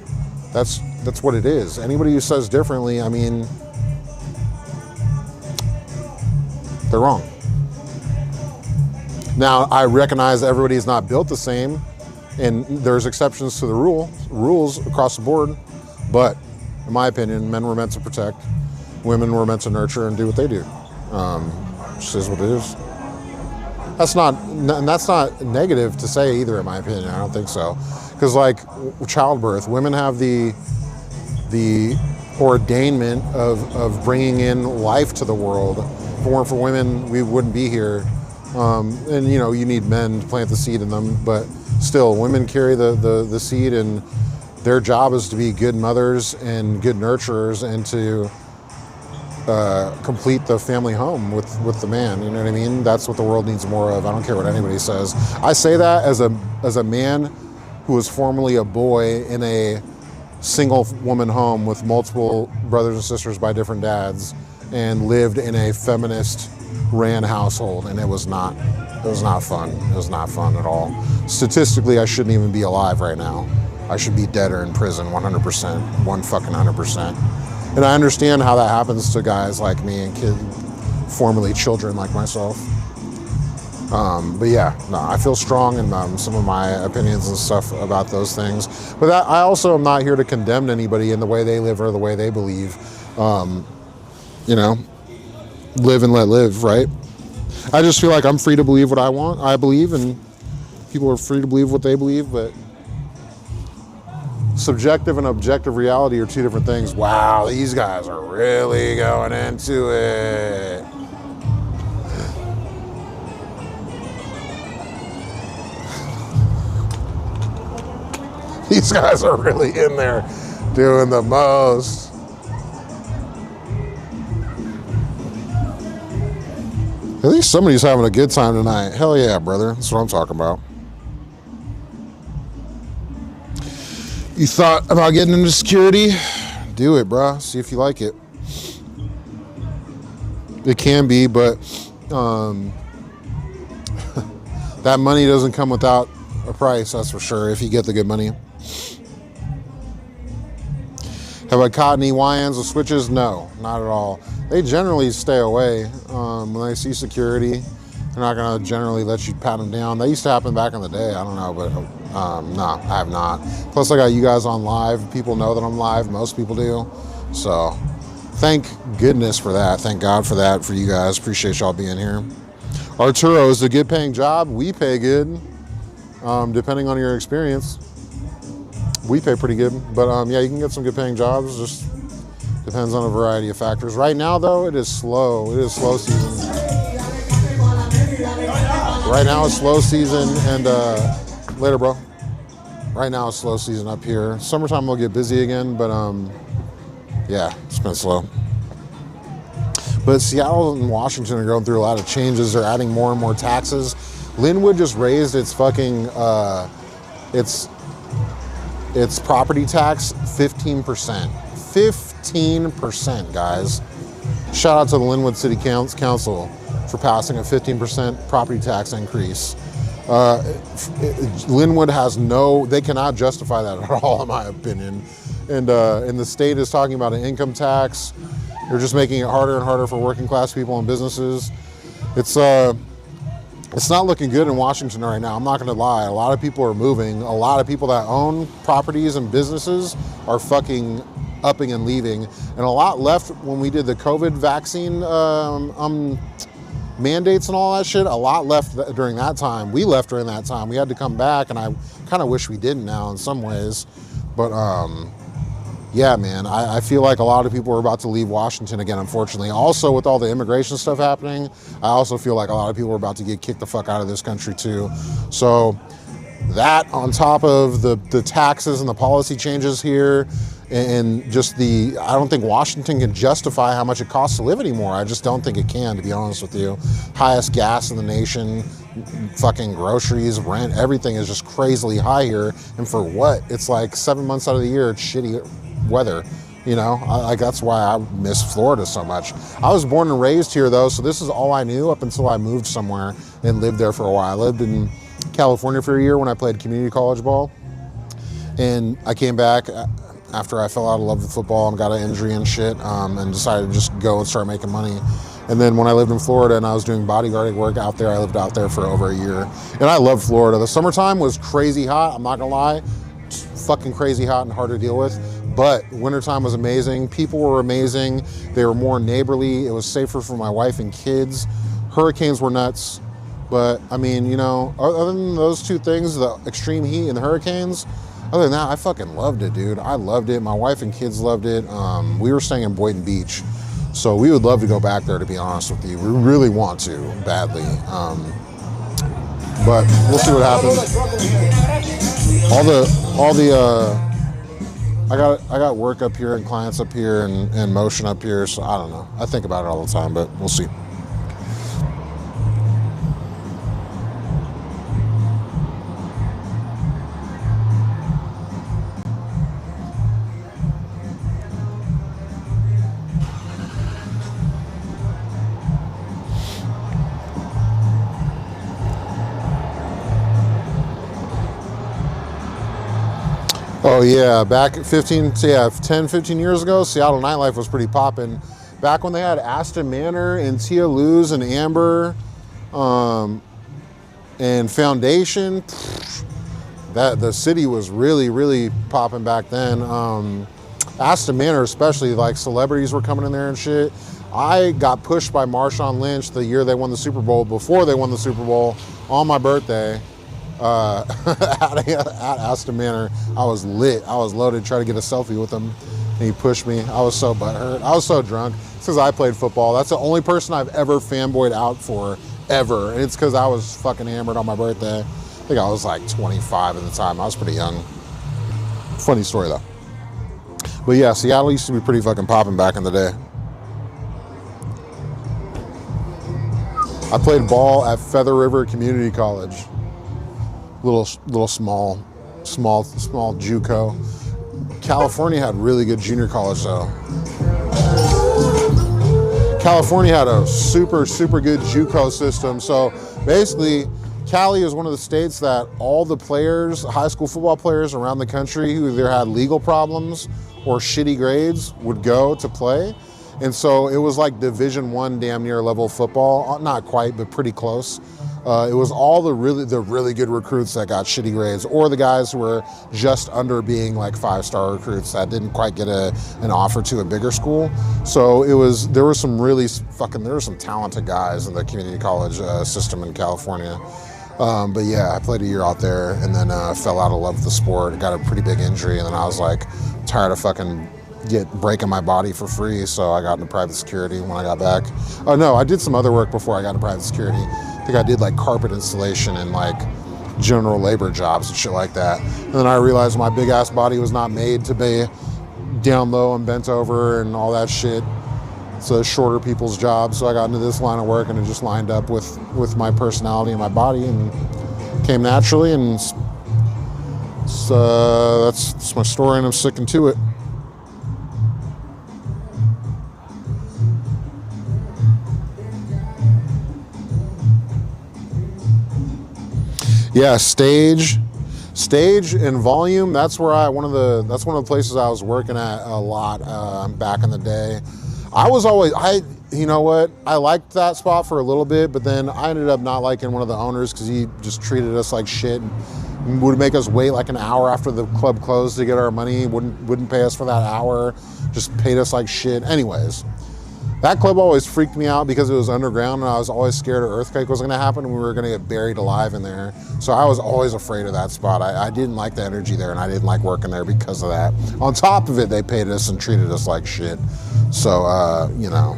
That's what it is. Anybody who says differently, I mean, they're wrong. Now, I recognize everybody's not built the same, and there's exceptions to the rules across the board, but in my opinion, men were meant to protect, women were meant to nurture and do what they do. Just is what it is. That's not negative to say either, in my opinion. I don't think so. Because like childbirth, women have the ordainment of bringing in life to the world. If it weren't for women, we wouldn't be here. And you know, you need men to plant the seed in them, but still, women carry the seed, and their job is to be good mothers and good nurturers, and to complete the family home with the man. You know what I mean? That's what the world needs more of. I don't care what anybody says. I say that as a man who was formerly a boy in a single woman home with multiple brothers and sisters by different dads, and lived in a feminist ran household, and it was not fun. It was not fun at all. Statistically, I shouldn't even be alive right now. I should be dead or in prison 100%, 100%. And I understand how that happens to guys like me and formerly children like myself. But yeah, no, I feel strong in some of my opinions and stuff about those things. But I also am not here to condemn anybody in the way they live or the way they believe. You know, live and let live, right? I just feel like I'm free to believe what I believe, and people are free to believe what they believe, but subjective and objective reality are two different things. Wow, these guys are really going into it. These guys are really in there doing the most. At least somebody's having a good time tonight. Hell yeah, brother. That's what I'm talking about. You thought about getting into security? Do it, bro. See if you like it. It can be, but that money doesn't come without a price, that's for sure, if you get the good money. Have I caught any YNs with switches? No, not at all. They generally stay away. When they see security, they're not gonna generally let you pat them down. That used to happen back in the day, I don't know, but no, I have not. Plus I got you guys on live. People know that I'm live, most people do. So thank goodness for that. Thank God for that for you guys. Appreciate y'all being here. Arturo, is a good paying job. We pay good, depending on your experience. We pay pretty good, but yeah, you can get some good paying jobs. Just depends on a variety of factors. Right now, though, it is slow. It is slow season. Right now, it's slow season, and later, bro. Right now, it's slow season up here. Summertime will get busy again, but yeah, it's been slow. But Seattle and Washington are going through a lot of changes. They're adding more and more taxes. Linwood just raised its fucking its property tax 15%. 15%, guys. Shout out to the Linwood City Council for passing a 15% property tax increase. Linwood they cannot justify that at all, in my opinion. And the state is talking about an income tax. They're just making it harder and harder for working class people and businesses. It's it's not looking good in Washington right now. I'm not gonna lie. A lot of people are moving. A lot of people that own properties and businesses are fucking upping and leaving. And a lot left when we did the COVID vaccine mandates and all that shit. A lot left during that time. We left during that time. We had to come back, and I kind of wish we didn't now in some ways. But yeah, man, I feel like a lot of people are about to leave Washington again, unfortunately. Also, with all the immigration stuff happening, I also feel like a lot of people are about to get kicked the fuck out of this country too. So that on top of the taxes and the policy changes here, and just I don't think Washington can justify how much it costs to live anymore. I just don't think it can, to be honest with you. Highest gas in the nation, fucking groceries, rent, everything is just crazily high here. And for what? It's like 7 months out of the year, it's shitty weather. You know, that's why I miss Florida so much. I was born and raised here though, so this is all I knew up until I moved somewhere and lived there for a while. I lived in California for a year when I played community college ball. And I came back after I fell out of love with football and got an injury and shit, and decided to just go and start making money. And then when I lived in Florida and I was doing bodyguarding work out there, I lived out there for over a year. And I love Florida. The summertime was crazy hot, I'm not gonna lie. It's fucking crazy hot and hard to deal with. But wintertime was amazing. People were amazing. They were more neighborly. It was safer for my wife and kids. Hurricanes were nuts. But I mean, you know, other than those two things, the extreme heat and the hurricanes, other than that, I fucking loved it, dude. I loved it. My wife and kids loved it. We were staying in Boynton Beach, so we would love to go back there, to be honest with you. We really want to, badly. But we'll see what happens. I got work up here and clients up here and motion up here, so I don't know. I think about it all the time, but we'll see. Oh yeah, back 10, 15 years ago, Seattle nightlife was pretty poppin'. Back when they had Aston Manor and Tia Luz and Amber and Foundation, that the city was really, really popping back then. Aston Manor especially, like celebrities were coming in there and shit. I got pushed by Marshawn Lynch the year they won the Super Bowl, before they won the Super Bowl, on my birthday. At Aston Manor. I was lit. I was loaded, trying to get a selfie with him, and he pushed me. I was so butthurt. I was so drunk. It's because I played football. That's the only person I've ever fanboyed out for, ever. And it's because I was fucking hammered on my birthday. I think I was like 25 at the time. I was pretty young. Funny story though. But yeah, Seattle used to be pretty fucking popping back in the day. I played ball at Feather River Community College. Little small JUCO. California had really good junior college though. California had a super good JUCO system. So basically, Cali is one of the states that all the players, high school football players around the country who either had legal problems or shitty grades would go to play. And so it was like Division I damn near level football. Not quite, but pretty close. It was all the really good recruits that got shitty grades, or the guys who were just under being like 5-star recruits that didn't quite get an offer to a bigger school. So there were some talented guys in the community college system in California. But yeah, I played a year out there and then fell out of love with the sport. Got a pretty big injury, and then I was like tired of fucking breaking my body for free, so I got into private security when I got back. Oh no, I did some other work before I got into private security. I think I did like carpet installation and like general labor jobs and shit like that. And then I realized my big ass body was not made to be down low and bent over and all that shit. So shorter people's jobs. So I got into this line of work, and it just lined up with my personality and my body and came naturally. And so that's my story, and I'm sticking to it. Yeah, stage and volume. That's where one of the places I was working at a lot back in the day. I was always, you know what? I liked that spot for a little bit, but then I ended up not liking one of the owners because he just treated us like shit and would make us wait like an hour after the club closed to get our money. Wouldn't pay us for that hour. Just paid us like shit. Anyways, that club always freaked me out because it was underground and I was always scared an earthquake was gonna happen and we were gonna get buried alive in there. So I was always afraid of that spot. I didn't like the energy there and I didn't like working there because of that. On top of it, they paid us and treated us like shit. So, you know,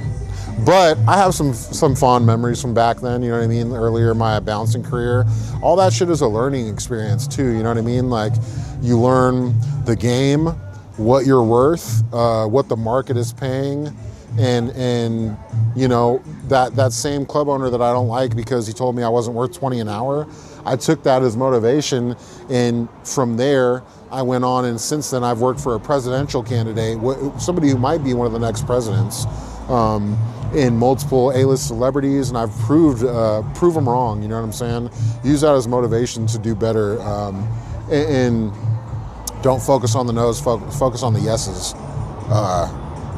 but I have some fond memories from back then, you know what I mean? Earlier in my bouncing career, all that shit is a learning experience too, you know what I mean? Like you learn the game, what you're worth, what the market is paying, and you know, that same club owner that I don't like because he told me I wasn't worth 20 an hour, I took that as motivation, and from there I went on, and since then I've worked for a presidential candidate, somebody who might be one of the next presidents, in multiple A-list celebrities, and I've prove them wrong, you know what I'm saying? Use that as motivation to do better, and don't focus on the no's, focus on the yeses.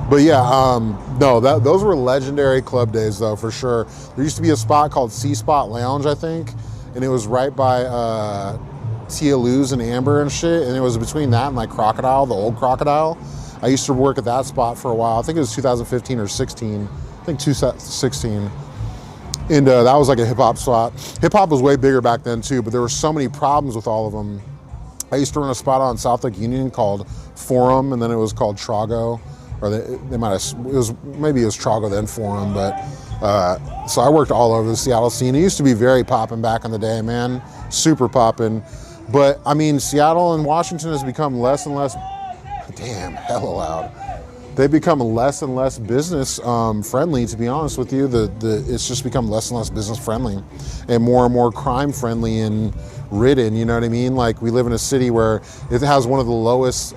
But yeah, no, those were legendary club days though, for sure. There used to be a spot called C-Spot Lounge, I think, and it was right by Tia Lou's and Amber and shit, and it was between that and like Crocodile, the old Crocodile. I used to work at that spot for a while. I think it was 2015 or 16. I think 2016. And that was like a hip hop spot. Hip hop was way bigger back then too, but there were so many problems with all of them. I used to run a spot on South Lake Union called Forum, and then it was called Trago. Or they might have, maybe it was Trago then Forum, but so I worked all over the Seattle scene. It used to be very poppin' back in the day, man, super poppin'. But I mean, Seattle and Washington has become less and less, damn, hella loud. They become less and less business friendly, to be honest with you. It's just become less and less business friendly and more crime friendly and ridden, you know what I mean? Like we live in a city where it has one of the lowest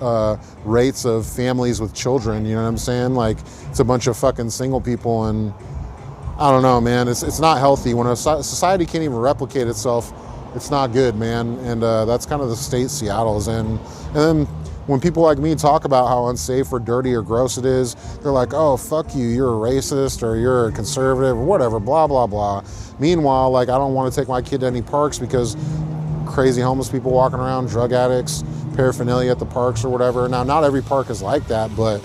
rates of families with children, you know what I'm saying? Like it's a bunch of fucking single people, and I don't know, man, it's not healthy. When a society can't even replicate itself, it's not good, man. And that's kind of the state Seattle is in. And then when people like me talk about how unsafe or dirty or gross it is, they're like, oh, fuck you, you're a racist or you're a conservative or whatever, blah, blah, blah. Meanwhile, like I don't want to take my kid to any parks because crazy homeless people walking around, drug addicts, paraphernalia at the parks or whatever. Now, not every park is like that, but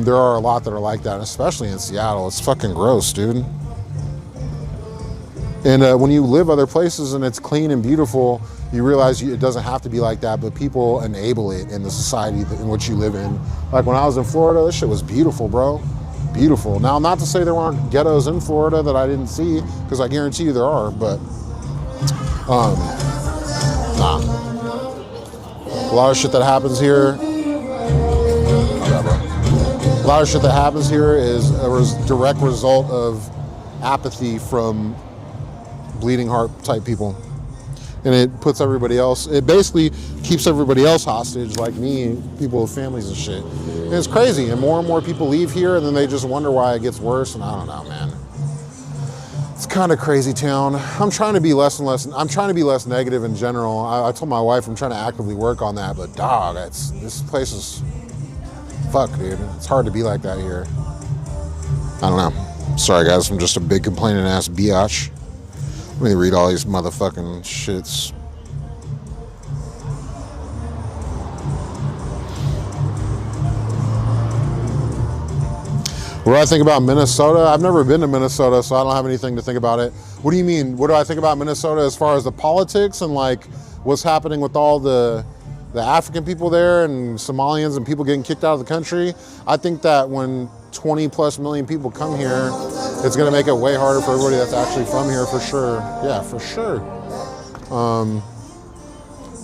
there are a lot that are like that, especially in Seattle. It's fucking gross, dude. And when you live other places and it's clean and beautiful, you realize it doesn't have to be like that, but people enable it in the society in which you live in. Like when I was in Florida, this shit was beautiful, bro. Beautiful. Now, not to say there aren't ghettos in Florida that I didn't see, because I guarantee you there are, but nah. A lot of shit that happens here, is a direct result of apathy from bleeding heart type people. And it puts everybody else, it basically keeps everybody else hostage, like me, people with families and shit. And it's crazy, and more people leave here, and then they just wonder why it gets worse, and I don't know, man. It's kind of crazy town. I'm trying to be less negative in general. I told my wife I'm trying to actively work on that, but dog, this place is, fuck, dude. It's hard to be like that here. I don't know. Sorry, guys, I'm just a big complaining ass biatch. Let me read all these motherfucking shits. What do I think about Minnesota? I've never been to Minnesota, so I don't have anything to think about it. What do you mean? What do I think about Minnesota as far as the politics and like what's happening with all the African people there and Somalians and people getting kicked out of the country? I think that when 20 plus million people come here, it's gonna make it way harder for everybody that's actually from here, for sure. Yeah, for sure. I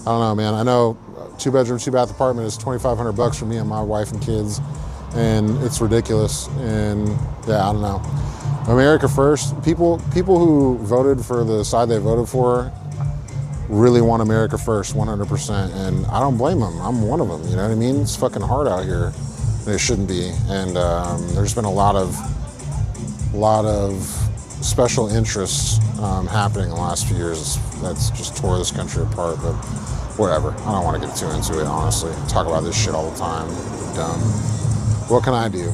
don't know, man. I know 2-bedroom, 2-bath apartment is $2,500 for me and my wife and kids, and it's ridiculous. And yeah, I don't know. America first. People who voted for the side they voted for really want America first, 100%. And I don't blame them. I'm one of them. You know what I mean? It's fucking hard out here. It shouldn't be. And there's been a lot of special interests happening in the last few years that's just tore this country apart, but whatever. I don't want to get too into it, honestly. I talk about this shit all the time. Dumb. What can I do?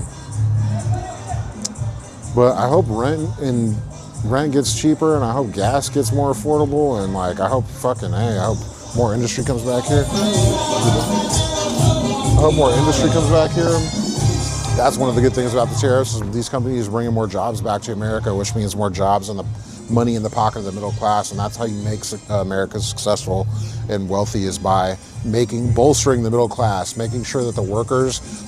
But I hope rent gets cheaper, and I hope gas gets more affordable, and like I hope I hope more industry comes back here. I hope more industry comes back here. That's one of the good things about the tariffs is these companies bringing more jobs back to America, which means more jobs and the money in the pocket of the middle class, and that's how you make America successful and wealthy is by bolstering the middle class, making sure that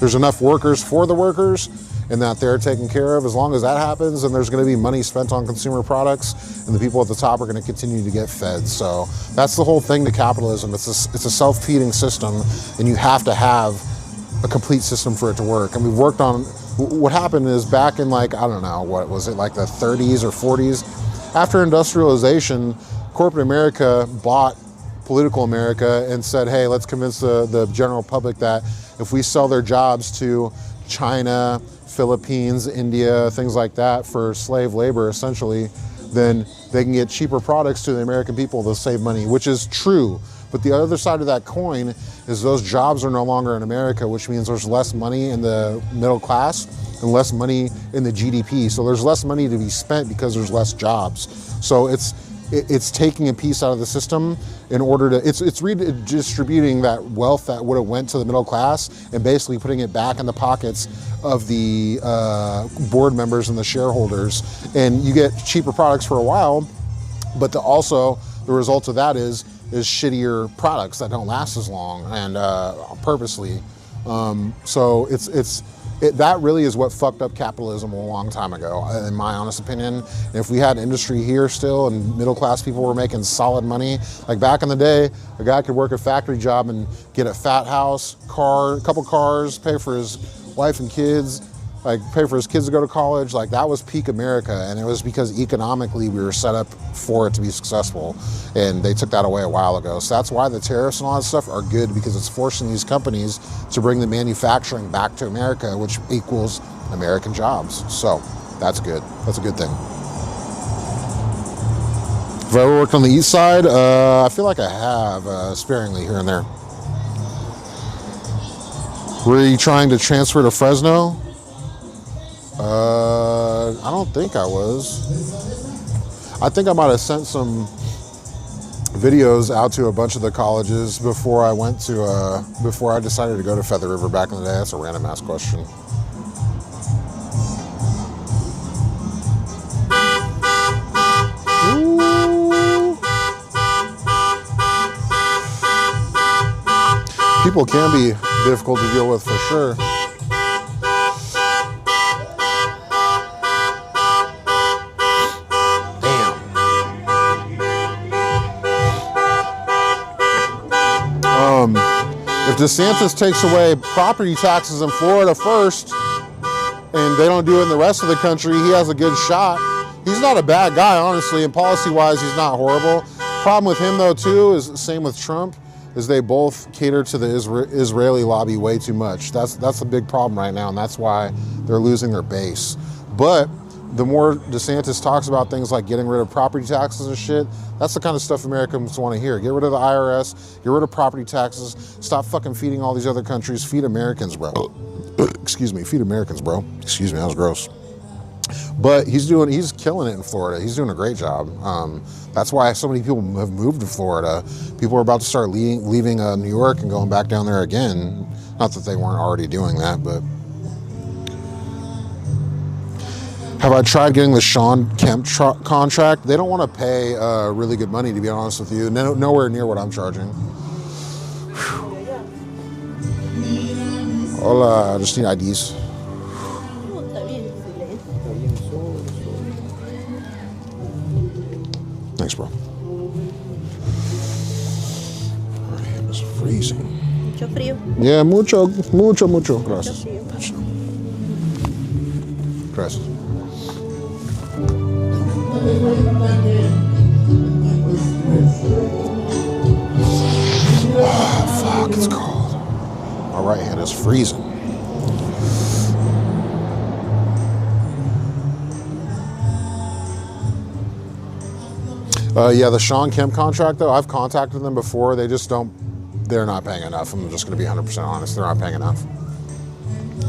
there's enough workers for the workers and that they're taken care of. As long as that happens, then there's going to be money spent on consumer products, and the people at the top are going to continue to get fed. So that's the whole thing to capitalism. It's a self-feeding system, and you have to have a complete system for it to work. And we've worked on, what happened is back in like, I don't know, what was it, like the 30s or 40s? After industrialization, corporate America bought political America and said, hey, let's convince the general public that if we sell their jobs to China, Philippines, India, things like that for slave labor, essentially, then they can get cheaper products to the American people. They'll save money, which is true. But the other side of that coin is those jobs are no longer in America, which means there's less money in the middle class and less money in the GDP. So there's less money to be spent because there's less jobs. So it's taking a piece out of the system in order to, it's redistributing that wealth that would have went to the middle class and basically putting it back in the pockets of the board members and the shareholders. And you get cheaper products for a while, but also the result of that is shittier products that don't last as long and purposely. So that really is what fucked up capitalism a long time ago, in my honest opinion. And if we had industry here still and middle class people were making solid money, like back in the day, a guy could work a factory job and get a fat house, a couple cars, pay for his wife and kids, like pay for his kids to go to college. Like that was peak America, and it was because economically we were set up for it to be successful, and they took that away a while ago. So that's why the tariffs and all that stuff are good, because it's forcing these companies to bring the manufacturing back to America, which equals American jobs. So that's good. That's a good thing. Have I ever worked on the east side? I feel like I have, sparingly here and there. Were you trying to transfer to Fresno? I don't think I was. I think I might have sent some videos out to a bunch of the colleges before I decided to go to Feather River back in the day. That's a random ass question. Ooh. People can be difficult to deal with for sure. If DeSantis takes away property taxes in Florida first, and they don't do it in the rest of the country, he has a good shot. He's not a bad guy, honestly, and policy-wise, he's not horrible. Problem with him, though, too, is the same with Trump, is they both cater to the Israeli lobby way too much. That's a big problem right now, and that's why they're losing their base. But the more DeSantis talks about things like getting rid of property taxes and shit, that's the kind of stuff Americans want to hear. Get rid of the IRS, get rid of property taxes, stop fucking feeding all these other countries, feed Americans, bro. Excuse me, feed Americans, bro. Excuse me, that was gross. But he's killing it in Florida. He's doing a great job. That's why so many people have moved to Florida. People are about to start leaving New York and going back down there again. Not that they weren't already doing that, but. Have I tried getting the Sean Kemp contract? They don't want to pay really good money, to be honest with you. Nowhere near what I'm charging. Hola, I just need IDs. Thanks, bro. It's freezing. Mucho frío. Yeah, mucho. Gracias. Mucho frío. Gracias. Oh, fuck, it's cold. My right hand is freezing. Yeah, the Sean Kemp contract, though, I've contacted them before. They're not paying enough. I'm just going to be 100% honest. They're not paying enough.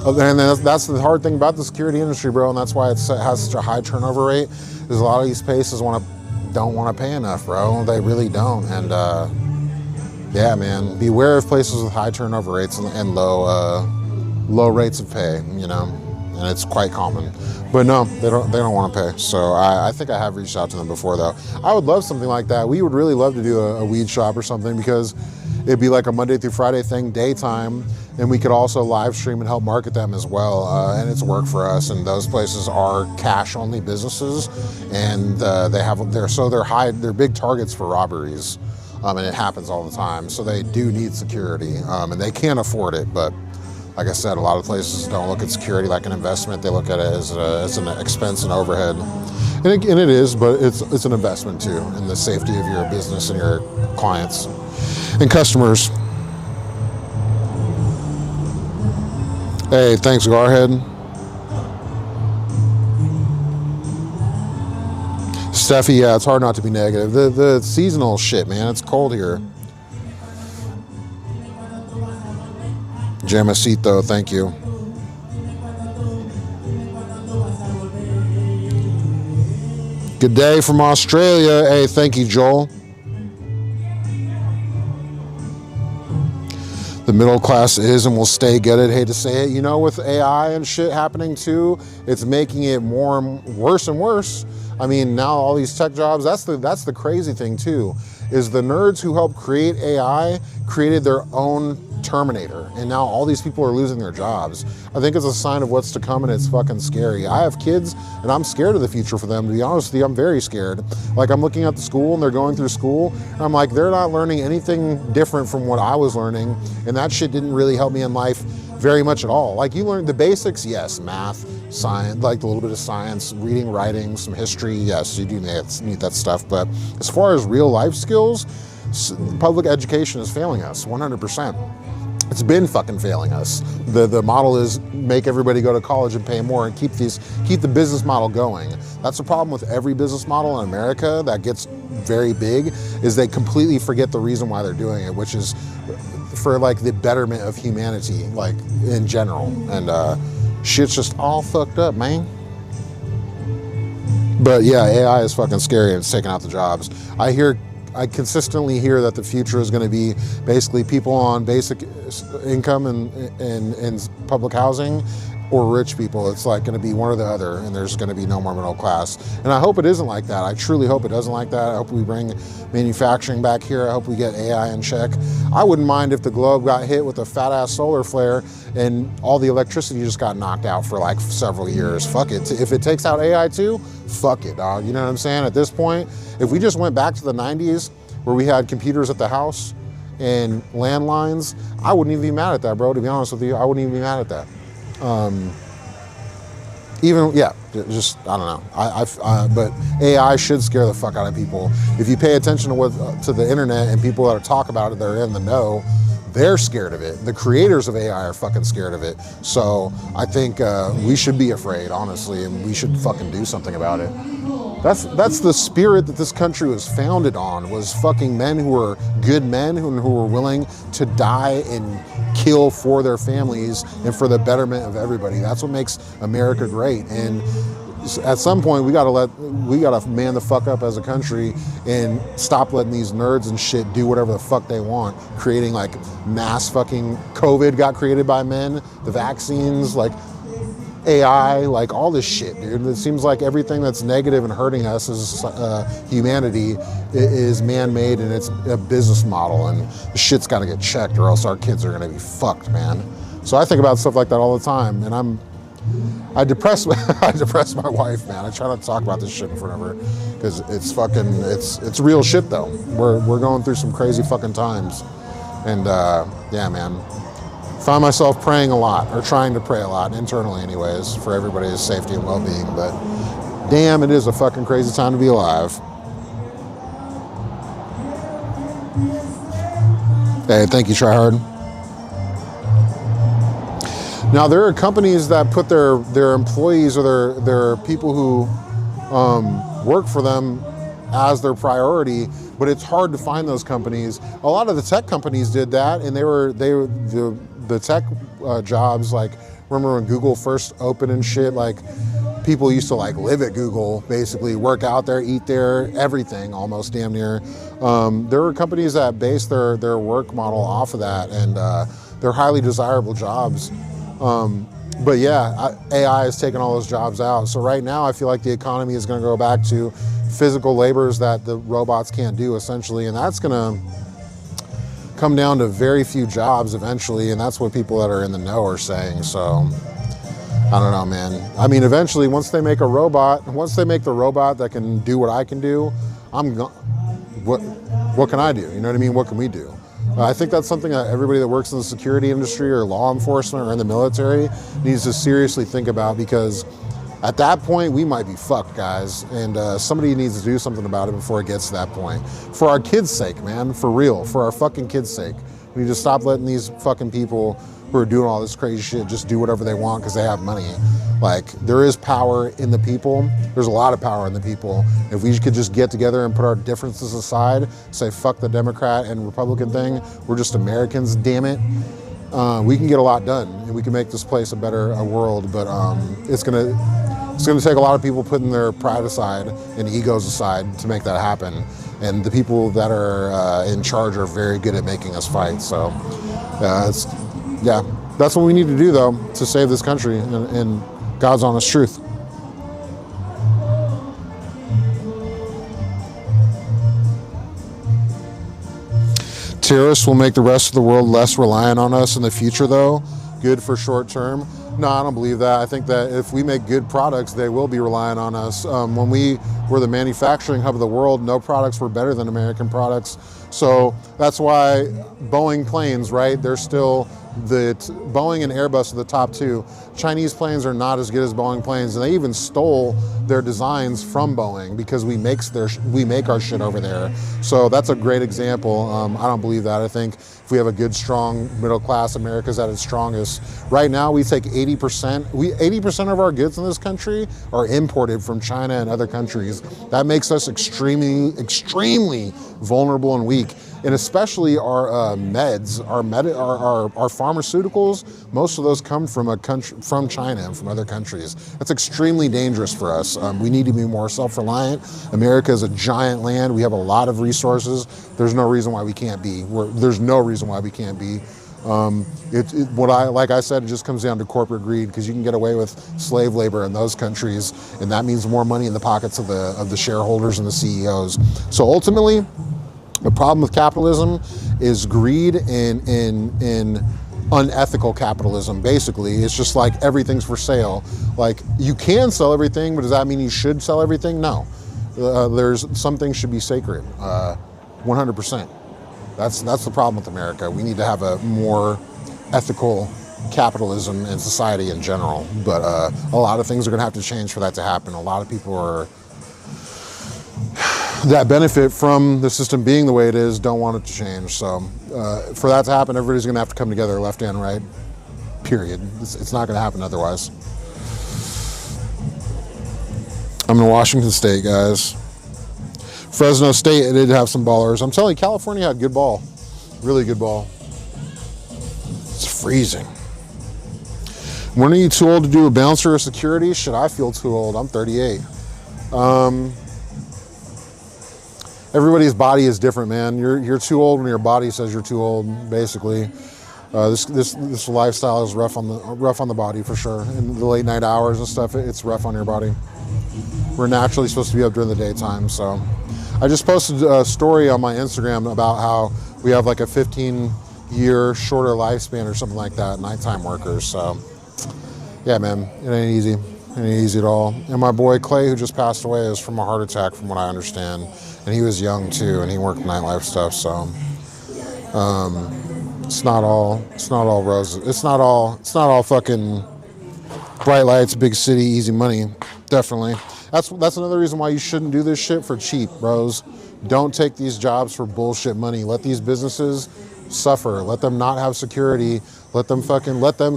And that's the hard thing about the security industry, bro, and that's why it has such a high turnover rate. Is a lot of these places don't want to pay enough, bro. They really don't. And yeah, man, beware of places with high turnover rates and low rates of pay. You know, and it's quite common. But no, they don't want to pay. So I think I have reached out to them before, though. I would love something like that. We would really love to do a weed shop or something, because it'd be like a Monday through Friday thing, daytime, and we could also live stream and help market them as well. And it's work for us. And those places are cash-only businesses, and they're big targets for robberies, and it happens all the time. So they do need security, and they can't afford it. But like I said, a lot of places don't look at security like an investment. They look at it as an expense and overhead. And it is, but it's an investment too, in the safety of your business and your clients and customers. Hey, thanks, Garhead. Steffi, yeah, it's hard not to be negative. The seasonal shit, man, it's cold here. Jamasito, thank you. Good day from Australia. Hey, thank you, Joel. The middle class is and will stay get it. Hate to say it. You know, with AI and shit happening too, it's making it worse and worse. I mean, now all these tech jobs, that's the crazy thing too, is the nerds who helped create AI created their own Terminator, and now all these people are losing their jobs. I think it's a sign of what's to come, and it's fucking scary. I have kids, and I'm scared of the future for them, to be honest with you. I'm very scared. Like, I'm looking at the school, and they're going through school, and I'm like, they're not learning anything different from what I was learning, and that shit didn't really help me in life very much at all. Like, you learn the basics, yes, math, science, like a little bit of science, reading, writing, some history, yes, you do need that stuff, but as far as real life skills, public education is failing us, 100%. It's been fucking failing us. The model is make everybody go to college and pay more and keep the business model going. That's the problem with every business model in America that gets very big, is they completely forget the reason why they're doing it, which is for like the betterment of humanity, like in general. And shit's just all fucked up, man. But yeah, AI is fucking scary, and it's taking out the jobs. I consistently hear that the future is going to be basically people on basic income and public housing, or rich people. It's like going to be one or the other, and there's going to be no more middle class. And I hope it isn't like that. I truly hope it doesn't like that. I hope we bring manufacturing back here. I hope we get AI in check. I wouldn't mind if the globe got hit with a fat ass solar flare and all the electricity just got knocked out for like several years. Fuck it. If it takes out AI too, fuck it, dog. You know what I'm saying? At this point, if we just went back to the 90s where we had computers at the house and landlines, I wouldn't even be mad at that, bro. To be honest with you, I wouldn't even be mad at that. Just I don't know. But AI should scare the fuck out of people. If you pay attention to the internet and people that talk about it, they're in the know. They're scared of it. The creators of AI are fucking scared of it. So I think we should be afraid, honestly, and we should fucking do something about it. That's the spirit that this country was founded on, was fucking men who were good men who were willing to die and kill for their families and for the betterment of everybody. That's what makes America great. And at some point we gotta man the fuck up as a country and stop letting these nerds and shit do whatever the fuck they want, creating like mass fucking COVID got created by men, the vaccines, like AI, like all this shit, dude. It seems like everything that's negative and hurting us as humanity is man-made, and it's a business model, and the shit's got to get checked, or else our kids are gonna be fucked, man. So I think about stuff like that all the time, and I depress my wife, man. I try not to talk about this shit in front of her, because it's real shit though. We're going through some crazy fucking times, and yeah, man. Find myself praying a lot, or trying to pray a lot, internally anyways, for everybody's safety and well-being. But damn, it is a fucking crazy time to be alive. Hey, thank you, Tryhard. Now, there are companies that put their employees or their people who work for them as their priority, but it's hard to find those companies. A lot of the tech companies did that, and the tech jobs like Remember when Google first opened and shit? Like, people used to like live at Google, basically work out there, eat there, everything almost damn near. There were companies that based their work model off of that, and they're highly desirable jobs. But yeah, AI has taken all those jobs out. So right now I feel like the economy is going to go back to physical labors that the robots can't do, essentially, and that's going to come down to very few jobs eventually, and that's what people that are in the know are saying. So I don't know, man. I mean, eventually, once they make the robot that can do what I can do, what can I do? You know what I mean? What can we do? I think that's something that everybody that works in the security industry or law enforcement or in the military needs to seriously think about, because at that point, we might be fucked, guys. And somebody needs to do something about it before it gets to that point. For our kids' sake, man, for real, for our fucking kids' sake. We need to stop letting these fucking people who are doing all this crazy shit just do whatever they want because they have money. Like, there is power in the people. There's a lot of power in the people. If we could just get together and put our differences aside, say fuck the Democrat and Republican thing, we're just Americans, damn it. We can get a lot done, and we can make this place a better world. But it's gonna take a lot of people putting their pride aside and egos aside to make that happen. And the people that are in charge are very good at making us fight. So that's what we need to do, though, to save this country and God's honest truth. Terrorists will make the rest of the world less reliant on us in the future, though. Good for short term. No, I don't believe that. I think that if we make good products, they will be relying on us. When we were the manufacturing hub of the world, no products were better than American products. So that's why Boeing planes, right? They're still Boeing and Airbus are the top two. Chinese planes are not as good as Boeing planes, and they even stole their designs from Boeing because we make our shit over there. So that's a great example. I don't believe that. I think if we have a good, strong middle class, America's at its strongest. Right now, we take 80% of our goods in this country are imported from China and other countries. That makes us extremely, extremely vulnerable and weak. And especially our meds, our pharmaceuticals, most of those come from China and from other countries. That's extremely dangerous for us. We need to be more self-reliant. America is a giant land. We have a lot of resources. There's no reason why we can't be. There's no reason why we can't be. Like I said, it just comes down to corporate greed, because you can get away with slave labor in those countries, and that means more money in the pockets of the shareholders and the CEOs. So ultimately, the problem with capitalism is greed and unethical capitalism. Basically, it's just like everything's for sale. Like, you can sell everything, but does that mean you should sell everything? No. There's some things should be sacred. 100%. That's the problem with America. We need to have a more ethical capitalism in society in general. But a lot of things are going to have to change for that to happen. A lot of people that benefit from the system being the way it is don't want it to change. So for that to happen, everybody's going to have to come together, left and right, period. It's not going to happen otherwise. I'm in Washington State, guys. Fresno State, it did have some ballers. I'm telling you, California had good ball. Really good ball. It's freezing. When are you too old to do a bouncer or security? Shit, I feel too old. I'm 38. Everybody's body is different, man. You're too old when your body says you're too old, basically. This lifestyle is rough on the body for sure. In the late night hours and stuff, it's rough on your body. We're naturally supposed to be up during the daytime, so. I just posted a story on my Instagram about how we have like a 15-year shorter lifespan or something like that, nighttime workers. So, yeah, man, it ain't easy. It ain't easy at all. And my boy Clay, who just passed away, is from a heart attack, from what I understand. And he was young too, and he worked nightlife stuff. So, it's not all roses. It's not all fucking bright lights, big city, easy money. Definitely. That's another reason why you shouldn't do this shit for cheap, bros. Don't take these jobs for bullshit money. Let these businesses suffer. Let them not have security. Let them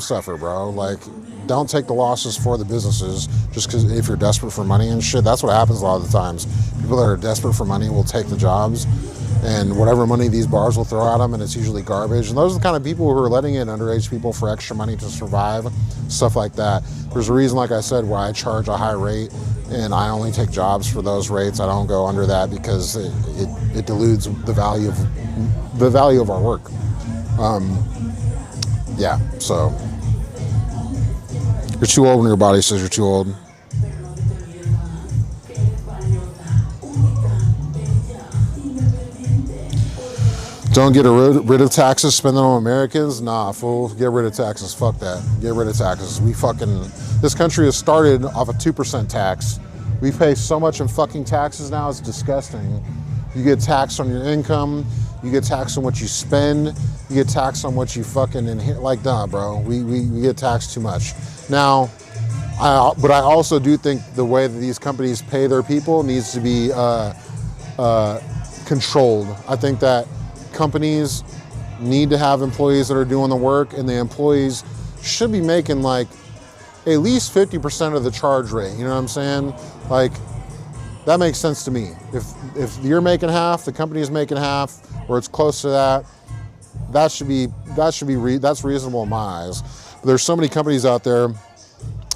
suffer, bro. Like, don't take the losses for the businesses just because if you're desperate for money and shit. That's what happens a lot of the times. People that are desperate for money will take the jobs. and whatever money these bars will throw at them, and it's usually garbage. And those are the kind of people who are letting in underage people for extra money to survive, stuff like that. There's a reason, like I said, why I charge a high rate, and I only take jobs for those rates. I don't go under that because it dilutes the value of our work. Yeah, so you're too old when your body says you're too old. Don't get rid of taxes, spend them on Americans. Nah, fool, get rid of taxes. Fuck that. Get rid of taxes. This country has started off a 2% tax. We pay so much in fucking taxes now, it's disgusting. You get taxed on your income, you get taxed on what you spend, you get taxed on what you fucking inherit. Like, nah, bro, we get taxed too much. Now, but I also do think the way that these companies pay their people needs to be controlled. I think that companies need to have employees that are doing the work, and the employees should be making like at least 50% of the charge rate. You know what I'm saying? Like, that makes sense to me. If you're making half, the company is making half, or it's close to that, that's reasonable in my eyes. But there's so many companies out there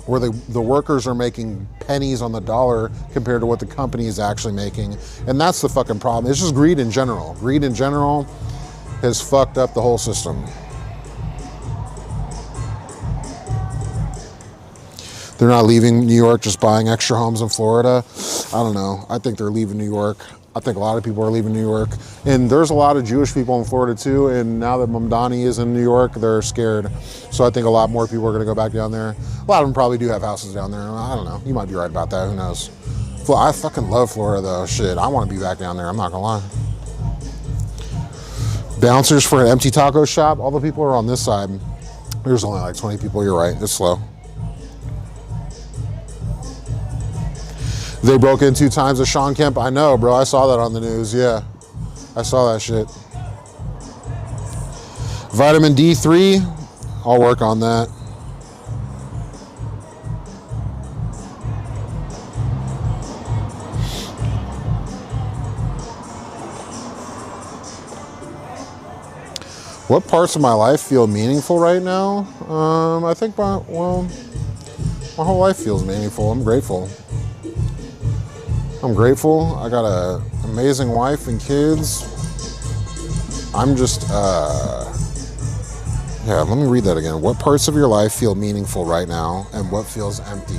where the workers are making pennies on the dollar compared to what the company is actually making. And that's the fucking problem. It's just greed in general. Greed in general has fucked up the whole system. They're not leaving New York, just buying extra homes in Florida. I don't know. I think they're leaving New York. I think a lot of people are leaving New York. And there's a lot of Jewish people in Florida too. And now that Mamdani is in New York, they're scared. So I think a lot more people are gonna go back down there. A lot of them probably do have houses down there. I don't know. You might be right about that. Who knows? I fucking love Florida though. Shit, I wanna be back down there. I'm not gonna lie. Bouncers for an empty taco shop. All the people are on this side. There's only like 20 people. You're right. It's slow. They broke in 2 times at Sean Kemp. I know, bro. I saw that on the news. Yeah, I saw that shit. Vitamin D3. I'll work on that. What parts of my life feel meaningful right now? I think my whole life feels meaningful. I'm grateful. I got an amazing wife and kids. I'm just, yeah, let me read that again. What parts of your life feel meaningful right now, and what feels empty?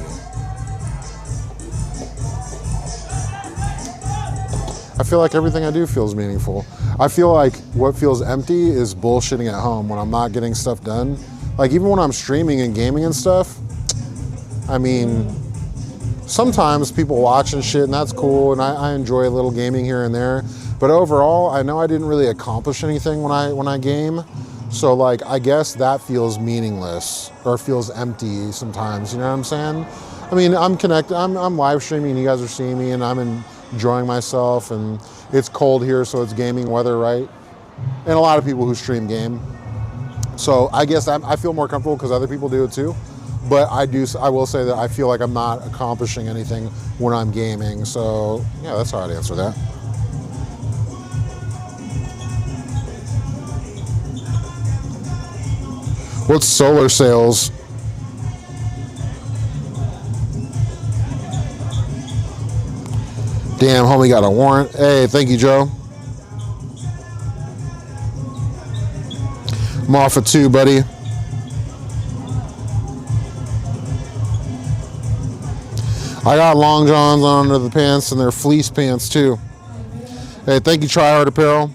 I feel like everything I do feels meaningful. I feel like what feels empty is bullshitting at home when I'm not getting stuff done. Like, even when I'm streaming and gaming and stuff, I mean, sometimes people watch and shit, and that's cool, and I enjoy a little gaming here and there. But overall, I know I didn't really accomplish anything when I game. So, like, I guess that feels meaningless or feels empty sometimes. You know what I'm saying? I mean, I'm connected. I'm live streaming, and you guys are seeing me, and I'm enjoying myself. And it's cold here, so it's gaming weather, right? And a lot of people who stream game. So I guess I feel more comfortable because other people do it too. But I will say that I feel like I'm not accomplishing anything when I'm gaming. So yeah, that's how I'd answer that. What's solar sales? Damn, homie got a warrant. Hey, thank you, Joe. I'm off at 2, buddy. I got long johns on under the pants, and they're fleece pants too. Hey, thank you, Try Hard Apparel.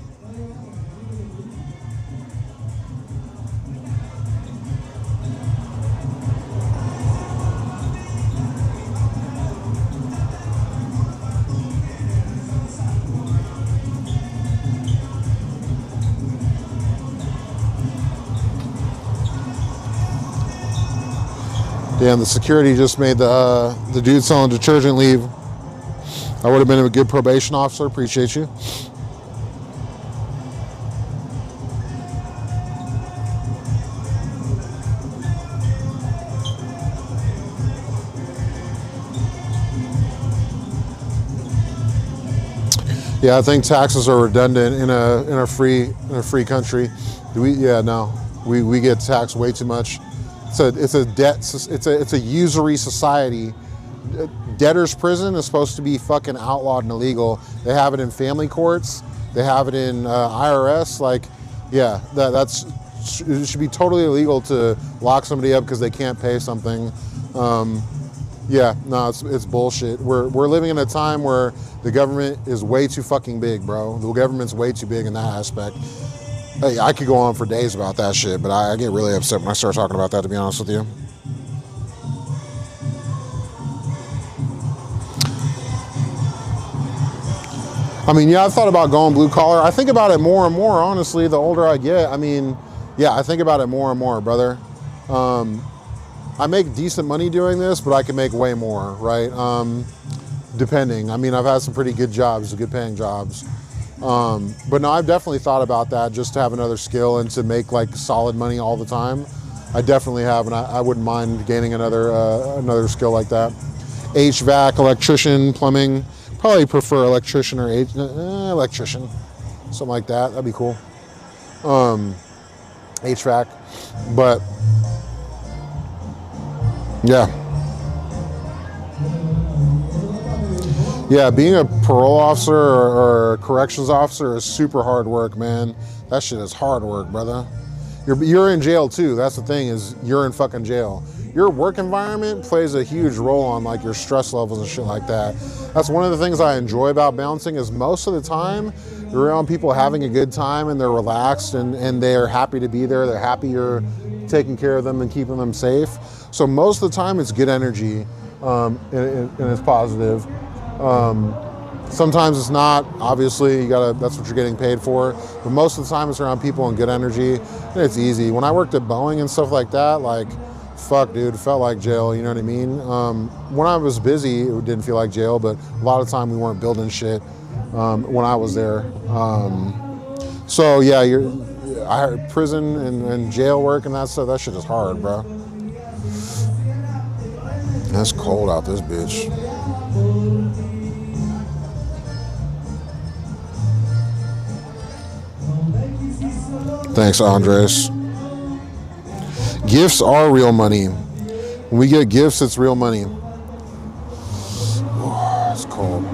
Damn, the security just made the dude selling detergent leave. I would have been a good probation officer. Appreciate you. Yeah, I think taxes are redundant in a free country. Do we? Yeah, no. We get taxed way too much. It's a usury society. Debtor's prison is supposed to be fucking outlawed and illegal. They have it in family courts. They have it in IRS. Like, yeah, it should be totally illegal to lock somebody up because they can't pay something. Yeah, no, it's bullshit. We're living in a time where the government is way too fucking big, bro. The government's way too big in that aspect. Hey, I could go on for days about that shit, but I get really upset when I start talking about that, to be honest with you. I mean, yeah, I've thought about going blue collar. I think about it more and more, honestly, the older I get. I mean, yeah, I think about it more and more, brother. I make decent money doing this, but I can make way more, right? Depending. I mean, I've had some pretty good jobs, good paying jobs. But no, I've definitely thought about that, just to have another skill and to make like solid money all the time. I definitely have, and I wouldn't mind gaining another skill like that. HVAC, electrician, plumbing. Probably prefer electrician or electrician, something like that. That'd be cool. HVAC, but yeah, being a parole officer or a corrections officer is super hard work, man. That shit is hard work, brother. You're in jail too. That's the thing, is you're in fucking jail. Your work environment plays a huge role on like your stress levels and shit like that. That's one of the things I enjoy about bouncing, is most of the time you're around people having a good time and they're relaxed and they're happy to be there. They're happy you're taking care of them and keeping them safe. So most of the time it's good energy, and it's positive. Sometimes it's not, obviously that's what you're getting paid for, but most of the time it's around people and good energy, and it's easy. When I worked at Boeing and stuff like that, like, fuck, dude, it felt like jail, you know what I mean? When I was busy, it didn't feel like jail, but a lot of the time we weren't building shit when I was there. So yeah, I heard prison and jail work and that stuff, that shit is hard, bro. It's cold out this bitch. Thanks, Andres. Gifts are real money. When we get gifts, it's real money. Oh, it's cold.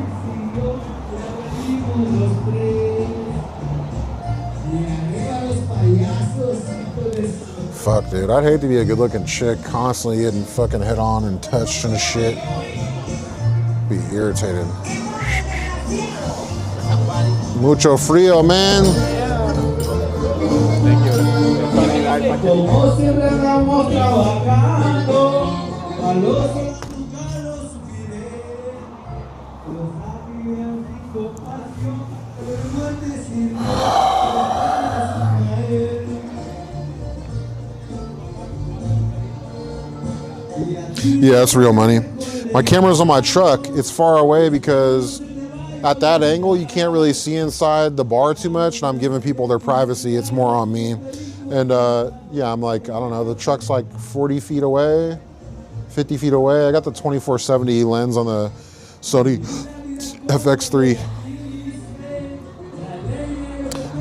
Fuck, dude. I'd hate to be a good-looking chick constantly getting fucking hit on and touched and shit. Be irritated. Mucho frio, man. Como siempre estamos trabajando, a los educados subiré, los lágrimas y compasión, pero no te sirve, Yeah, it's real money. My camera's on my truck. It's far away because at that angle you can't really see inside the bar too much, and I'm giving people their privacy. It's more on me. And yeah, I'm like, I don't know, the truck's like 40 feet away, 50 feet away. I got the 24-70 lens on the Sony FX3.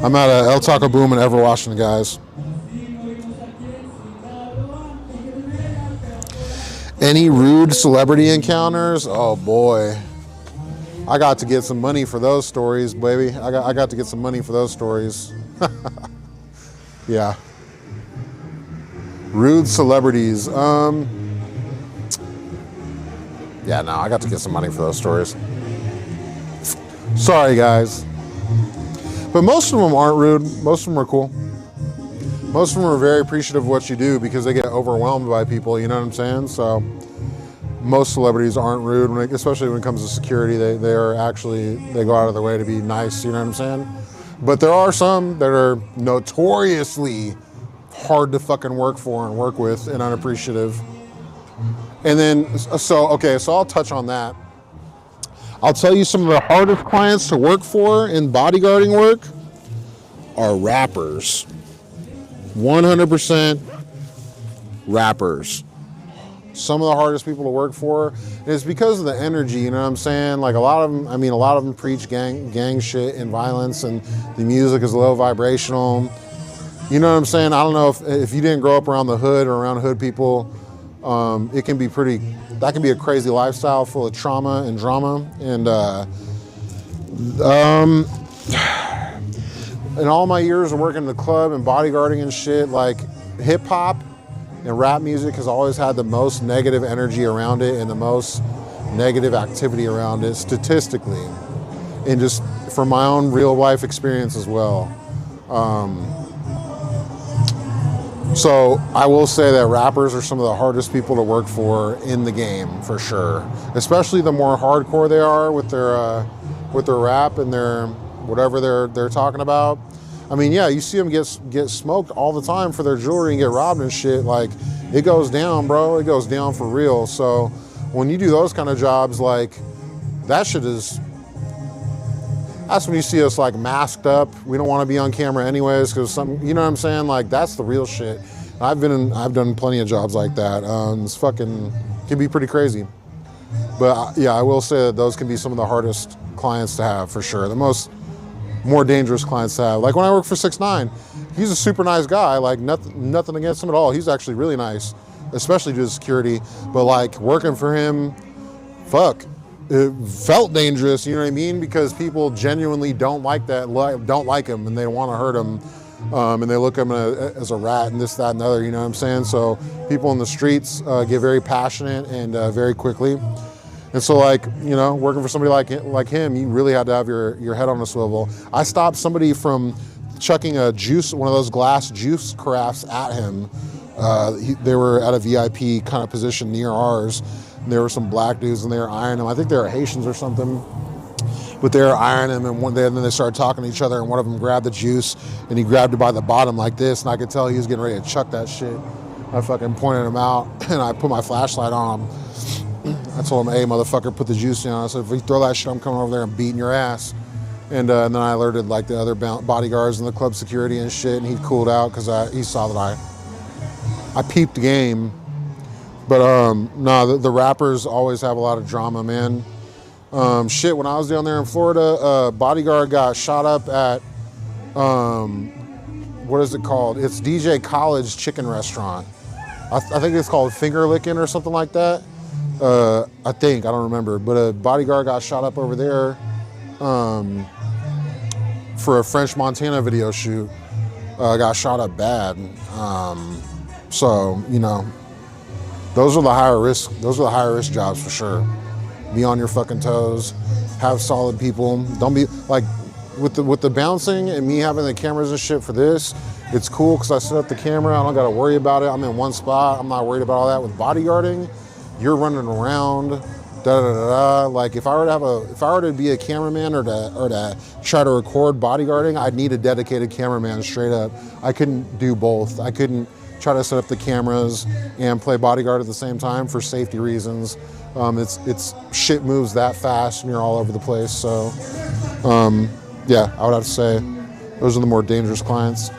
I'm at El Taco Boom in Ever, Washington, guys. Any rude celebrity encounters? Oh boy. I got to get some money for those stories, baby. I got to get some money for those stories. Yeah. Rude celebrities. Yeah, no, I got to get some money for those stories. Sorry, guys. But most of them aren't rude. Most of them are cool. Most of them are very appreciative of what you do because they get overwhelmed by people, you know what I'm saying? So most celebrities aren't rude, especially when it comes to security. They go out of their way to be nice, you know what I'm saying? But there are some that are notoriously hard to fucking work for and work with and unappreciative. And then, so I'll touch on that. I'll tell you some of the hardest clients to work for in bodyguarding work are rappers. 100% rappers. some of the hardest people to work for. And it's because of the energy, you know what I'm saying? Like a lot of them preach gang shit and violence, and the music is low vibrational. You know what I'm saying? I don't know if you didn't grow up around the hood or around hood people, it can be that can be a crazy lifestyle full of trauma and drama. And in all my years of working in the club and bodyguarding and shit, like hip hop and rap music has always had the most negative energy around it and the most negative activity around it statistically, and just from my own real life experience as well. So I will say that rappers are some of the hardest people to work for in the game, for sure. Especially the more hardcore they are with their rap and their whatever they're talking about. I mean, yeah, you see them get smoked all the time for their jewelry and get robbed and shit. Like, it goes down, bro. It goes down for real. So when you do those kind of jobs, like, that shit is, that's when you see us like masked up. We don't want to be on camera anyways, because you know what I'm saying? Like, that's the real shit. I've done plenty of jobs like that. It's fucking, can be pretty crazy. But yeah, I will say that those can be some of the hardest clients to have, for sure. The more dangerous clients to have. Like when I worked for 6ix9ine, he's a super nice guy. Like nothing against him at all. He's actually really nice, especially to security. But like working for him, fuck, it felt dangerous. You know what I mean? Because people genuinely don't like him, and they want to hurt him, and they look at him as a rat and this, that, and the other. You know what I'm saying? So people in the streets get very passionate and very quickly. And so, like, you know, working for somebody like him, you really had to have your head on a swivel. I stopped somebody from chucking one of those glass juice carafes at him. They were at a VIP kind of position near ours. And there were some black dudes, and they were eyeing him. I think they were Haitians or something. But they were eyeing him, and then they started talking to each other, and one of them grabbed the juice, and he grabbed it by the bottom like this, and I could tell he was getting ready to chuck that shit. I fucking pointed him out, and I put my flashlight on him. I told him, hey, motherfucker, put the juice down. I said, if you throw that shit, I'm coming over there and beating your ass. And then I alerted like the other bodyguards and the club security and shit, and he cooled out because he saw that I peeped the game. But no, the rappers always have a lot of drama, man. Shit, when I was down there in Florida, a bodyguard got shot up at, what is it called? It's DJ Khaled's chicken restaurant. I think it's called Finger Licking or something like that. I don't remember, but a bodyguard got shot up over there for a French Montana video shoot. Got shot up bad. So, you know, those are the higher risk jobs for sure. Be on your fucking toes, have solid people. Don't be like with the bouncing and me having the cameras and shit for this. It's cool because I set up the camera. I don't got to worry about it. I'm in one spot. I'm not worried about all that. With bodyguarding, you're running around, da da da da. Like if I were to be a cameraman or to try to record bodyguarding, I'd need a dedicated cameraman straight up. I couldn't do both. I couldn't try to set up the cameras and play bodyguard at the same time for safety reasons. It's shit moves that fast and you're all over the place. So yeah, I would have to say those are the more dangerous clients.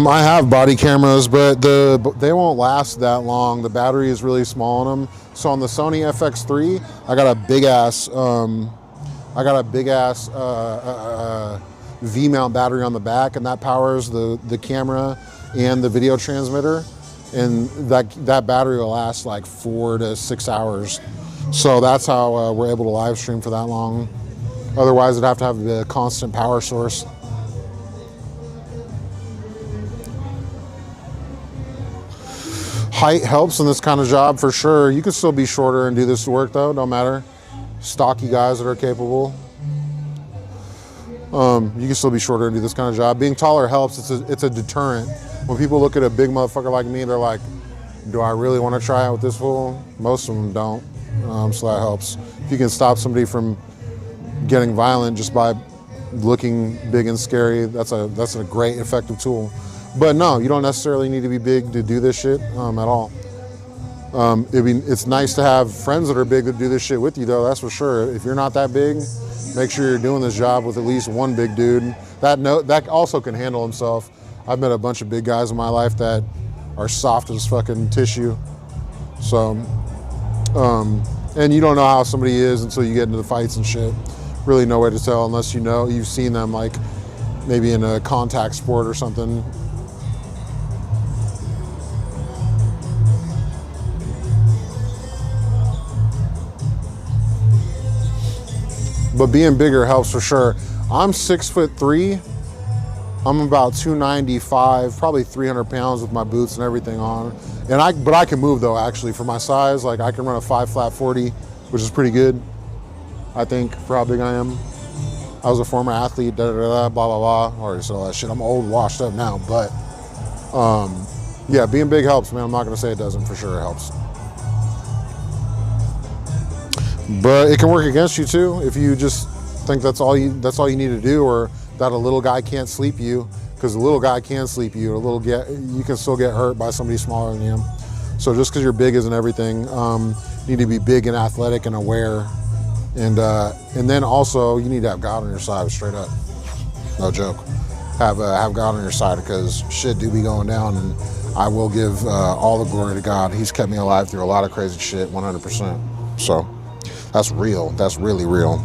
I have body cameras, but they won't last that long. The battery is really small on them. So on the Sony FX3, I got a big ass V-mount battery on the back, and that powers the camera and the video transmitter. And that battery will last like 4 to 6 hours. So that's how we're able to live stream for that long. Otherwise, it'd have to have a constant power source. Height helps in this kind of job for sure. You can still be shorter and do this work though, don't matter. Stocky guys that are capable. You can still be shorter and do this kind of job. Being taller helps, it's a deterrent. When people look at a big motherfucker like me, they're like, do I really want to try out with this fool? Most of them don't, so that helps. If you can stop somebody from getting violent just by looking big and scary, that's a great effective tool. But no, you don't necessarily need to be big to do this shit at all. It's nice to have friends that are big that do this shit with you, though. That's for sure. If you're not that big, make sure you're doing this job with at least one big dude that also can handle himself. I've met a bunch of big guys in my life that are soft as fucking tissue. So, and you don't know how somebody is until you get into the fights and shit. Really no way to tell unless you've seen them, like maybe in a contact sport or something. But being bigger helps for sure. I'm 6'3". I'm about 295, probably 300 pounds with my boots and everything on. But I can move though, actually, for my size. Like I can run a 5 flat 40, which is pretty good, I think, for how big I am. I was a former athlete, blah, blah, blah. I already said all that shit. I'm old, washed up now, but yeah, being big helps, man. I'm not gonna say it doesn't, for sure it helps. But it can work against you too if you just think that's all you need to do, or that a little guy can't sleep you, because a little guy can sleep you. You can still get hurt by somebody smaller than you. So just because you're big isn't everything. You need to be big and athletic and aware, and then also you need to have God on your side, straight up. No joke. Have God on your side, because shit do be going down, and I will give all the glory to God. He's kept me alive through a lot of crazy shit, 100%. So. That's real. That's really real.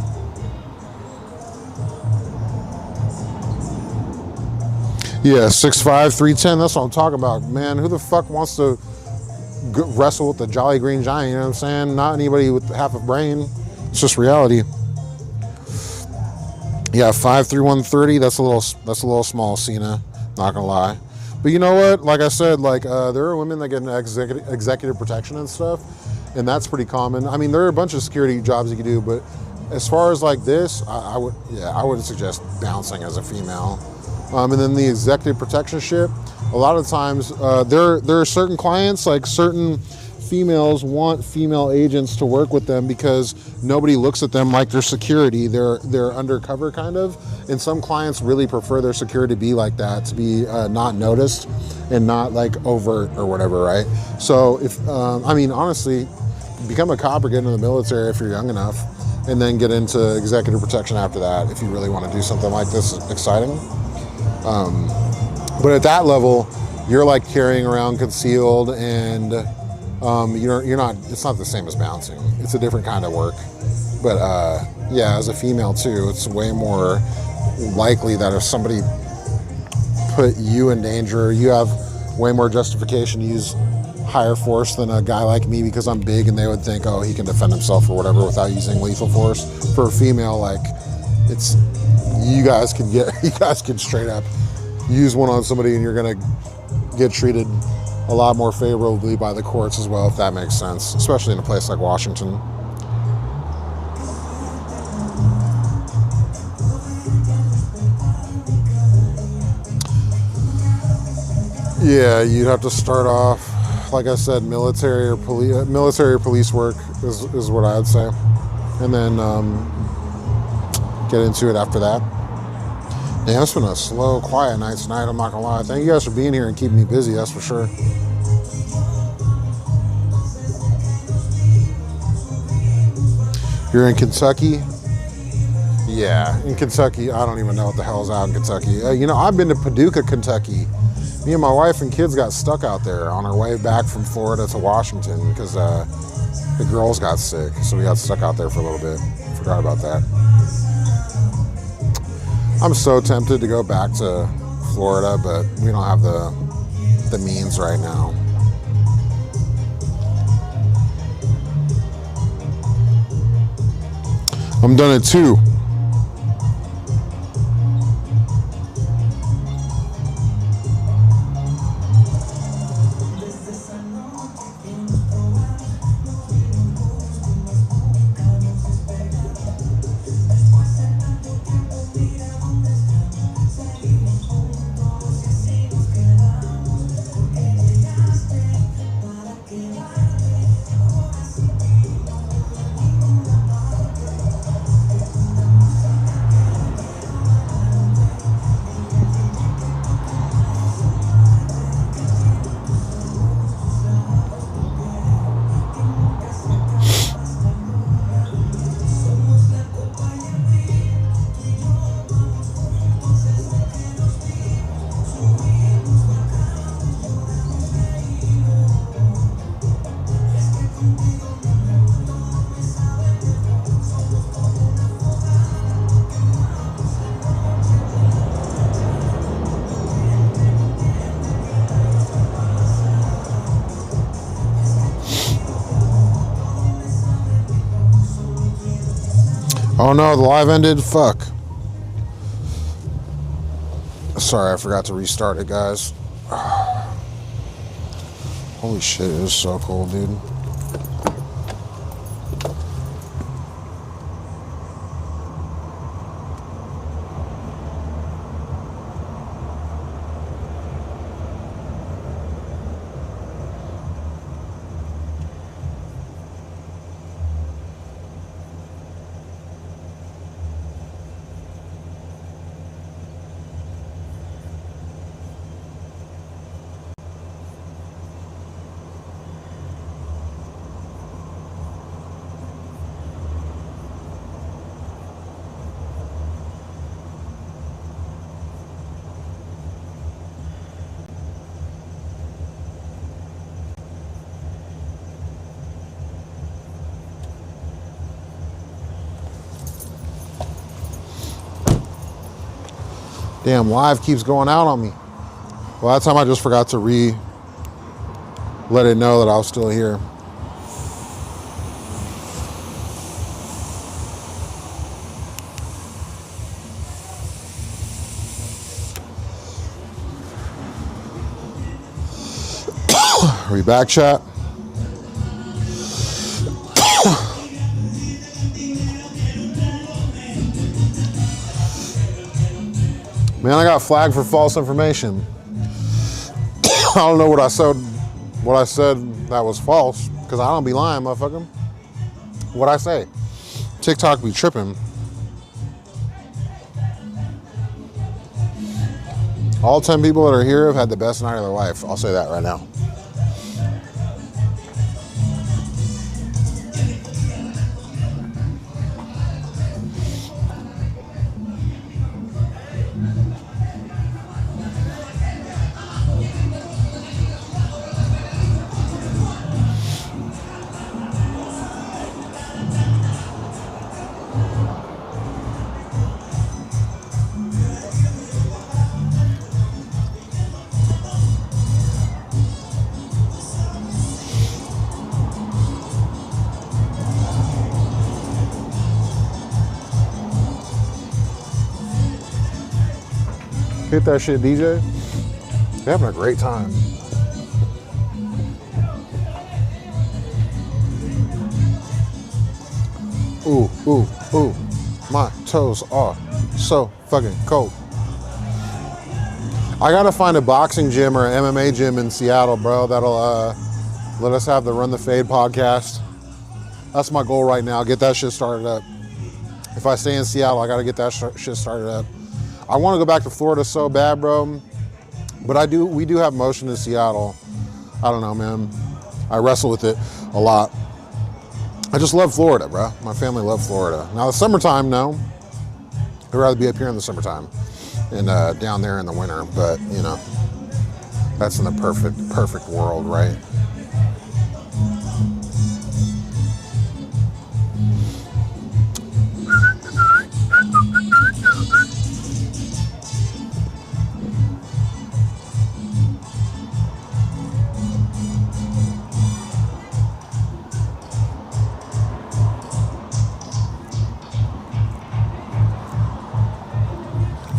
Yeah, 6'5", 310. That's what I'm talking about, man. Who the fuck wants to wrestle with the Jolly Green Giant? You know what I'm saying? Not anybody with half a brain. It's just reality. Yeah, 5'3", 130. That's a little small, Cena. Not gonna lie. But you know what? Like I said, there are women that get executive protection and stuff. And that's pretty common. I mean, there are a bunch of security jobs you can do, but as far as like this, I wouldn't suggest bouncing as a female. And then the executive protection shit, a lot of times there are certain clients, like certain females want female agents to work with them because nobody looks at them like they're security. They're undercover kind of. And some clients really prefer their security to be like that, to be not noticed and not like overt or whatever, right? So if, honestly, become a cop or get into the military if you're young enough, and then get into executive protection after that if you really want to do something like this exciting. But at that level, you're like carrying around concealed, and you're not. It's not the same as bouncing. It's a different kind of work. But yeah, as a female too, it's way more likely that if somebody put you in danger, you have way more justification to use higher force than a guy like me, because I'm big and they would think, oh, he can defend himself or whatever without using lethal force. For a female, like, it's, you guys can straight up use one on somebody and you're gonna get treated a lot more favorably by the courts as well, if that makes sense, especially in a place like Washington. Yeah, you'd have to start off, like I said, military or police work is what I'd say, and then get into it after that. Yeah, it's been a slow, quiet night tonight. I'm not gonna lie. Thank you guys for being here and keeping me busy. That's for sure. You're in Kentucky? Yeah, in Kentucky. I don't even know what the hell's out in Kentucky. I've been to Paducah, Kentucky. Me and my wife and kids got stuck out there on our way back from Florida to Washington because the girls got sick. So we got stuck out there for a little bit. Forgot about that. I'm so tempted to go back to Florida, but we don't have the means right now. I'm done at 2. Oh no, the live ended. Fuck. Sorry, I forgot to restart it, guys. Holy shit, it is so cold, dude. Damn, live keeps going out on me. Well, that time I just forgot to let it know that I was still here. Are we back, chat? Man, I got flagged for false information. I don't know what I said that was false, because I don't be lying, motherfucker. What'd I say? TikTok be tripping. All 10 people that are here have had the best night of their life. I'll say that right now. Hit that shit, DJ. They're having a great time. Ooh, ooh, ooh. My toes are so fucking cold. I gotta find a boxing gym or an MMA gym in Seattle, bro. That'll let us have the Run the Fade podcast. That's my goal right now. Get that shit started up. If I stay in Seattle, I gotta get that shit started up. I want to go back to Florida so bad, bro. But we do have motion in Seattle. I don't know, man. I wrestle with it a lot. I just love Florida, bro. My family loves Florida. Now the summertime, no. I'd rather be up here in the summertime and down there in the winter. But you know, that's in the perfect world, right?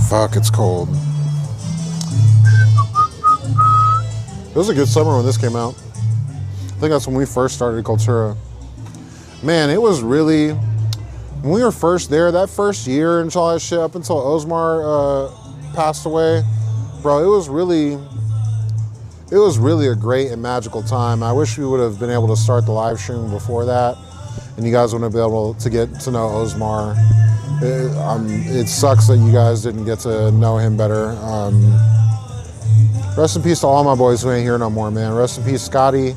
Fuck, it's cold. It was a good summer when this came out. I think that's when we first started Cultura. Man, it was really, when we were first there, that first year and all that shit, up until Osmar passed away, bro, it was really a great and magical time. I wish we would have been able to start the live stream before that, and you guys would have been able to get to know Osmar. It sucks that you guys didn't get to know him better. Rest in peace to all my boys who ain't here no more, man. Rest in peace, Scotty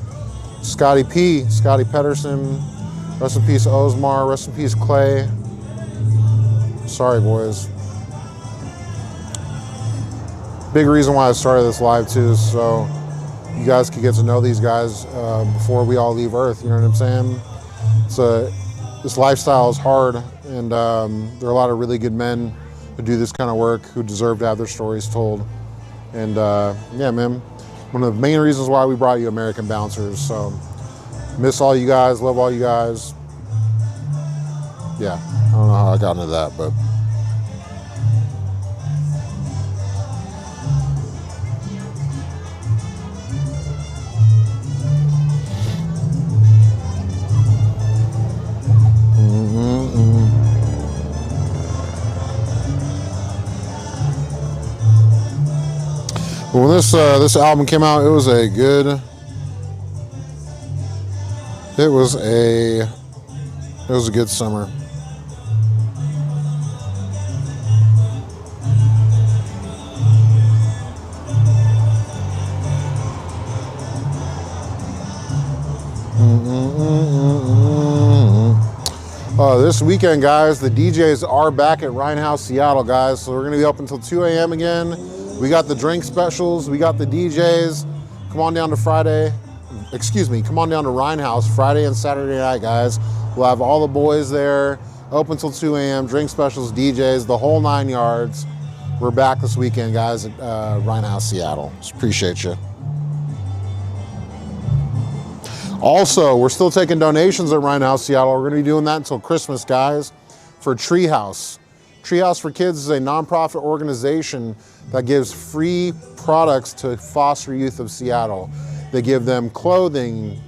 Pedersen. Rest in peace, Osmar. Rest in peace, Clay. Sorry, boys. Big reason why I started this live too is so you guys could get to know these guys before we all leave Earth. You know what I'm saying? This lifestyle is hard, and there are a lot of really good men who do this kind of work who deserve to have their stories told. And yeah, man, one of the main reasons why we brought you American Bouncers. So miss all you guys, love all you guys. Yeah, don't know how I got into that, but. When this album came out, it was a good summer. This weekend, guys, the DJs are back at Rhinehouse Seattle, guys. So we're going to be open until 2 a.m. again. We got the drink specials. We got the DJs. Come on down to come on down to Rhinehouse Friday and Saturday night, guys. We'll have all the boys there. Open till 2 a.m. Drink specials, DJs, the whole 9 yards. We're back this weekend, guys, at Rhinehouse Seattle. Just appreciate you. Also, we're still taking donations at Rhinehouse Seattle. We're going to be doing that until Christmas, guys, for Treehouse. Treehouse for Kids is a nonprofit organization that gives free products to foster youth of Seattle. They give them clothing,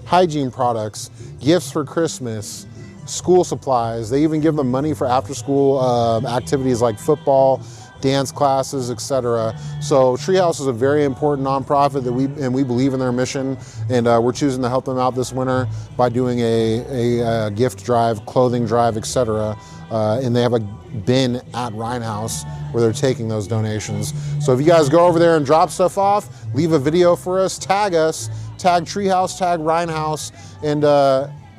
hygiene products, gifts for Christmas, school supplies. They even give them money for after-school activities like football, dance classes, etc. So Treehouse is a very important nonprofit that we believe in their mission, and we're choosing to help them out this winter by doing a gift drive, clothing drive, etc. And they have a bin at Rhinehouse where they're taking those donations. So if you guys go over there and drop stuff off, leave a video for us, tag Treehouse, tag Rhinehouse, and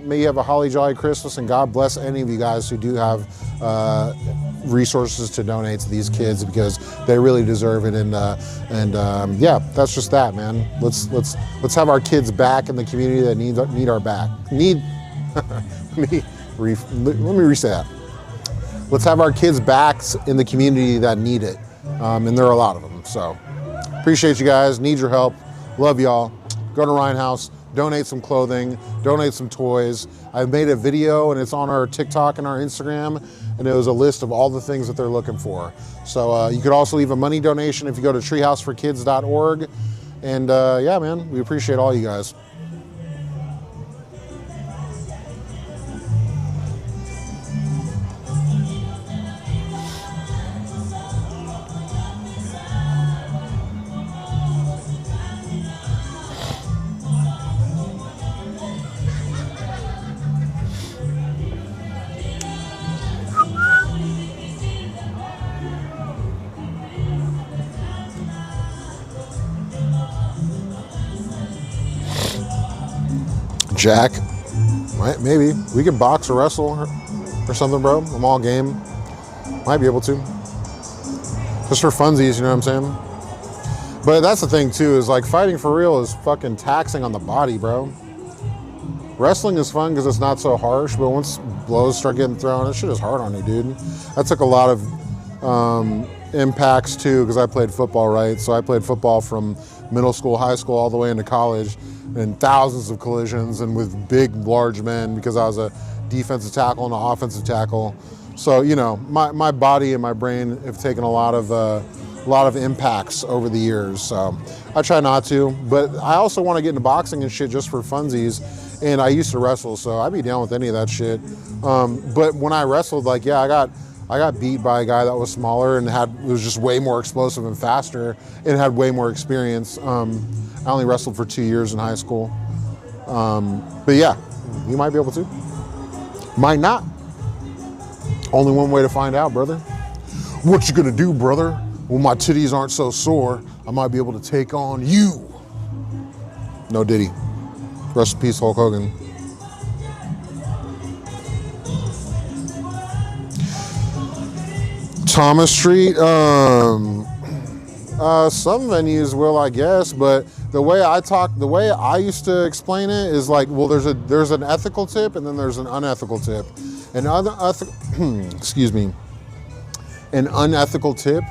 may you have a holly jolly Christmas, and God bless any of you guys who do have resources to donate to these kids, because they really deserve it. And yeah, that's just that, man. Let's have our kids back in the community that need our back. Let me re-say that. Let's have our kids' backs in the community that need it. And there are a lot of them. So appreciate you guys, need your help. Love y'all. Go to Rhinehouse, donate some clothing, donate some toys. I made a video and it's on our TikTok and our Instagram, and it was a list of all the things that they're looking for. So you could also leave a money donation if you go to treehouseforkids.org. And yeah, man, we appreciate all you guys. Jack, right? Maybe we could box or wrestle or something, bro. I'm all game. Might be able to, just for funsies, you know what I'm saying? But that's the thing too, is like fighting for real is fucking taxing on the body, bro. Wrestling is fun because it's not so harsh, but once blows start getting thrown, that shit is hard on you, dude. I took a lot of impacts too, because I played football, right? So I played football from middle school, high school, all the way into college, and thousands of collisions, and with big, large men, because I was a defensive tackle and an offensive tackle. So, you know, my body and my brain have taken a lot of impacts over the years. So I try not to, but I also want to get into boxing and shit just for funsies. And I used to wrestle, so I'd be down with any of that shit. But when I wrestled, like, yeah, I got beat by a guy that was smaller and was just way more explosive and faster and had way more experience. I only wrestled for 2 years in high school. But yeah, you might be able to. Might not. Only one way to find out, brother. What you gonna do, brother? When my titties aren't so sore, I might be able to take on you. No Diddy. Rest in peace, Hulk Hogan. Thomas Street, some venues will, I guess, but the way I used to explain it is like, well, there's an ethical tip and then there's an unethical tip. An unethical tip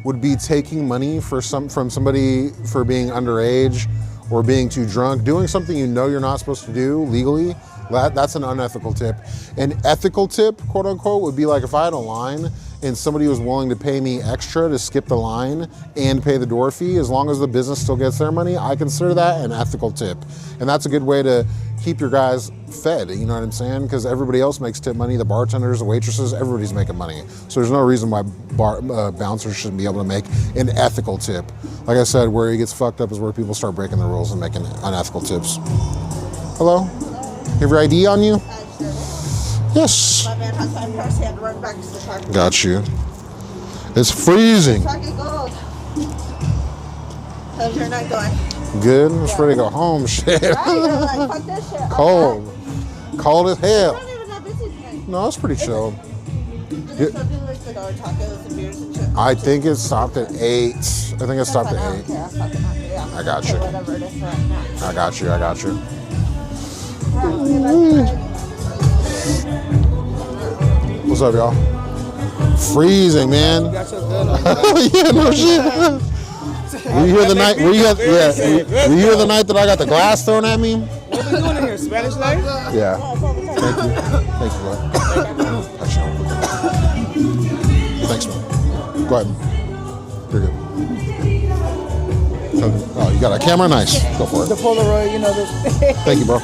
would be taking money from somebody for being underage or being too drunk, doing something you know you're not supposed to do legally, That's an unethical tip. An ethical tip, quote unquote, would be like if I had a line and somebody was willing to pay me extra to skip the line and pay the door fee, as long as the business still gets their money, I consider that an ethical tip. And that's a good way to keep your guys fed, you know what I'm saying? Because everybody else makes tip money, the bartenders, the waitresses, everybody's making money. So there's no reason why bouncers shouldn't be able to make an ethical tip. Like I said, where it gets fucked up is where people start breaking the rules and making unethical tips. Hello? You have your ID on you? Yes. My man has my purse, he had to run back to the car. Got you. It's freezing. How's your night going? Good. I'm just ready to go home. Shit. Right? You're like, fuck this shit. Cold. Cold as hell. We're not even that busy tonight. No, it's pretty chill. Do they still do like the dollar tacos and beers and shit? I think it stopped at 8. I think it stopped at 8. Yeah, fucking yeah. I got you. Whatever it is right now. I got you. I got you. What's up, y'all? Freezing, man. You got so good. Yeah, no shit. Were you here the night? Were you here the night that I got the glass thrown at me? What are we doing in here? Spanish night? Yeah. Thank you. Thank you, bud. Actually, thanks, man. Go ahead. You're good. Oh, you got a camera? Nice. Go for The it. Polaroid, you know. Thank you, bro.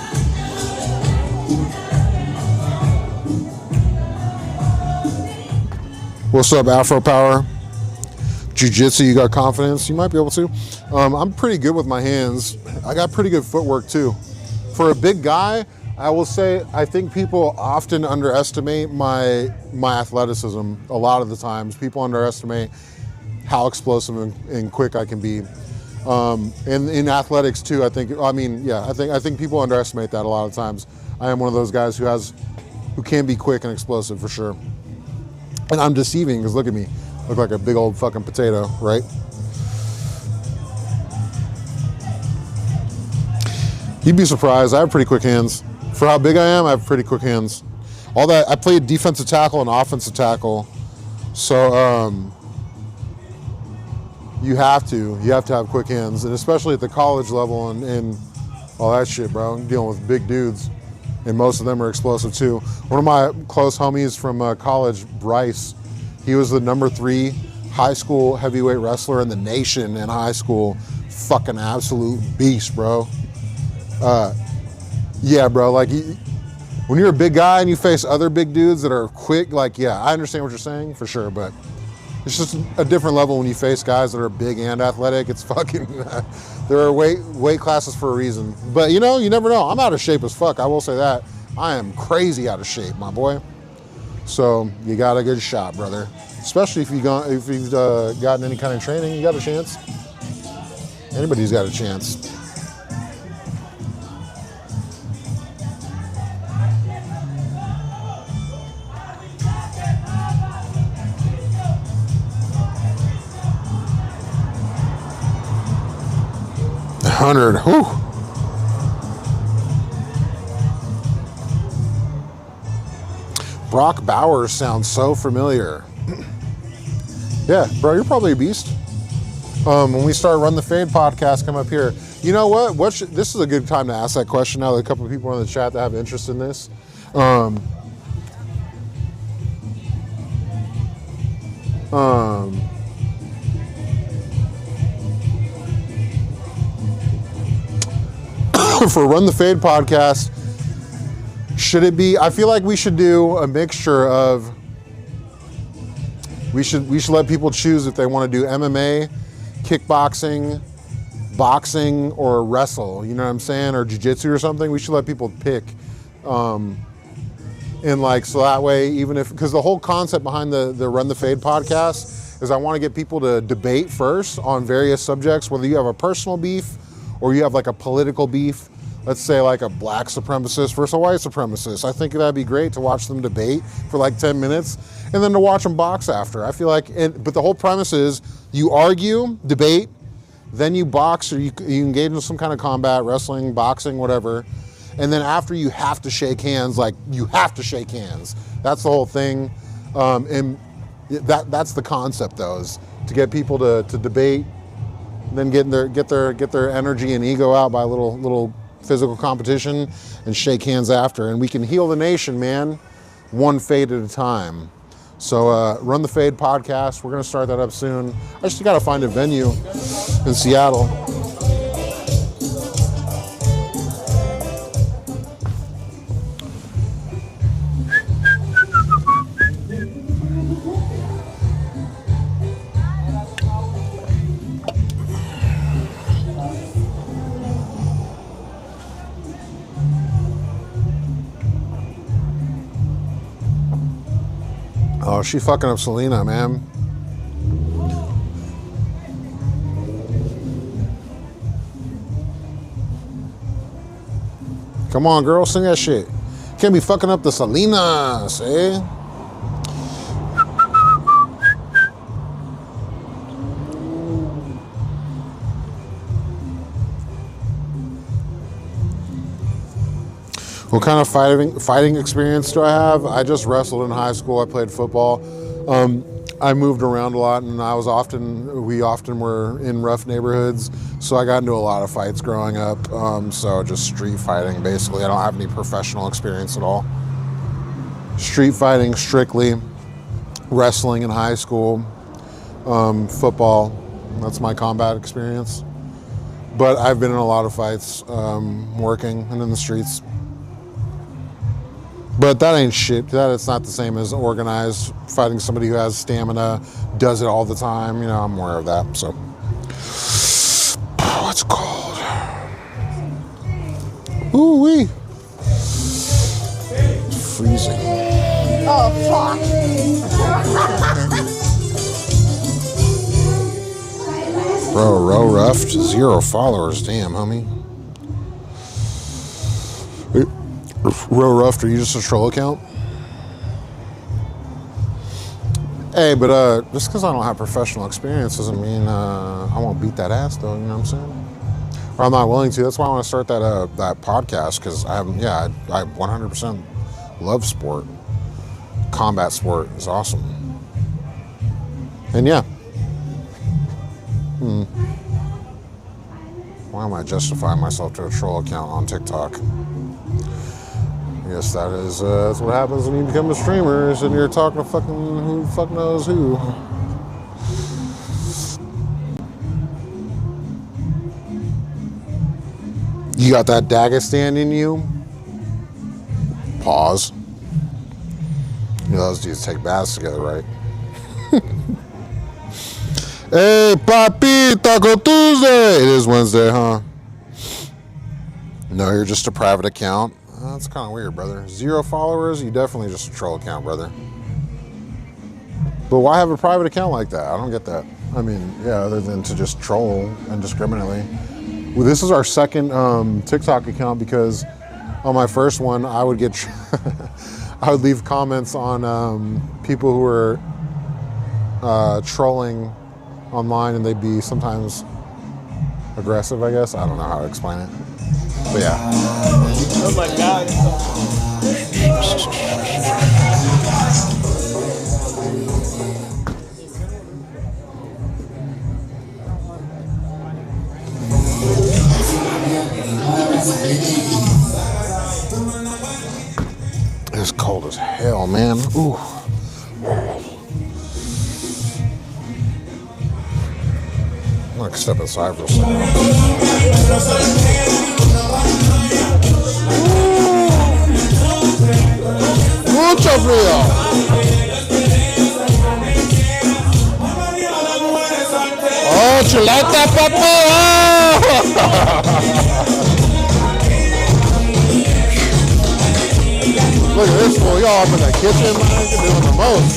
What's up, Afro Power? Jiu-jitsu, you got confidence? You might be able to. I'm pretty good with my hands. I got pretty good footwork too. For a big guy, I will say I think people often underestimate my athleticism. A lot of the times, people underestimate how explosive and quick I can be. And in athletics too, I think people underestimate that a lot of times. I am one of those guys who can be quick and explosive for sure. And I'm deceiving because look at me. Look like a big old fucking potato, right? You'd be surprised. I have pretty quick hands. For how big I am, I have pretty quick hands. All that, I played defensive tackle and offensive tackle. So you have to have quick hands, and especially at the college level and all that shit, bro. I'm dealing with big dudes, and most of them are explosive too. One of my close homies from college, Bryce, he was the number 3 high school heavyweight wrestler in the nation in high school. Fucking absolute beast, bro. Yeah, bro, like when you're a big guy and you face other big dudes that are quick, like, yeah, I understand what you're saying for sure, but it's just a different level when you face guys that are big and athletic. It's fucking, there are weight classes for a reason. But you know, you never know. I'm out of shape as fuck, I will say that. I am crazy out of shape, my boy. So you got a good shot, brother. Especially if you've gotten any kind of training, you got a chance. Anybody's got a chance. $100. Whew. Brock Bowers sounds so familiar. Yeah, bro, you're probably a beast. When we start Run the Fade podcast, come up here. You know what? This is a good time to ask that question now that a couple of people in the chat that have interest in this. For Run the Fade podcast, should it be, I feel like we should do a mixture of, we should let people choose if they want to do MMA, kickboxing, boxing, or wrestle, you know what I'm saying, or jiu-jitsu or something. We should let people pick. And like, so that way, even if, because the whole concept behind the Run the Fade podcast is I want to get people to debate first on various subjects, whether you have a personal beef or you have like a political beef. Let's say like a black supremacist versus a white supremacist. I think that'd be great to watch them debate for like 10 minutes and then to watch them box after. I feel like, but the whole premise is you argue, debate, then you box or you engage in some kind of combat, wrestling, boxing, whatever. And then after you have to shake hands, like you have to shake hands. That's the whole thing. And that's the concept though, is to get people to debate, and then get their energy and ego out by little physical competition and shake hands after. And we can heal the nation, man, one fade at a time. So Run the Fade podcast, we're going to start that up soon. I just got to find a venue in Seattle. Oh, she fucking up Selena, man. Come on, girl, sing that shit. Can't be fucking up the Selenas, eh? What kind of fighting experience do I have? I just wrestled in high school. I played football. I moved around a lot, and we often were in rough neighborhoods, so I got into a lot of fights growing up. So just street fighting, basically. I don't have any professional experience at all. Street fighting strictly, wrestling in high school, football. That's my combat experience. But I've been in a lot of fights, working and in the streets. But that ain't shit. It's not the same as organized fighting somebody who has stamina, does it all the time. You know, I'm aware of that. So, oh, it's cold. Ooh wee. It's freezing. Oh, fuck. Bro, row roughed, 0 followers. Damn, homie. Real rough, are you just a troll account? Hey, but just because I don't have professional experience doesn't mean I won't beat that ass, though. You know what I'm saying? Or I'm not willing to. That's why I want to start that podcast, because I 100% love sport. Combat sport is awesome. And yeah. Why am I justifying myself to a troll account on TikTok? I guess that's what happens when you become a streamer, is and you're talking to fucking who the fuck knows who. You got that Dagestan in you? Pause. You know those dudes take baths together, right? Hey, papi, Taco Tuesday! It is Wednesday, huh? No, you're just a private account. That's kind of weird, brother. 0 followers? You definitely just a troll account, brother. But why have a private account like that? I don't get that. I mean, yeah, other than to just troll indiscriminately. Well, this is our second TikTok account, because on my first one, I would get, I would leave comments on people who were trolling online, and they'd be sometimes aggressive, I guess. I don't know how to explain it. But yeah. Oh my God. It's cold as hell, man. Ooh. I'm gonna step inside for a second. Mucho frío. Oh, chuleta, papi. Look at this fool. Y'all up in the kitchen, man. You're doing the most.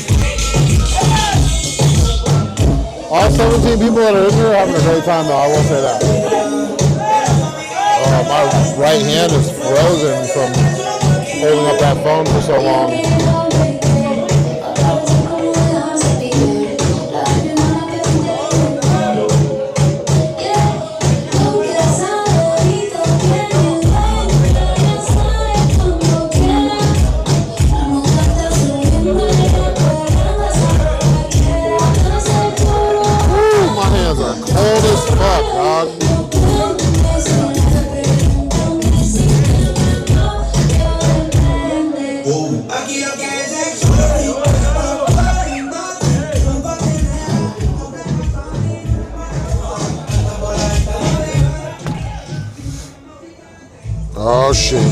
All 17 people that are in here are having a great time, though. I will say that. My right hand is frozen from holding up that phone for so long. Cold as fuck, dog. Oh shit.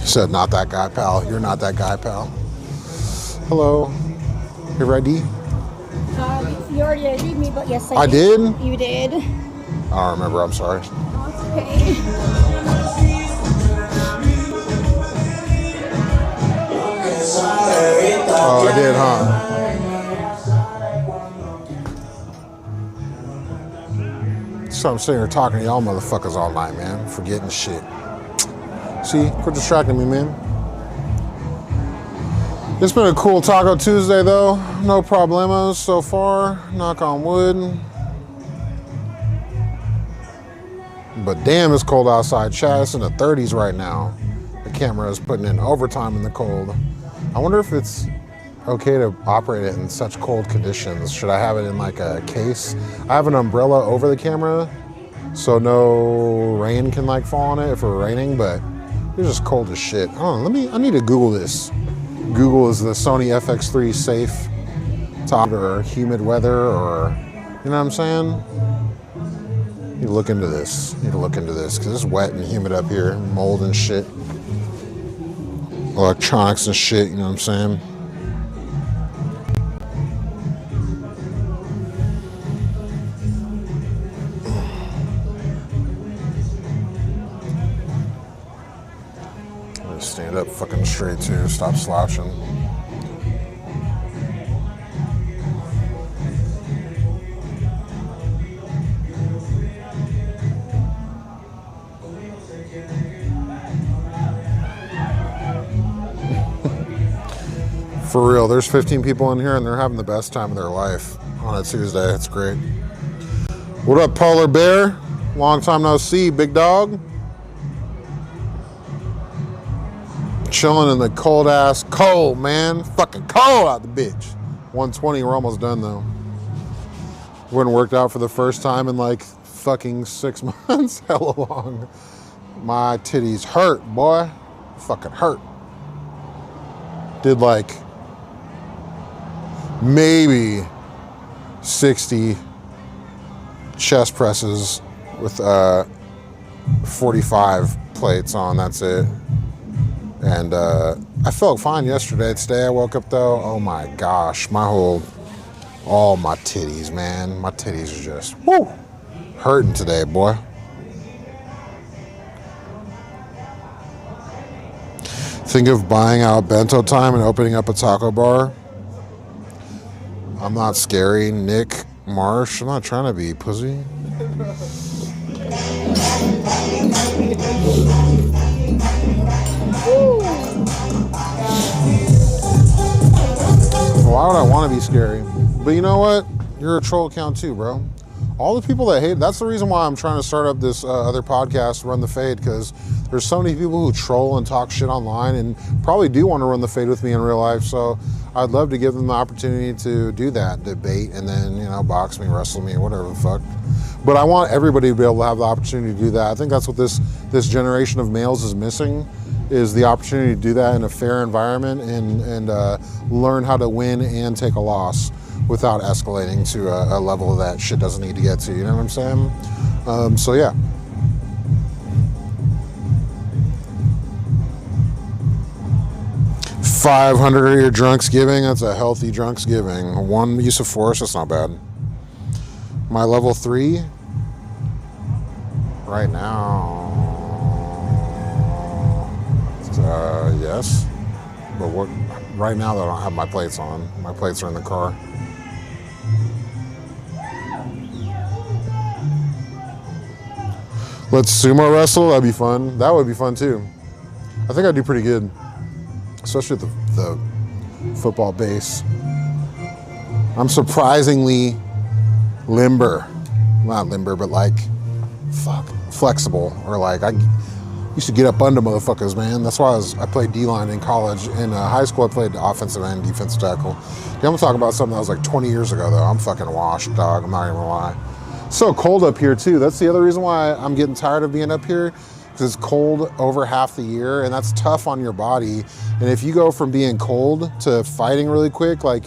Said not that guy, pal. You're not that guy, pal. Hello. You ready? You already ID'd me, but yes, I did? You did. I don't remember. I'm sorry. Oh, it's okay. Oh, I did, huh? So I'm sitting here talking to y'all motherfuckers all night, man. Forgetting shit. See? Quit distracting me, man. It's been a cool Taco Tuesday, though. No problemos so far. Knock on wood. But damn, it's cold outside. Chat, it's in the 30s right now. The camera is putting in overtime in the cold. I wonder if it's okay to operate it in such cold conditions. Should I have it in like a case? I have an umbrella over the camera, so no rain can like fall on it if we're raining, but it's just cold as shit. I don't know, I need to Google this. Google, is the Sony FX3 safe to or humid weather, or, you know what I'm saying? Need to look into this. Because it's wet and humid up here, mold and shit. Electronics and shit, you know what I'm saying? Stand up fucking straight too. Stop slouching. For real, there's 15 people in here and they're having the best time of their life on a Tuesday. It's great. What up, Polar Bear? Long time no see, big dog. Chilling in the cold, man. Fucking cold out the bitch. 120, we're almost done though. Wouldn't worked out for the first time in like fucking 6 months. Hella long. My titties hurt, boy. Fucking hurt. Did like maybe 60 chest presses with 45 plates on, that's it. And I felt fine yesterday. Today I woke up though, oh my gosh, all my titties, man. My titties are just, woo, hurting today, boy. Think of buying out bento time and opening up a taco bar. I'm not scary, Nick Marsh. I'm not trying to be pussy. Why would I want to be scary? But you know what? You're a troll account too, bro. All the people that hate, that's the reason why I'm trying to start up this other podcast, Run the Fade, because there's so many people who troll and talk shit online and probably do want to run the fade with me in real life. So I'd love to give them the opportunity to do that, debate, and then, you know, box me, wrestle me, whatever the fuck. But I want everybody to be able to have the opportunity to do that. I think that's what this generation of males is missing, is the opportunity to do that in a fair environment and learn how to win and take a loss without escalating to a level that shit doesn't need to get to, you know what I'm saying? So yeah. $500 of your drunksgiving, that's a healthy drunksgiving. 1 use of force, that's not bad. My level 3, right now, yes. But what? Right now, I don't have my plates on. My plates are in the car. Let's sumo wrestle. That'd be fun. That would be fun too. I think I'd do pretty good, especially with the football base. I'm surprisingly limber. Not limber, but like, flexible, or like I used to get up under motherfuckers, man. That's why I played D-line in college. In high school, I played offensive end, defensive tackle. Yeah, I'm gonna talk about something that was like 20 years ago, though. I'm fucking washed, dog. I'm not even gonna lie. So cold up here, too. That's the other reason why I'm getting tired of being up here, because it's cold over half the year, and that's tough on your body. And if you go from being cold to fighting really quick, like,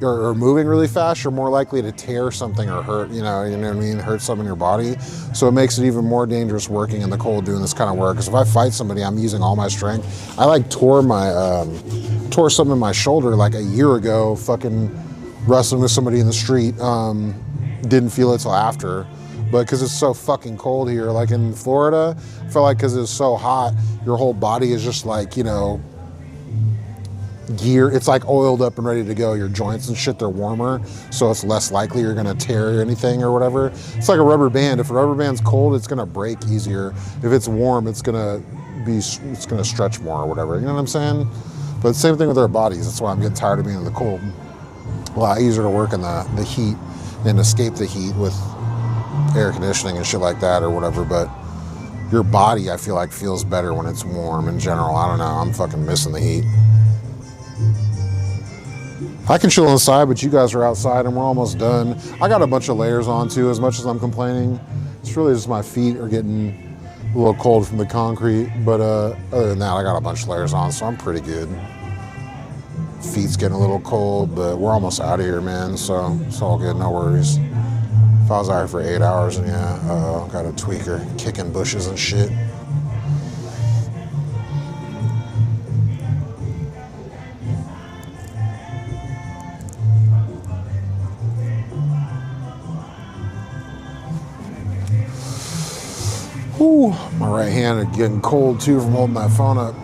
or moving really fast, you're more likely to tear something or hurt, you know what I mean? Hurt something in your body. So it makes it even more dangerous working in the cold doing this kind of work. Because if I fight somebody, I'm using all my strength. I like tore something in my shoulder like a year ago, fucking wrestling with somebody in the street. Didn't feel it till after. But because it's so fucking cold here, like in Florida, I feel like because it's so hot, your whole body is just like, you know, gear. It's like oiled up and ready to go. Your joints and shit, they're warmer, so it's less likely you're gonna tear anything or whatever. It's like a rubber band. If a rubber band's cold, it's gonna break easier. If it's warm, it's gonna stretch more or whatever. You know what I'm saying? But same thing with our bodies. That's why I'm getting tired of being in the cold. A lot easier to work in the heat and escape the heat with air conditioning and shit like that or whatever. But your body, I feel like, feels better when it's warm in general. I don't know. I'm fucking missing the heat. I can chill inside, but you guys are outside and we're almost done. I got a bunch of layers on too, as much as I'm complaining. It's really just my feet are getting a little cold from the concrete, but other than that, I got a bunch of layers on, so I'm pretty good. Feet's getting a little cold, but we're almost out of here, man, so it's all good, no worries. If I was out here for 8 hours, and yeah, got a tweaker kicking bushes and shit. Whew, my right hand is getting cold too from holding that phone up.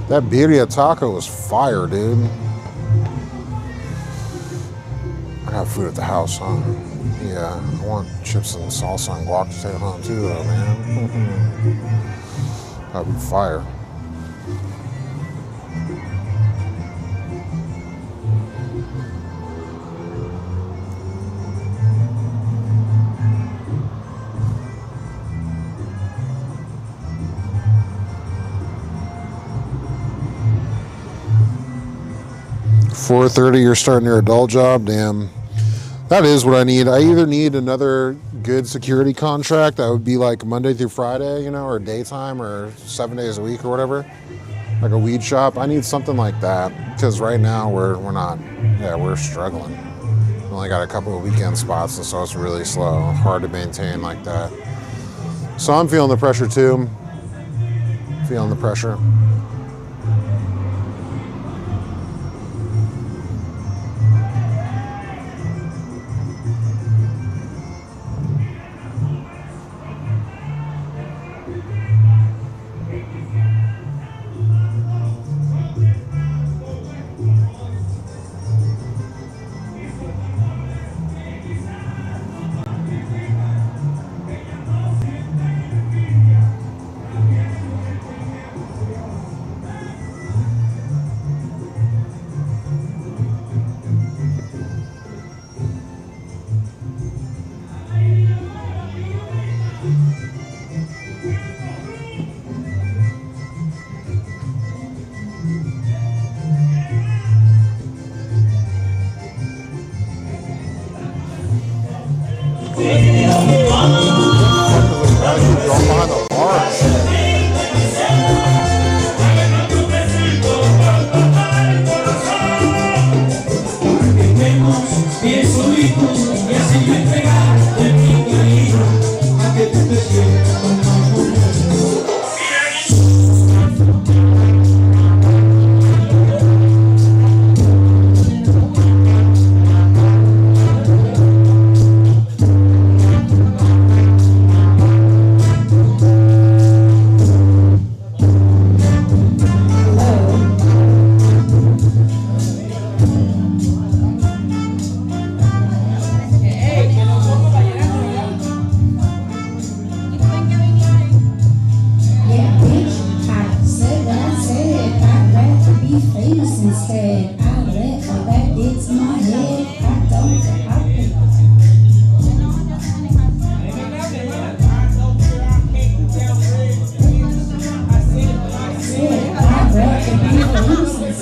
That birria taco was fire, dude. I got food at the house, huh? Yeah, I want chips and salsa and guac to take home too, though, man. That'd be fire. $4:30, you're starting your adult job? Damn. That is what I need. I either need another good security contract that would be like Monday through Friday, you know, or daytime or 7 days a week or whatever. Like a weed shop. I need something like that. Because right now we're struggling. We only got a couple of weekend spots, and so it's really slow. Hard to maintain like that. So I'm feeling the pressure too. Feeling the pressure.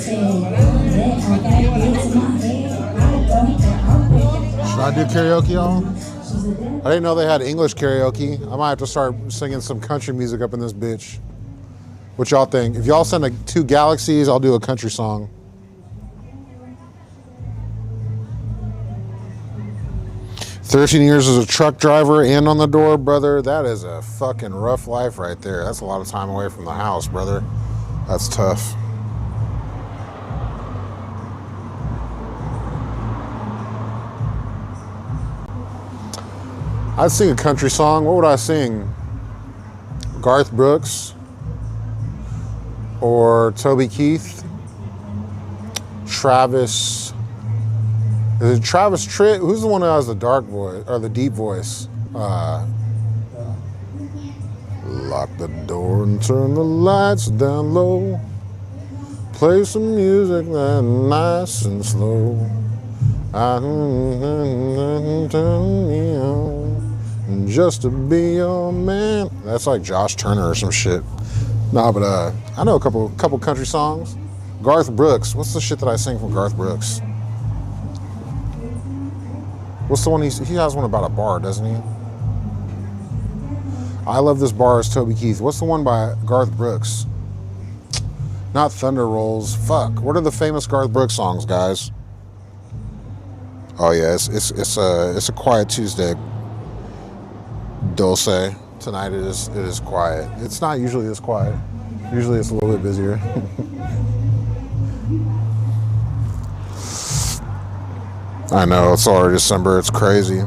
Should I do karaoke, y'all? I didn't know they had English karaoke. I might have to start singing some country music up in this bitch. What y'all think? If y'all send 2 galaxies, I'll do a country song. "13 years as a truck driver and on the door, brother. That is a fucking rough life right there. That's a lot of time away from the house, brother. That's tough." I'd sing a country song. What would I sing? Garth Brooks or Toby Keith? Travis. Is it Travis Tritt? Who's the one who has the dark voice or the deep voice? Lock the door and turn the lights down low. Play some music that's nice and slow. Turn me on just to be your man. That's like Josh Turner or some shit. Nah, but I know a couple country songs. Garth Brooks. What's the shit that I sing from Garth Brooks? What's the one he has one about a bar, doesn't he? I Love This Bar is Toby Keith. What's the one by Garth Brooks? Not Thunder Rolls. Fuck. What are the famous Garth Brooks songs, guys? Oh yeah, it's a quiet Tuesday. Dulce. Tonight it is quiet. It's not usually this quiet. Usually it's a little bit busier. I know, it's already December, it's crazy.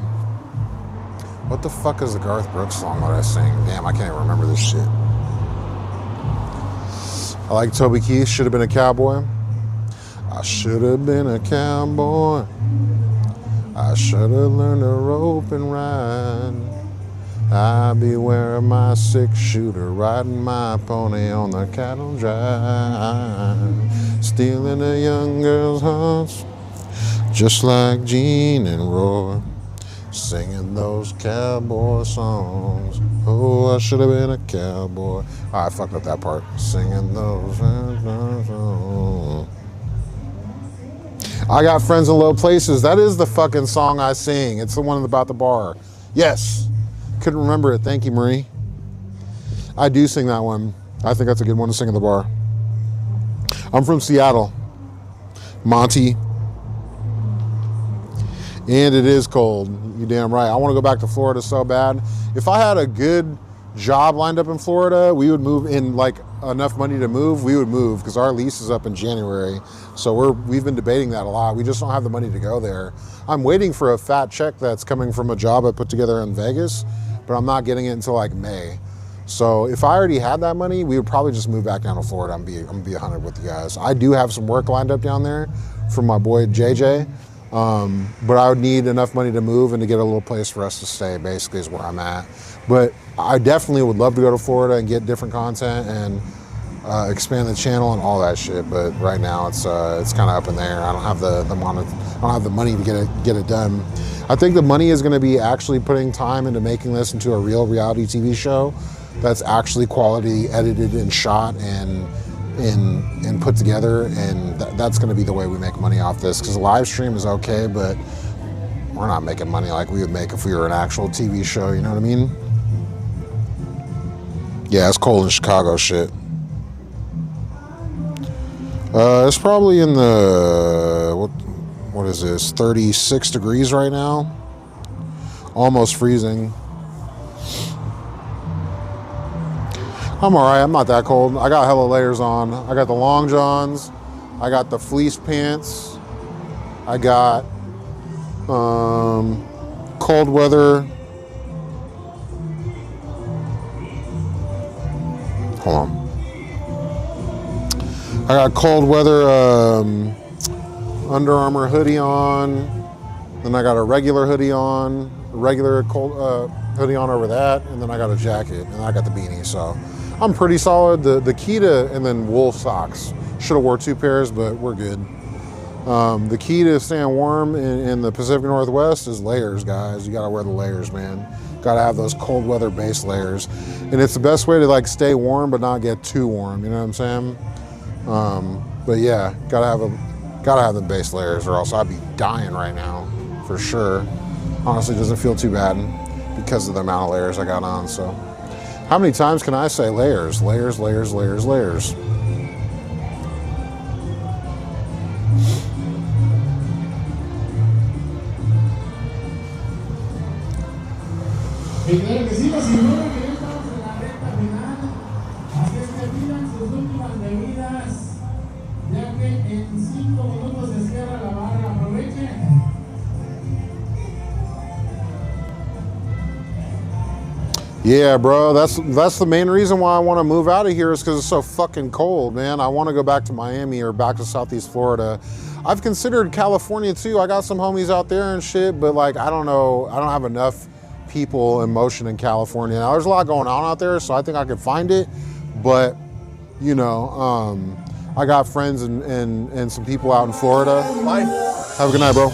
What the fuck is the Garth Brooks song that I sing? Damn, I can't even remember this shit. I like Toby Keith, Should Have Been a Cowboy. I should have been a cowboy. I should have learned to rope and ride. I'd be wearing my 6-shooter, riding my pony on the cattle drive, stealing a young girl's hearts, just like Gene and Roy, singing those cowboy songs. Oh, I should have been a cowboy. Oh, I fucked up that part. Singing those songs. I Got Friends in Low Places. That is the fucking song I sing. It's the one about the bar. Yes. Couldn't remember it. Thank you, Marie. I do sing that one. I think that's a good one to sing in the bar. I'm from Seattle. Monty. And it is cold. You damn right. I want to go back to Florida so bad. If I had a good job lined up in Florida, we would move in, like enough money to move, we would move because our lease is up in January. So we've been debating that a lot. We just don't have the money to go there. I'm waiting for a fat check that's coming from a job I put together in Vegas, but I'm not getting it until like May. So if I already had that money, we would probably just move back down to Florida. I'm gonna be 100 with you guys. I do have some work lined up down there from my boy JJ. But I would need enough money to move and to get a little place for us to stay, basically is where I'm at. But I definitely would love to go to Florida and get different content and expand the channel and all that shit. But right now it's kind of up in there. I don't have the money to get it done. I think the money is going to be actually putting time into making this into a real reality TV show that's actually quality edited and shot and put together, and that's going to be the way we make money off this, because the live stream is okay, but we're not making money like we would make if we were an actual TV show, you know what I mean? Yeah, it's cold in Chicago, shit. It's probably in the, what is this, 36 degrees right now? Almost freezing. I'm all right, I'm not that cold. I got hella layers on. I got the long johns. I got the fleece pants. I got cold weather. Hold on. I got cold weather Under Armour hoodie on. Then I got a regular hoodie on, regular cold hoodie on over that, and then I got a jacket, and I got the beanie, so I'm pretty solid. The key to, and then wool socks. Should have wore 2 pairs, but we're good. The key to staying warm in the Pacific Northwest is layers, guys. You gotta wear the layers, man. Gotta have those cold weather base layers. And it's the best way to like stay warm, but not get too warm, you know what I'm saying? But yeah, gotta have the base layers, or else I'd be dying right now, for sure. Honestly, doesn't feel too bad because of the amount of layers I got on. So, how many times can I say layers, layers, layers, layers, layers? Claro que sí, sin duda que ya estamos en la recta final, así es que pidan sus últimas bebidas, ya que en 5 minutos se cierra la barra, aprovechen. Yeah, bro, that's the main reason why I want to move out of here is because it's so fucking cold, man. I want to go back to Miami or back to Southeast Florida. I've considered California too. I got some homies out there and shit, but like, I don't know, I don't have enough people in motion in California. Now, there's a lot going on out there, so I think I could find it, but you know, I got friends and some people out in Florida. Bye. Have a good night, bro.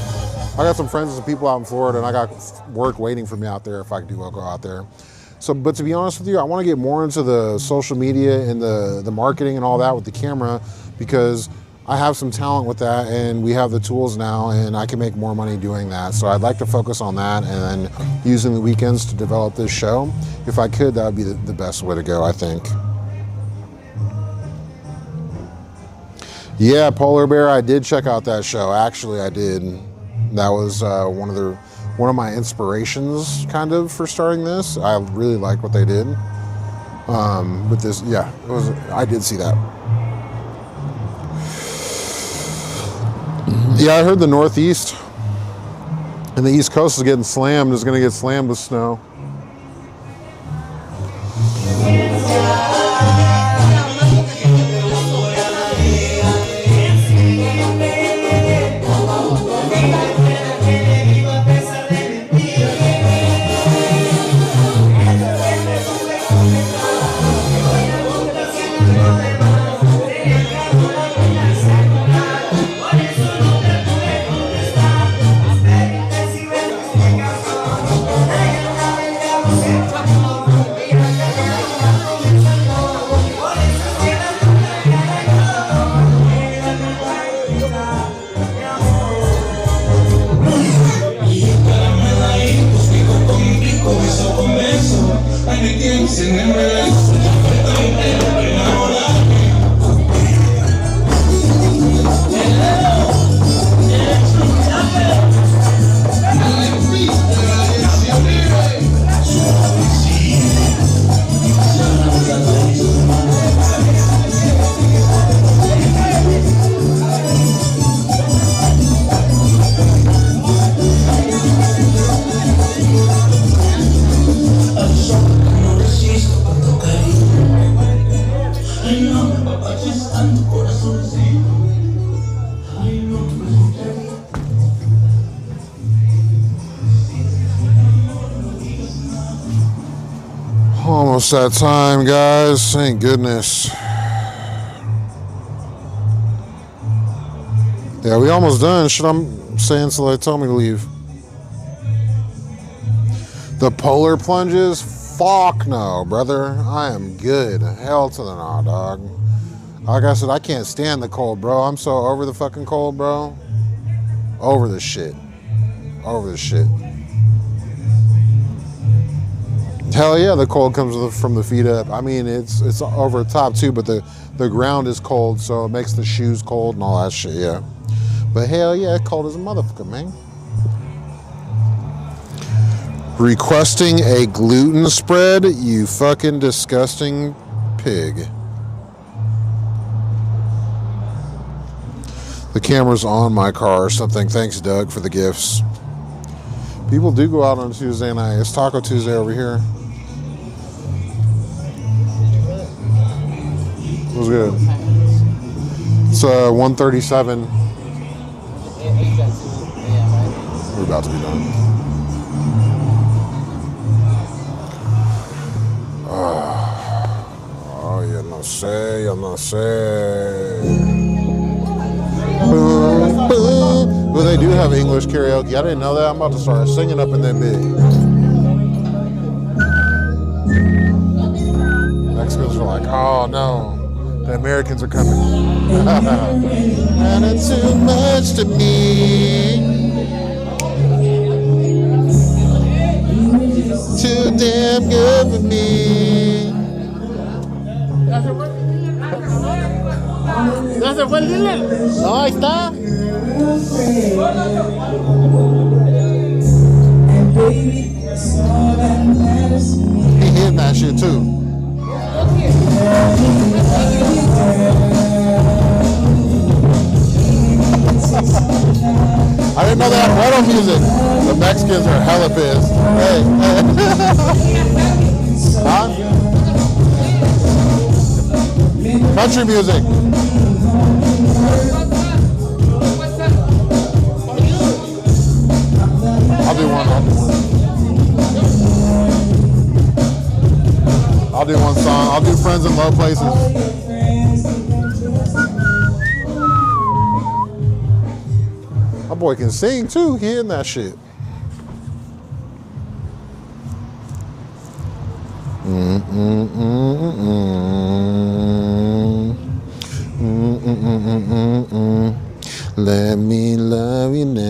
I got some friends and some people out in Florida, and I got work waiting for me out there if I do go out there. So, but to be honest with you, I want to get more into the social media and the marketing and all that with the camera, because I have some talent with that, and we have the tools now, and I can make more money doing that. So I'd like to focus on that, and then using the weekends to develop this show. If I could, that would be the best way to go, I think. Yeah, Polar Bear, I did check out that show. Actually, I did. That was one of my inspirations, kind of, for starting this. I really liked what they did. But this, yeah, I did see that. Yeah, I heard the Northeast and the East Coast is getting slammed. Is going to get slammed with snow. Almost that time, guys. Thank goodness. Yeah, we almost done. Shit, I'm saying till they tell me to leave. The polar plunges? Fuck no, brother. I am good. Hell to the no, dog. Like I said, I can't stand the cold, bro. I'm so over the fucking cold, bro. Over the shit. Over the shit. Hell yeah, the cold comes from the feet up. I mean, it's over the top too, but the ground is cold, so it makes the shoes cold and all that shit, yeah. But hell yeah, it's cold as a motherfucker, man. Requesting a gluten spread, you fucking disgusting pig. The camera's on my car or something. Thanks, Doug, for the gifts. People do go out on Tuesday night. It's Taco Tuesday over here. It was good. It's 1:37. We're about to be done. Oh, you no sé, yo no sé. Well, they do have English karaoke. I didn't know that. I'm about to start singing up in that bit. Mexicans are like, oh no. The Americans are coming. And it's too much to me. Too damn good for me. ¿Ya se fue el dealer? No, ahí está. He hitting that shit too. I didn't know they had metal music. The Mexicans are hella pissed. Hey, hey. Huh? Country music. I'll do one. I'll do one song. I'll do Friends in Low Places. My boy can sing too. He in that shit. Let me love you now.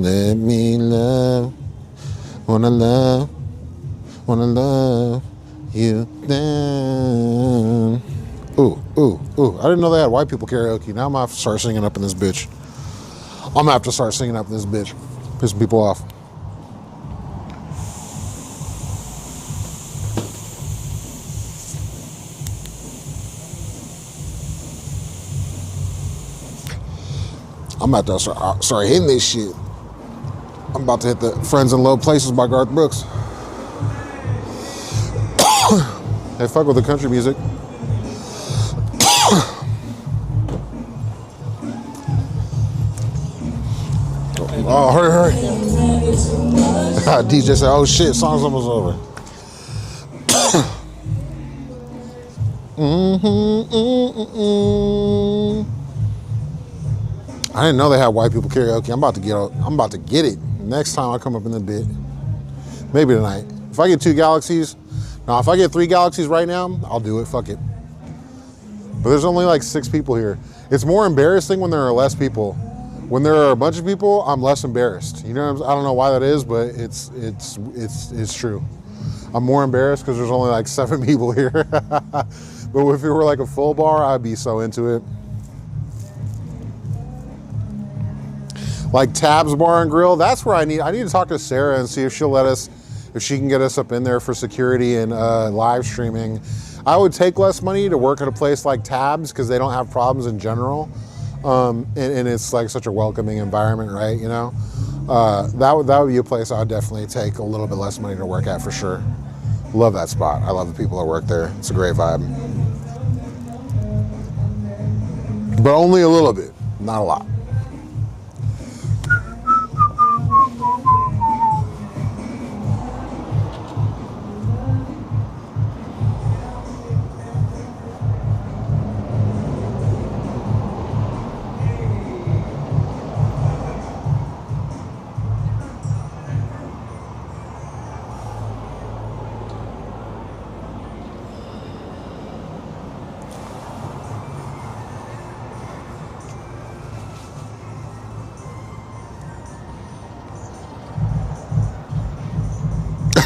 Let me love. Wanna love you now. Ooh. I didn't know they had white people karaoke. Now I'm gonna have to start singing up in this bitch. Pissing people off. I'm about to start hitting this shit. I'm about to hit the Friends in Low Places by Garth Brooks. Hey, fuck with the country music. Oh, hurry. DJ said, oh shit, song's almost over. I didn't know they had white people karaoke. I'm about to get it next time I come up in the bit. Maybe tonight. If I get 2 galaxies, if I get 3 galaxies right now, I'll do it. Fuck it. But there's only like 6 people here. It's more embarrassing when there are less people. When there are a bunch of people, I'm less embarrassed. You know what I'm saying? I don't know why that is, but it's true. I'm more embarrassed because there's only like 7 people here. But if it were like a full bar, I'd be so into it. Like Tab's Bar and Grill, that's where I need to talk to Sarah and see if she can get us up in there for security and live streaming. I would take less money to work at a place like Tab's because they don't have problems in general. And it's like such a welcoming environment, right? You know, that would be a place I would definitely take a little bit less money to work at for sure. Love that spot. I love the people that work there. It's a great vibe. But only a little bit, not a lot.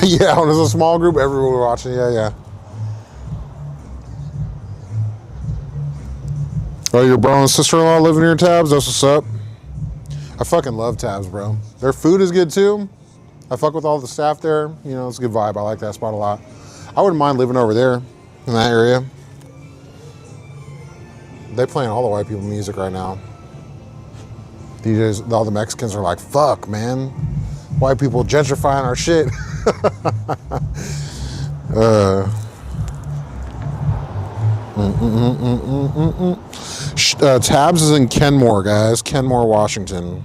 Yeah, when it's a small group, everyone was watching. Yeah. Oh, your bro and sister-in-law living near Tabs? That's what's up. I fucking love Tabs, bro. Their food is good too. I fuck with all the staff there. You know, it's a good vibe. I like that spot a lot. I wouldn't mind living over there in that area. They playing all the white people music right now. DJs, all the Mexicans are like, fuck, man. White people gentrifying our shit. Tabs is in Kenmore, guys. Kenmore, Washington.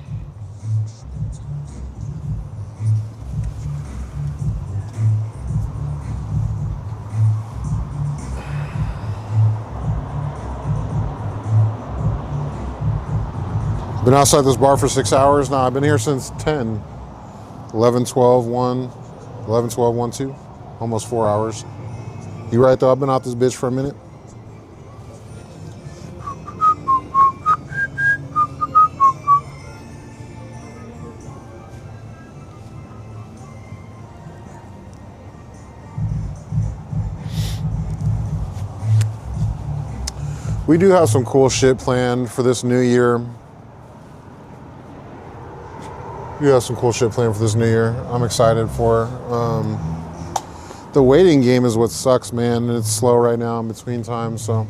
Been outside this bar for 6 hours now. I've been here since 10. 11, 12, 1, 11, 12, 1, 2. almost 4 hours. You right though? I've been out this bitch for a minute. We do have some cool shit planned for this new year. I'm excited for. The waiting game is what sucks, man. It's slow right now in between times, so.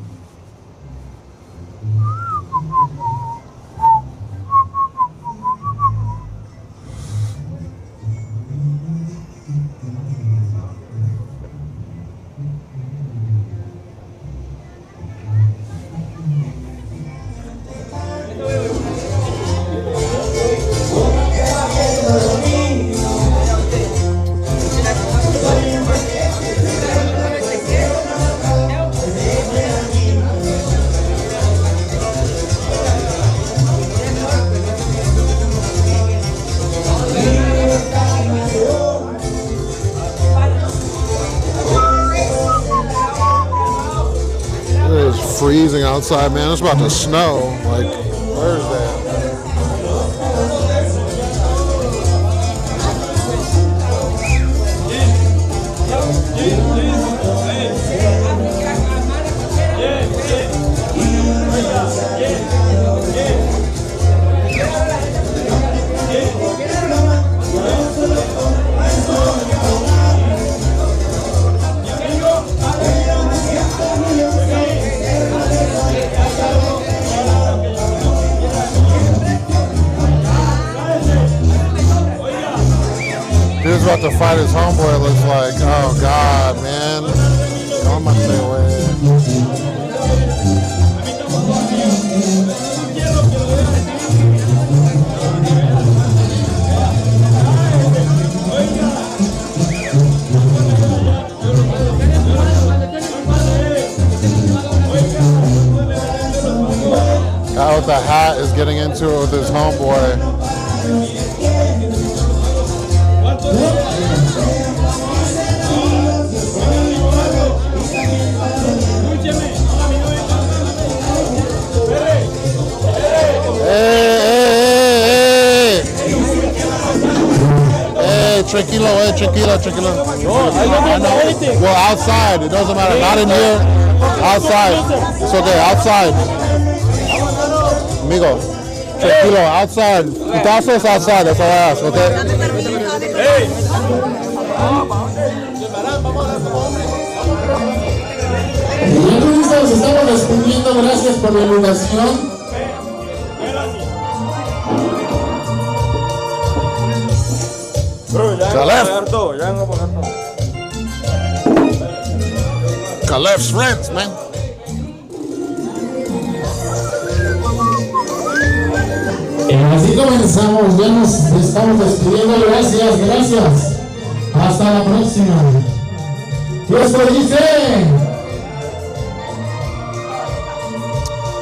Freezing outside, man. It's about to snow. Like, where is that? Dude's about to fight his homeboy, it looks like. Oh, God, man. I'm gonna stay away. Guy with the hat is getting into it with his homeboy. Hey, tranquilo, tranquilo. Well, outside, it doesn't matter. Not in here. Outside. It's okay, outside. Amigo, tranquilo, outside. Putazos outside, that's all I ask, okay? Hey. Bien, nos estamos despidiendo. Gracias por la invitación. Calef's friends, man. Así comenzamos, ya nos estamos despidiendo. Gracias. Hasta la próxima. Dios bendice.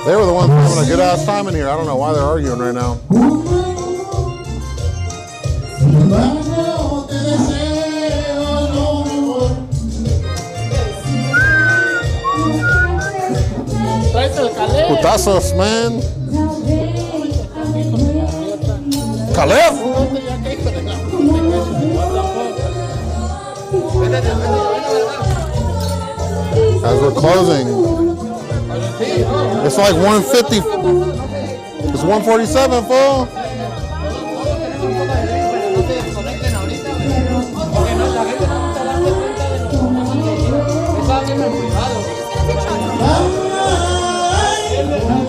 They were the ones having a good ass time in here. I don't know why they're arguing right now. Putazos, man. Calef? As we're closing, it's like 150. It's 147, fool.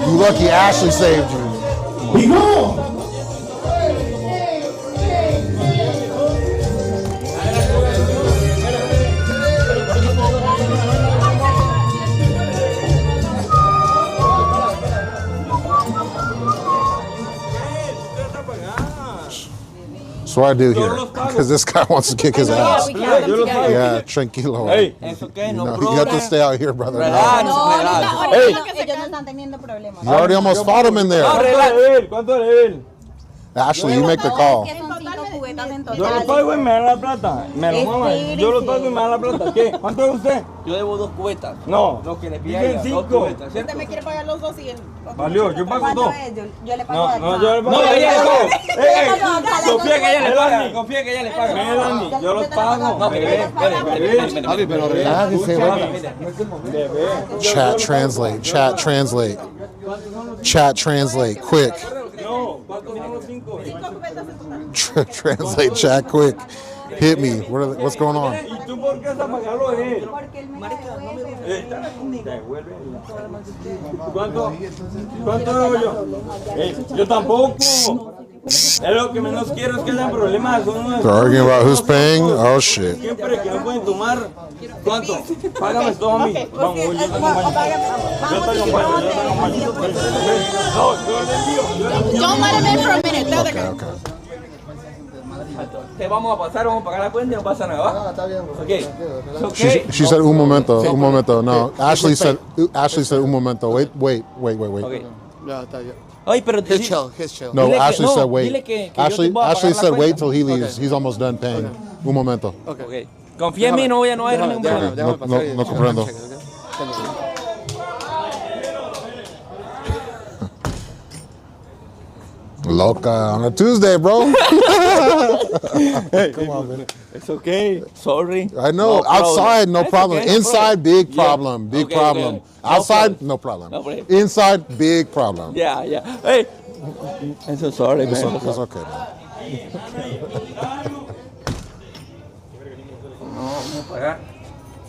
You lucky Ashley saved you. So I do here, because this guy wants to kick his ass. Yeah, tranquilo. Hey, you got to stay out here, brother. Relax. Ellos no están teniendo problemas. You already almost fought him in there. ¿Cuánto es él? Ashley, you make the call. Que son 5 cubetas en Yo lo total. pago y me dan la plata. Me lo maman. Yo lo pago y me dan la plata. ¿Qué? ¿Cuánto es usted? Yo debo 2 cubetas. No. Lo que le pide Dicen ella, 5. 2 cubetas, ¿cierto? Usted me quiere pagar los 2 y él. Valió, yo pago 2. Yo le pago a No, yo le pago. No, ella le paga. pago. Confía que ella le Melanie. paga. Confía que ella le paga. Melanie, yo los pago. No, bebé. Papi, pero relájese, güey. Chat translate. Chat translate. Chat translate. Quick. No, ¿cuántos son los 5? Translate chat quick. Hit me. What's going on? ¿Y tú por qué vas a pagarlo de él? Porque él me devuelve. Devuelve. ¿Cuánto debo yo? Yo tampoco. Es lo que menos quiero es que haya problemas. They're arguing about who's paying. Oh shit. Siempre que no pueden tomar. ¿Cuánto? Págame todo a mí. Vamos, yo te acompaño. Yo te acompaño. No, yo le envío. Don't let him in for a minute. The other Okay, guy. okay. Te vamos a pasar, vamos a pagar la cuenta y no pasa nada, ¿va? Está bien, Ok. Ok. She said un momento. Un momento. No, Ashley said un momento. Wait. Ok. Ya, está bien. Ay, pero His chill, his chill. No, Dile que- Ashley no, said dile wait. que yo te voy a Ashley pagar la said wait cuenta. till he leaves. He's almost done paying. Un momento. Ok. Confía en mí, no voy a dejar ningún problema. No comprendo. Loca on a Tuesday, bro. Come on, man. It's okay. Sorry. I know. No problem. Outside, no It's problem. okay, no Inside, problem. big Yeah. problem. Big Okay, problem. okay. No Outside, problem. no problem. No problem. Inside, big problem. Yeah, yeah. Hey. I'm so sorry, It's, man. it's okay, man. No, vamos a pagar.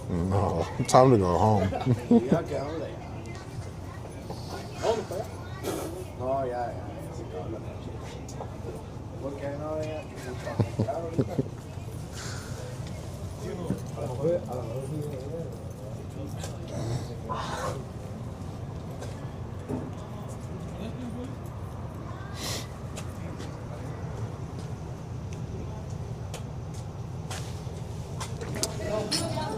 No, time to go home. No, ya. Porque no, ya.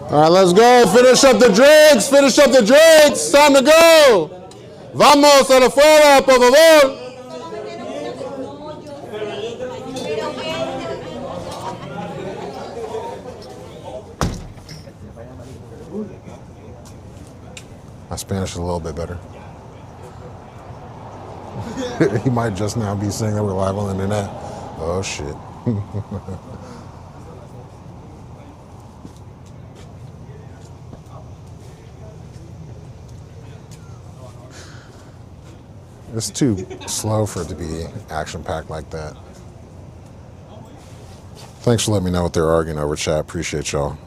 All right, let's go. Finish up the drinks. Finish up the drinks. Time to go. Vamos a la fuera, por favor. My Spanish is a little bit better. He might just now be saying that we're live on the internet. Oh, shit. It's too slow for it to be action-packed like that. Thanks for letting me know what they're arguing over, chat. Appreciate y'all.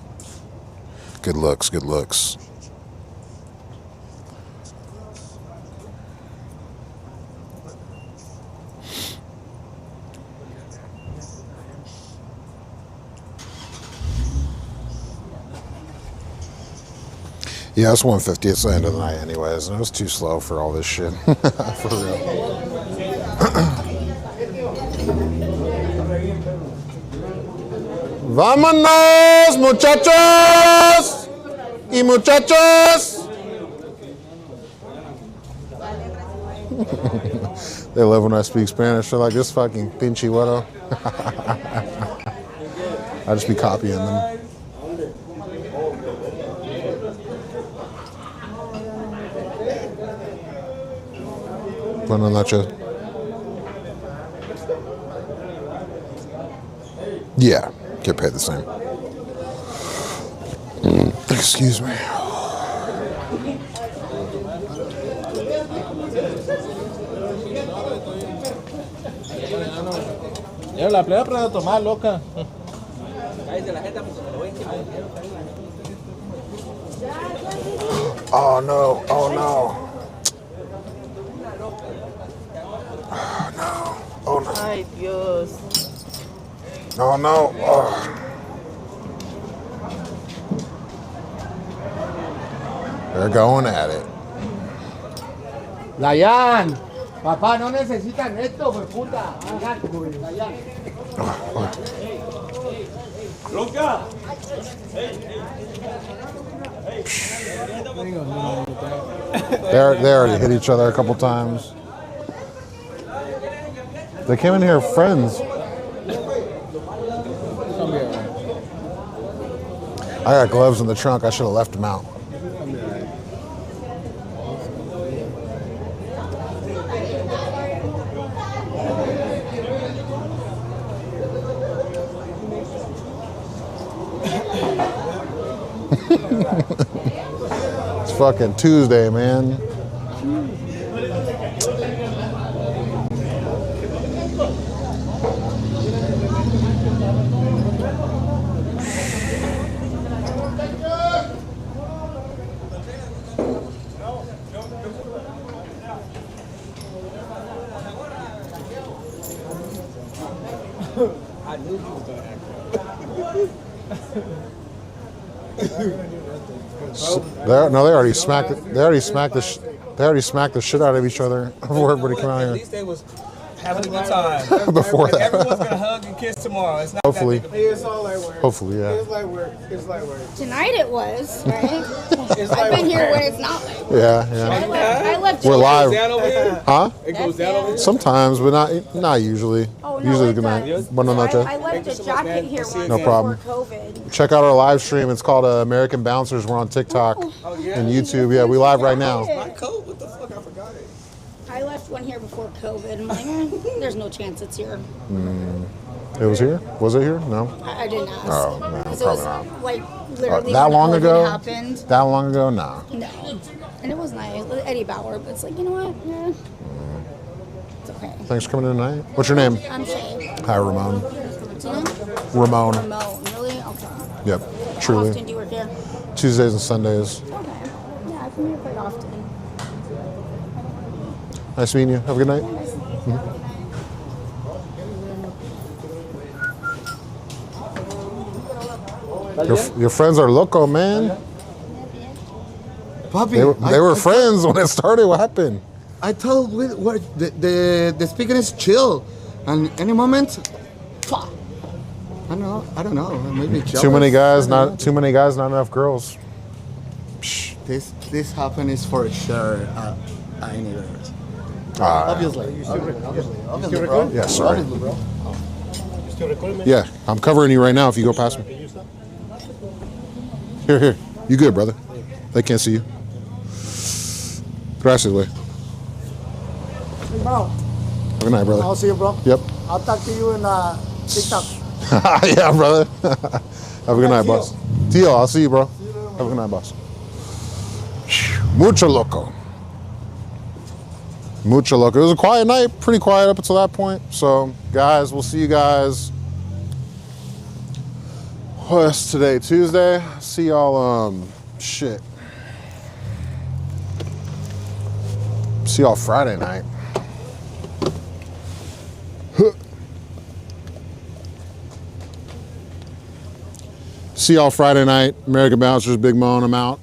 Good looks, good looks. Yeah, it's 1:50. It's the end of the night anyways. And it was too slow for all this shit. For real. ¡Vámonos, muchachos! Y muchachos! They love when I speak Spanish. They're like, this fucking pinche güero. I just be copying them. Buenas noches. Yeah, get paid the same. Excuse me. Ya la plena aprende a tomar, loca. Oh no, oh no. Oh no, oh no. Ay, Dios. Oh no. Oh. They're going at it. Dayan, papá, no necesitan esto, pues puta. Dayan. ¡Loca! They already hit each other a couple times. They came in here friends. I got gloves in the trunk. I should have left them out. It's fucking Tuesday, man. I knew he was gonna act. No, they already smacked it. They already smacked the shit out of each other before everybody came out At here. least they was having a good time. Before that. Everyone's gonna hug and kiss tomorrow. It's not Hopefully. That big It's all like work. Hopefully, yeah. It's like work. It's like work. Tonight it was, right? It's I've like been here work. when it's not like Yeah, I yeah. left We're It goes live. down over here. Huh? It goes down over here. Sometimes, but not usually. Oh, no, Usually it's good night. not. Buenas noches. I left a jacket here once No problem. before COVID. Check out our live stream. It's called American Bouncers. We're on TikTok and YouTube. Yeah, we live right now. My coat? What the fuck? I forgot it. I left one here before COVID. I'm like, there's no chance it's here. It was here? Was it here? No. I didn't ask. Oh, no, Because probably it not. was like literally That when long COVID ago? happened. That long ago? Nah. No. And it was nice. Eddie Bauer, but it's like, you know what? Yeah. It's okay. Thanks for coming in tonight. What's your name? I'm Shay. Hi, Ramon. Tina? Ramon. Ramon. Really? Okay. Yep. How often Truly. do you work here? Tuesdays and Sundays. Okay. Yeah, I come here quite often. Nice meeting you. Have a good night. Your friends are loco, man. Papi, They were friends when it started. What happened? I told what the speaker is chill, and any moment, fuck. I don't know. Maybe Too many jealous. guys, not too many guys, not enough girls. This happens for sure. I need it. Obviously. Obviously, bro. Yeah, sorry. Obviously, bro. Yeah, I'm covering you right now if you go past me. Here. You good, brother? They can't see you. Gracias, way. Bro, Good night, brother. I'll see you, bro. Yep. I'll talk to you in TikTok. Yeah, brother. Have a good night, boss. Tio, I'll see you, bro. Have a good night, boss. Mucho loco. Mucho loco. It was a quiet night, pretty quiet up until that point. So, guys, we'll see you guys. What's today? Tuesday? See y'all, shit. See y'all Friday night. See y'all Friday night. American Bouncers, Big Mone, I'm out.